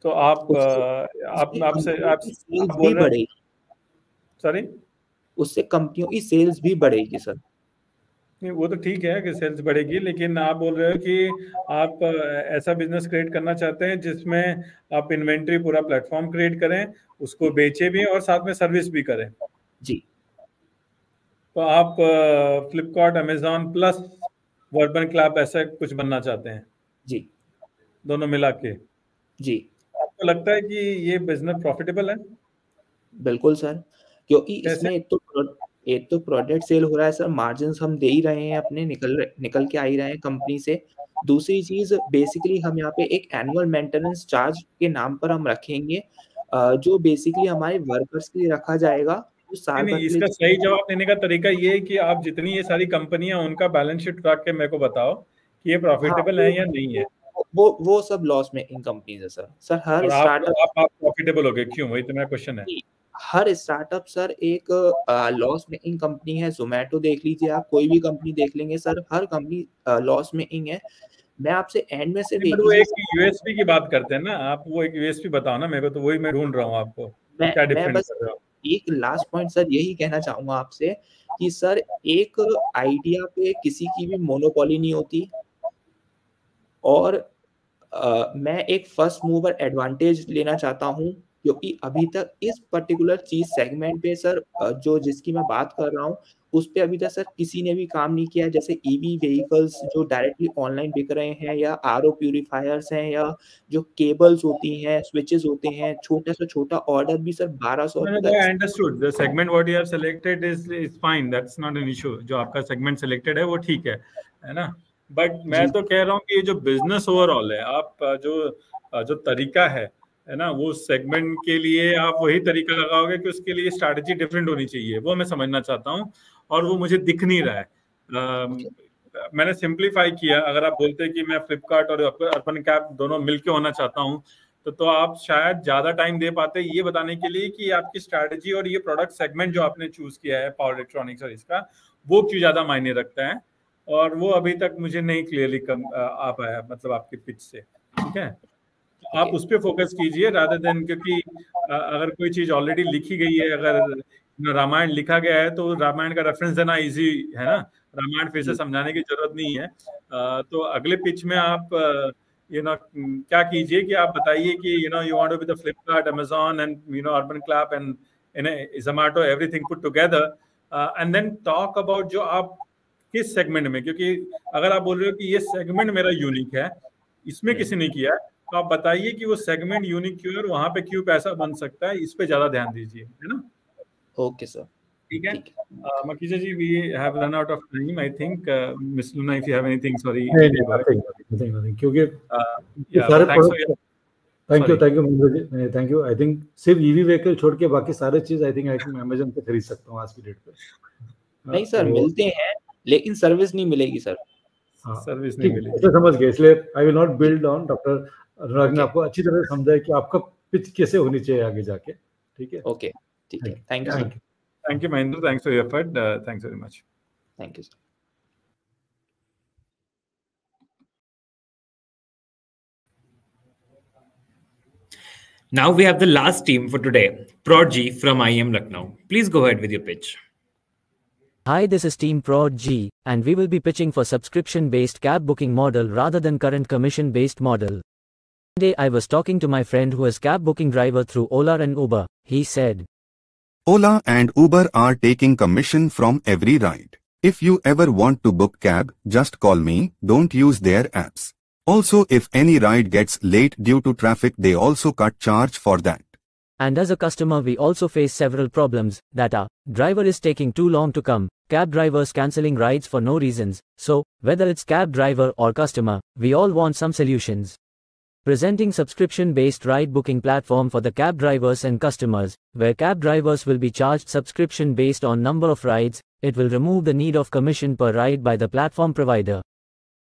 तो आप उससे आप उससे आपसे कंपनियों आप की सेल्स बोल भी रहे हो, बढ़ेगी। सॉरी? उससे कंपनियों की सेल्स भी बढ़ेगी सर। नहीं, वो तो ठीक है कि सेल्स बढ़ेगी, लेकिन आप बोल रहे हो कि आप ऐसा बिजनेस क्रिएट करना चाहते हैं जिसमें आप इन्वेंट्री पूरा प्लेटफॉर्म क्रिएट करें, उसको बेचे भी और साथ में सर्विस भी करें। जी। तो आप फ्लिपकार्ट, अमेज़न प्लस अर्बन क्लैब ऐसा कुछ बनना चाहते हैं? जी। दोनों मिला के? जी। आपको लगता है कि ये बिजनेस प्रॉफिटेबल है? बिल्कुल सर, क्योंकि कैसे? इसमें एक तो प्रोडक्ट सेल हो रहा है सर, मार्जिन्स हम दे ही रहे हैं अपने निकल के आ ही रहे हैं कंपनी से। दूसरी चीज़ बेसिकली हम यहाँ पे एक एनुअल मेंटेनेंस चार्ज के नाम पर हम रखेंगे जो बेसिकली हमारे वर्कर्स के लिए रखा जाएगा, वो नहीं, साल भर नहीं, के लिए इसका सही जवाब देने का तरीका ये है कि आप जितनी ये सारी कंपनियां उनका बैलेंस शीट उठा के मेरे को बताओ कि ये हाँ, प्रॉफिटेबल है या नहीं है। वो सब लॉस मेकिंग कंपनीज़ है सर। सर हर और स्टार्टअप आप प्रॉफिटेबल हो गए, क्यों? वही तो मेरा क्वेश्चन है। हर स्टार्टअप सर एक लॉस मेकिंग कंपनी है। ज़ोमैटो देख लीजिए आप, कोई भी कंपनी देख लेंगे सर, हर कंपनी लॉस मेकिंग है। मैं आपसे एंड में सिर्फ नहीं, एक बट ही वो एक चीज़ यूएसपी की बात करते हैं ना, आप वो एक यूएसपी बताओ ना मेरे को, तो वही मैं ढूंढ रहा हूँ आपको, क्या मैं डिफरेंट बस कर रहे हो? एक लास्ट पॉइंट सर यही कहना चाहूँगा आपसे कि सर एक आइडिया पे किसी की भी मोनोपोली नहीं होती और मैं एक फर्स्ट मूवर एडवांटेज लेना चाहता हूँ क्योंकि अभी तक इस पर्टिकुलर चीज सेगमेंट पे सर जो जिसकी मैं बात कर रहा हूँ उस पे अभी तक सर किसी ने भी काम नहीं किया है। जैसे ईवी व्हीकल्स जो डायरेक्टली ऑनलाइन बिक रहे हैं, या आरओ प्यूरिफायर्स हैं, या जो केबल्स होती हैं, स्विचेस होते हैं, छोटा से छोटा ऑर्डर भी सर 1200 No, रुपए I का। understood. The segment what you have selected is fine. That's not an issue. जो आपका segment selected है वो ठीक है ना? But मैं तो कह रहा हूँ कि ये जो business overall है, आप जो तरीका है ना, वो segment के लिए आप वही तरीका लगाओगे कि उसके लिए strategy different होनी चाहिए, वो मैं समझना चाहता हूँ, और वो मुझे दिख नहीं रहा है। मैंने सिंप्लीफाई किया। अगर आप बोलते कि मैं फ्लिपकार्ट और अर्बन कैब दोनों मिलके होना चाहता हूँ, तो आप शायद ज्यादा टाइम दे पाते ये बताने के लिए कि आपकी स्ट्रैटेजी और ये प्रोडक्ट सेगमेंट जो आपने चूज किया है पावर इलेक्ट्रॉनिक्स और इसका, वो क्यों ज्यादा मायने रखता है, और वो अभी तक मुझे नहीं क्लियरली आ पाया, मतलब आपके पिच से। ठीक है, आप उस पर फोकस कीजिए रादर देन, क्योंकि अगर कोई चीज ऑलरेडी लिखी गई है, अगर रामायण लिखा गया है तो रामायण का रेफरेंस देना इजी है ना, रामायण फिर से समझाने की जरूरत नहीं है। तो अगले पिच में आप क्या कीजिए कि आप बताइए कि you want to be the Flipkart, Amazon and Urban Clap and Zomato, everything put together, and then talk about जो आप किस सेगमेंट में, क्योंकि अगर आप बोल रहे हो कि ये सेगमेंट मेरा यूनिक है, इसमें किसी ने किया है, तो आप बताइए कि वो सेगमेंट यूनिक क्यों है और वहां पे क्यों पैसा बन सकता है, इस पे ज्यादा ध्यान दीजिए, है ना? ओके सर, ठीक है। Makija ji, we have run out of time, I think. Miss Luna, if you have anything, sorry. Nothing. क्योंकि yeah, सारे thanks for your... thank you Mahendra ji, thank you. I think सिर्फ ईवी व्हीकल छोड़ के बाकी सारे चीज आई थिंक अमेजन से खरीद सकता हूँ आज की डेट पे। नहीं सर, मिलते हैं लेकिन सर्विस नहीं मिलेगी सर। सर्विस नहीं मिलेगी, अच्छा समझ गए। इसलिए I will not build on. Doctor Anurag ने आपको अच्छी तरह समझाया कि आपका पिच कैसे होनी चाहिए आगे जाके। ठीक है, ओके, ठीक है, thank you. Thank you, Mahendra. Thanks for your effort. Thanks very much. Thank you, sir. Now we have the last team for today, Prod G from IIM Lucknow. Please go ahead with your pitch. Hi, this is Team Prod G, and we will be pitching for subscription-based cab booking model rather than current commission-based model. One day I was talking to my friend who is cab booking driver through Ola and Uber. He said, Ola and Uber are taking commission from every ride. If you ever want to book cab, just call me, don't use their apps. Also, if any ride gets late due to traffic, they also cut charge for that. And as a customer we also face several problems, that are, driver is taking too long to come, cab drivers cancelling rides for no reasons. So, whether it's cab driver or customer, we all want some solutions. Presenting subscription-based ride booking platform for the cab drivers and customers, where cab drivers will be charged subscription based on number of rides. It will remove the need of commission per ride by the platform provider.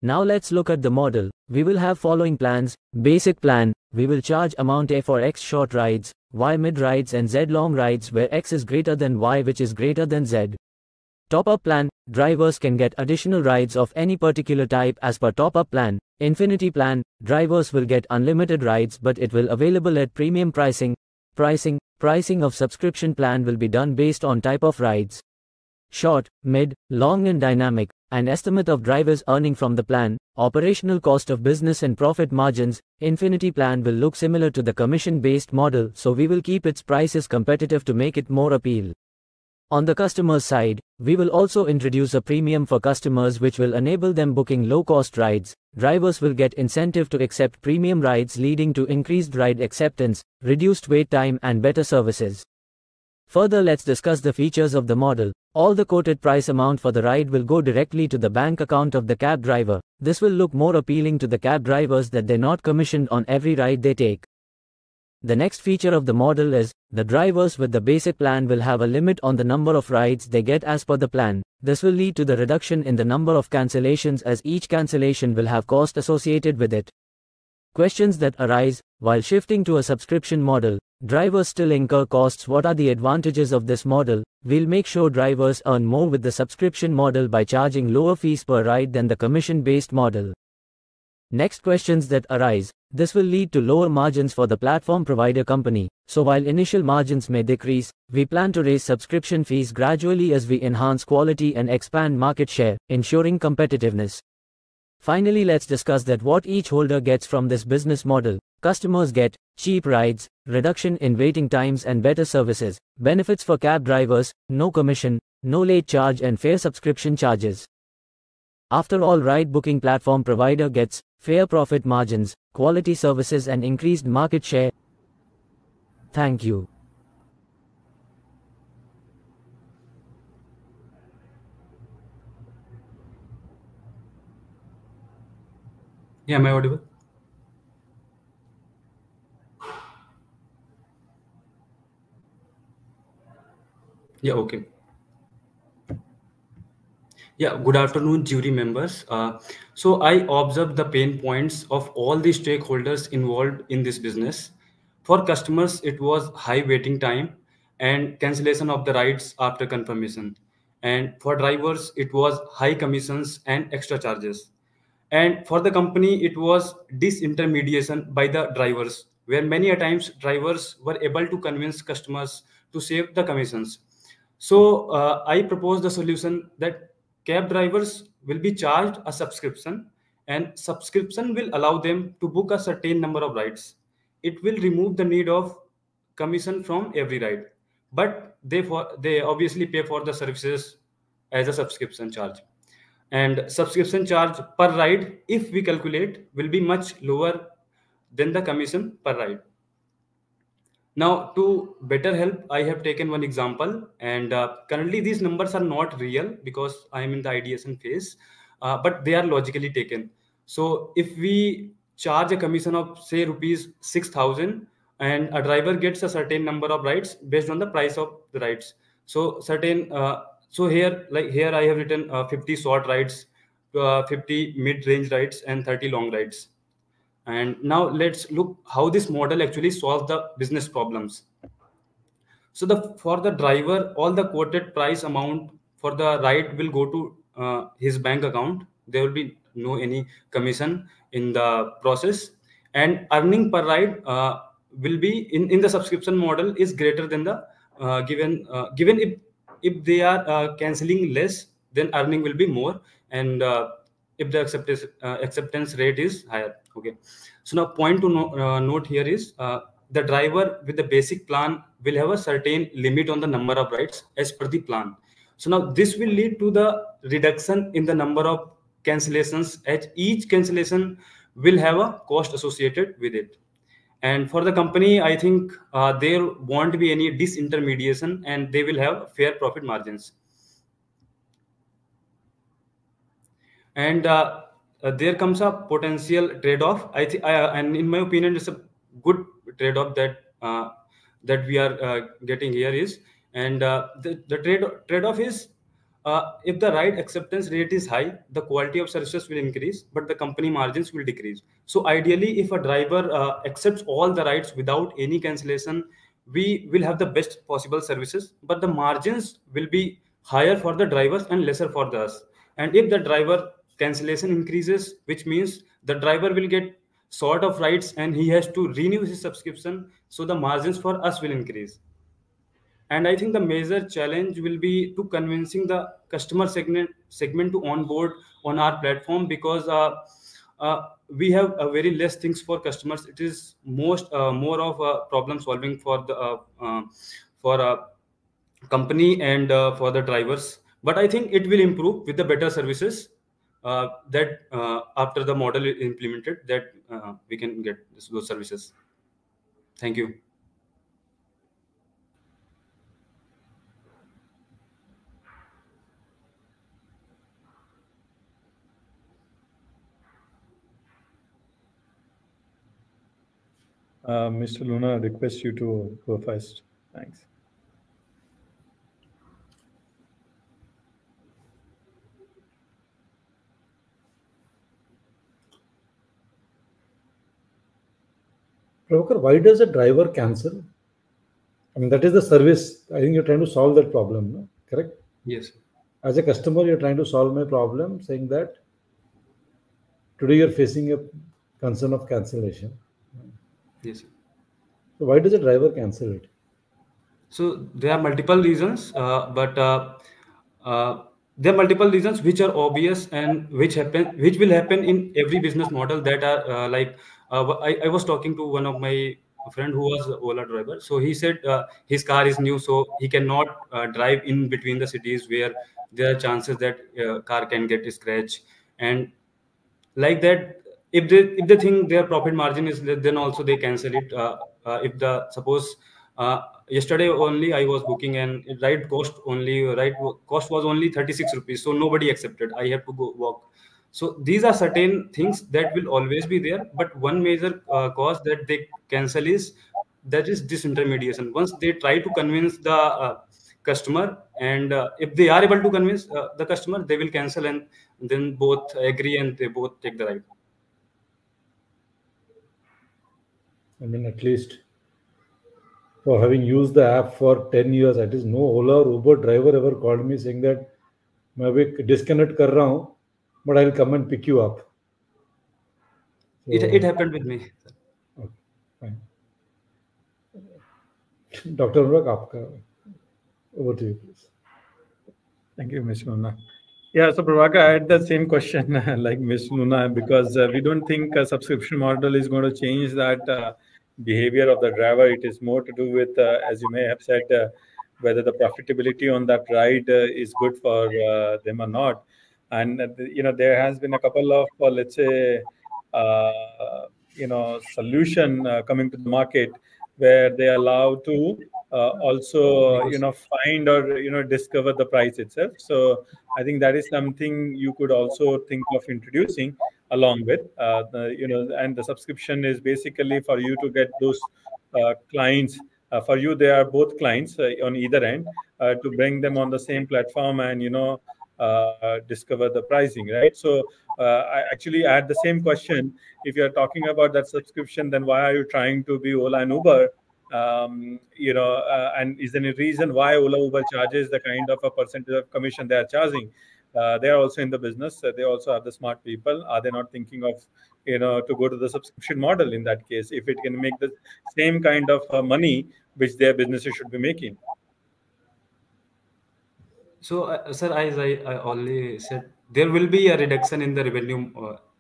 Now let's look at the model. We will have following plans. Basic plan, we will charge amount A for X short rides, Y mid rides and Z long rides where X is greater than Y which is greater than Z. Top-up plan, drivers can get additional rides of any particular type as per top-up plan. Infinity plan, drivers will get unlimited rides but it will available at premium pricing. Pricing of subscription plan will be done based on type of rides. Short, mid, long and dynamic, and estimate of drivers earning from the plan, operational cost of business and profit margins. Infinity plan will look similar to the commission-based model, so we will keep its prices competitive to make it more appeal. On the customer's side, we will also introduce a premium for customers which will enable them booking low-cost rides. Drivers will get incentive to accept premium rides leading to increased ride acceptance, reduced wait time and better services. Further, let's discuss the features of the model. All the quoted price amount for the ride will go directly to the bank account of the cab driver. This will look more appealing to the cab drivers that they're not commissioned on every ride they take. The next feature of the model is, the drivers with the basic plan will have a limit on the number of rides they get as per the plan. This will lead to the reduction in the number of cancellations as each cancellation will have cost associated with it. Questions that arise, while shifting to a subscription model, drivers still incur costs. What are the advantages of this model? We'll make sure drivers earn more with the subscription model by charging lower fees per ride than the commission-based model. Next questions that arise, this will lead to lower margins for the platform provider company. So while initial margins may decrease, we plan to raise subscription fees gradually as we enhance quality and expand market share, ensuring competitiveness. Finally, let's discuss that what each holder gets from this business model. Customers get cheap rides, reduction in waiting times and better services, benefits for cab drivers, no commission, no late charge and fair subscription charges. After all, ride booking platform provider gets fair profit margins, quality services and increased market share. Thank you. Yeah, am I audible? Yeah, okay. Yeah, good afternoon, jury members. So I observed the pain points of all the stakeholders involved in this business. For customers, it was high waiting time and cancellation of the rides after confirmation. And for drivers, it was high commissions and extra charges. And for the company, it was disintermediation by the drivers, where many a times drivers were able to convince customers to save the commissions. So I propose the solution that cab drivers will be charged a subscription, and subscription will allow them to book a certain number of rides. It will remove the need of commission from every ride, but they obviously pay for the services as a subscription charge. And subscription charge per ride, if we calculate, will be much lower than the commission per ride. Now, to better help, I have taken one example, and currently these numbers are not real because I am in the ideation phase, but they are logically taken. So, if we charge a commission of say rupees 6,000, and a driver gets a certain number of rides based on the price of the rides. So, so here I have written 50 short rides, 50 mid-range rides, and 30 long rides. And now let's look how this model actually solves the business problems. So for the driver, all the quoted price amount for the ride will go to his bank account. There will be no any commission in the process, and earning per ride will be in the subscription model is greater than the given if they are canceling less, then earning will be more, and if the acceptance rate is higher. Okay, so now point to note here is the driver with the basic plan will have a certain limit on the number of rides as per the plan. So now this will lead to the reduction in the number of cancellations, as each cancellation will have a cost associated with it. And for the company, I think there won't be any disintermediation, and they will have fair profit margins. And there comes a potential trade-off. And in my opinion, it's a good trade-off that we are getting here is, and the trade-off is if the ride acceptance rate is high, the quality of services will increase, but the company margins will decrease. So ideally, if a driver accepts all the rides without any cancellation, we will have the best possible services, but the margins will be higher for the drivers and lesser for us. And if the driver cancellation increases, which means the driver will get sort of rights and he has to renew his subscription, so the margins for us will increase. And I think the major challenge will be to convincing the customer segment to onboard on our platform, because we have very less things for customers. It is more of a problem solving for the company and for the drivers. But I think it will improve with the better services that after the model is implemented, that we can get those services. Thank you. Mr. Luna, I request you to go first. Thanks. Prabhakar, why does a driver cancel? I mean, that is the service. I think you're trying to solve that problem, no? Correct? Yes. As a customer, you're trying to solve my problem, saying that today you're facing a concern of cancellation. Yes. So why does a driver cancel it? So there are multiple reasons, but there are multiple reasons which are obvious and which will happen in every business model that are I was talking to one of my friend who was a Ola driver. So he said his car is new, so he cannot drive in between the cities where there are chances that car can get scratched. And like that, if they think their profit margin is less, then also they cancel it. If the suppose yesterday only I was booking and ride cost was only 36 rupees, so nobody accepted. I have to go walk. So these are certain things that will always be there, but one major cause that they cancel is that is disintermediation. Once they try to convince the customer, and if they are able to convince the customer, they will cancel, and then both agree and they both take the ride. I mean, at least for having used the app for 10 years, at least no Ola or Uber driver ever called me saying that मैं अभी disconnect कर रहा हूँ, but I'll come and pick you up. It happened with me. Okay, fine. Dr. Anurag, आपका over to you, please. Thank you, Ms. Luna. Yeah, so Prabhakar, I had the same question like Ms. Luna, because we don't think a subscription model is going to change that behavior of the driver. It is more to do with, as you may have said, whether the profitability on that ride is good for them or not. And there has been a couple of, let's say, solution coming to the market where they allow to also find or discover the price itself. So I think that is something you could also think of introducing along with and the subscription is basically for you to get those clients. For you, they are both clients on either end to bring them on the same platform and discover the pricing, right? So I actually had the same question. If you're talking about that subscription, then why are you trying to be Ola and Uber? And is there any reason why Ola Uber charges the kind of a percentage of commission they are charging? They are also in the business. They also have the smart people. Are they not thinking of to go to the subscription model in that case, if it can make the same kind of money which their businesses should be making? So, sir, as I already said, there will be a reduction in the revenue.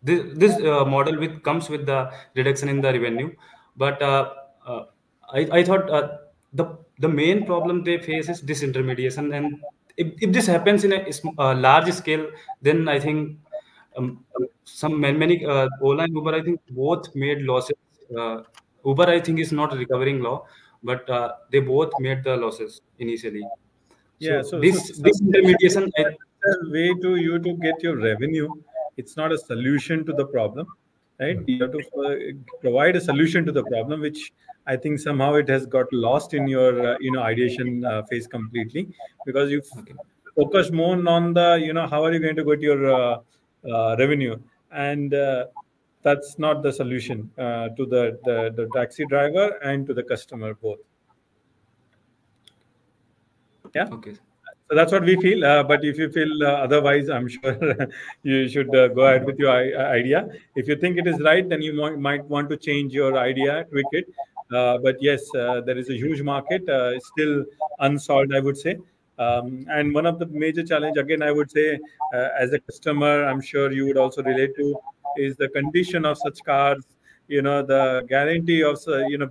This model comes with the reduction in the revenue, but I thought the main problem they face is disintermediation, and if this happens in a large scale, then I think many Ola and Uber, I think both made losses. Uber, I think, is not recovering law, but they both made the losses initially. Yeah, So so this intermediation, a way to you to get your revenue. It's not a solution to the problem, right? You have to provide a solution to the problem, which I think somehow it has got lost in your ideation phase completely, because you focus more on the how are you going to get your revenue, and that's not the solution to the taxi driver and to the customer both. Yeah. Okay. So that's what we feel. But if you feel otherwise, I'm sure you should go ahead with your idea. If you think it is right, then you might want to change your idea, tweak it. But yes, there is a huge market still unsolved, I would say. And one of the major challenge, again, I would say, as a customer, I'm sure you would also relate to, is the condition of such cars. The guarantee of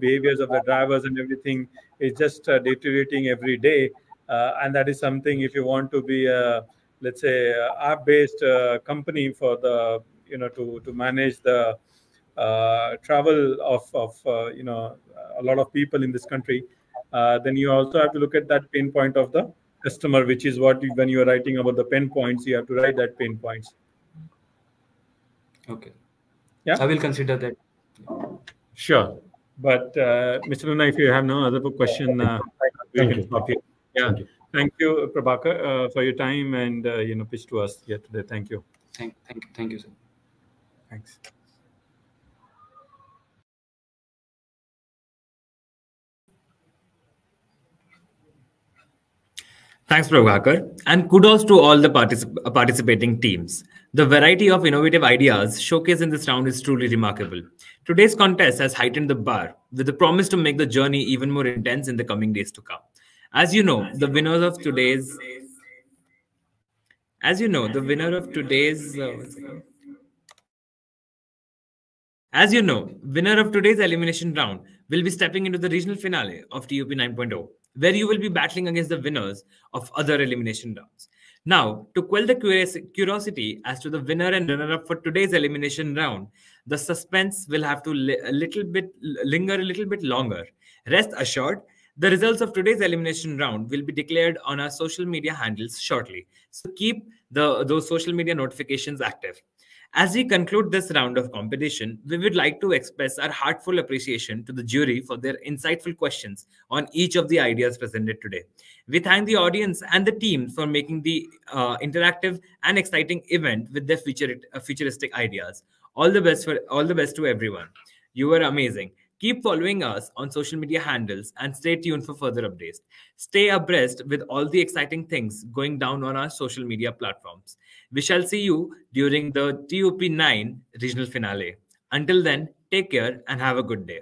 behaviors of the drivers and everything is just deteriorating every day. And that is something, if you want to be a, let's say, app-based company for the to manage the travel of a lot of people in this country, then you also have to look at that pain point of the customer, which is what when you are writing about the pain points, you have to write that pain points. Okay. Yeah, I will consider that. Sure. But Mr. Luna, if you have no other question, we can stop here. Yeah. Thank you, Prabhakar, for your time and pitch to us here today. Thank you. Thank you, sir. Thanks. Thanks, Prabhakar, and kudos to all the participating teams. The variety of innovative ideas showcased in this round is truly remarkable. Today's contest has heightened the bar with the promise to make the journey even more intense in the coming days to come. As you know, the winners of today's As you know, the winner of today's As you know, winner of today's elimination round will be stepping into the regional finale of TUP 9.0, where you will be battling against the winners of other elimination rounds. Now, to quell the curiosity as to the winner and runner-up for today's elimination round, the suspense will have to linger a little bit longer. Rest assured, the results of today's elimination round will be declared on our social media handles shortly. So keep those social media notifications active. As we conclude this round of competition, we would like to express our heartfelt appreciation to the jury for their insightful questions on each of the ideas presented today. We thank the audience and the team for making the interactive and exciting event with their futuristic ideas. All the best to everyone. You were amazing. Keep following us on social media handles and stay tuned for further updates. Stay abreast with all the exciting things going down on our social media platforms. We shall see you during the TUP 9 regional finale. Until then, take care and have a good day.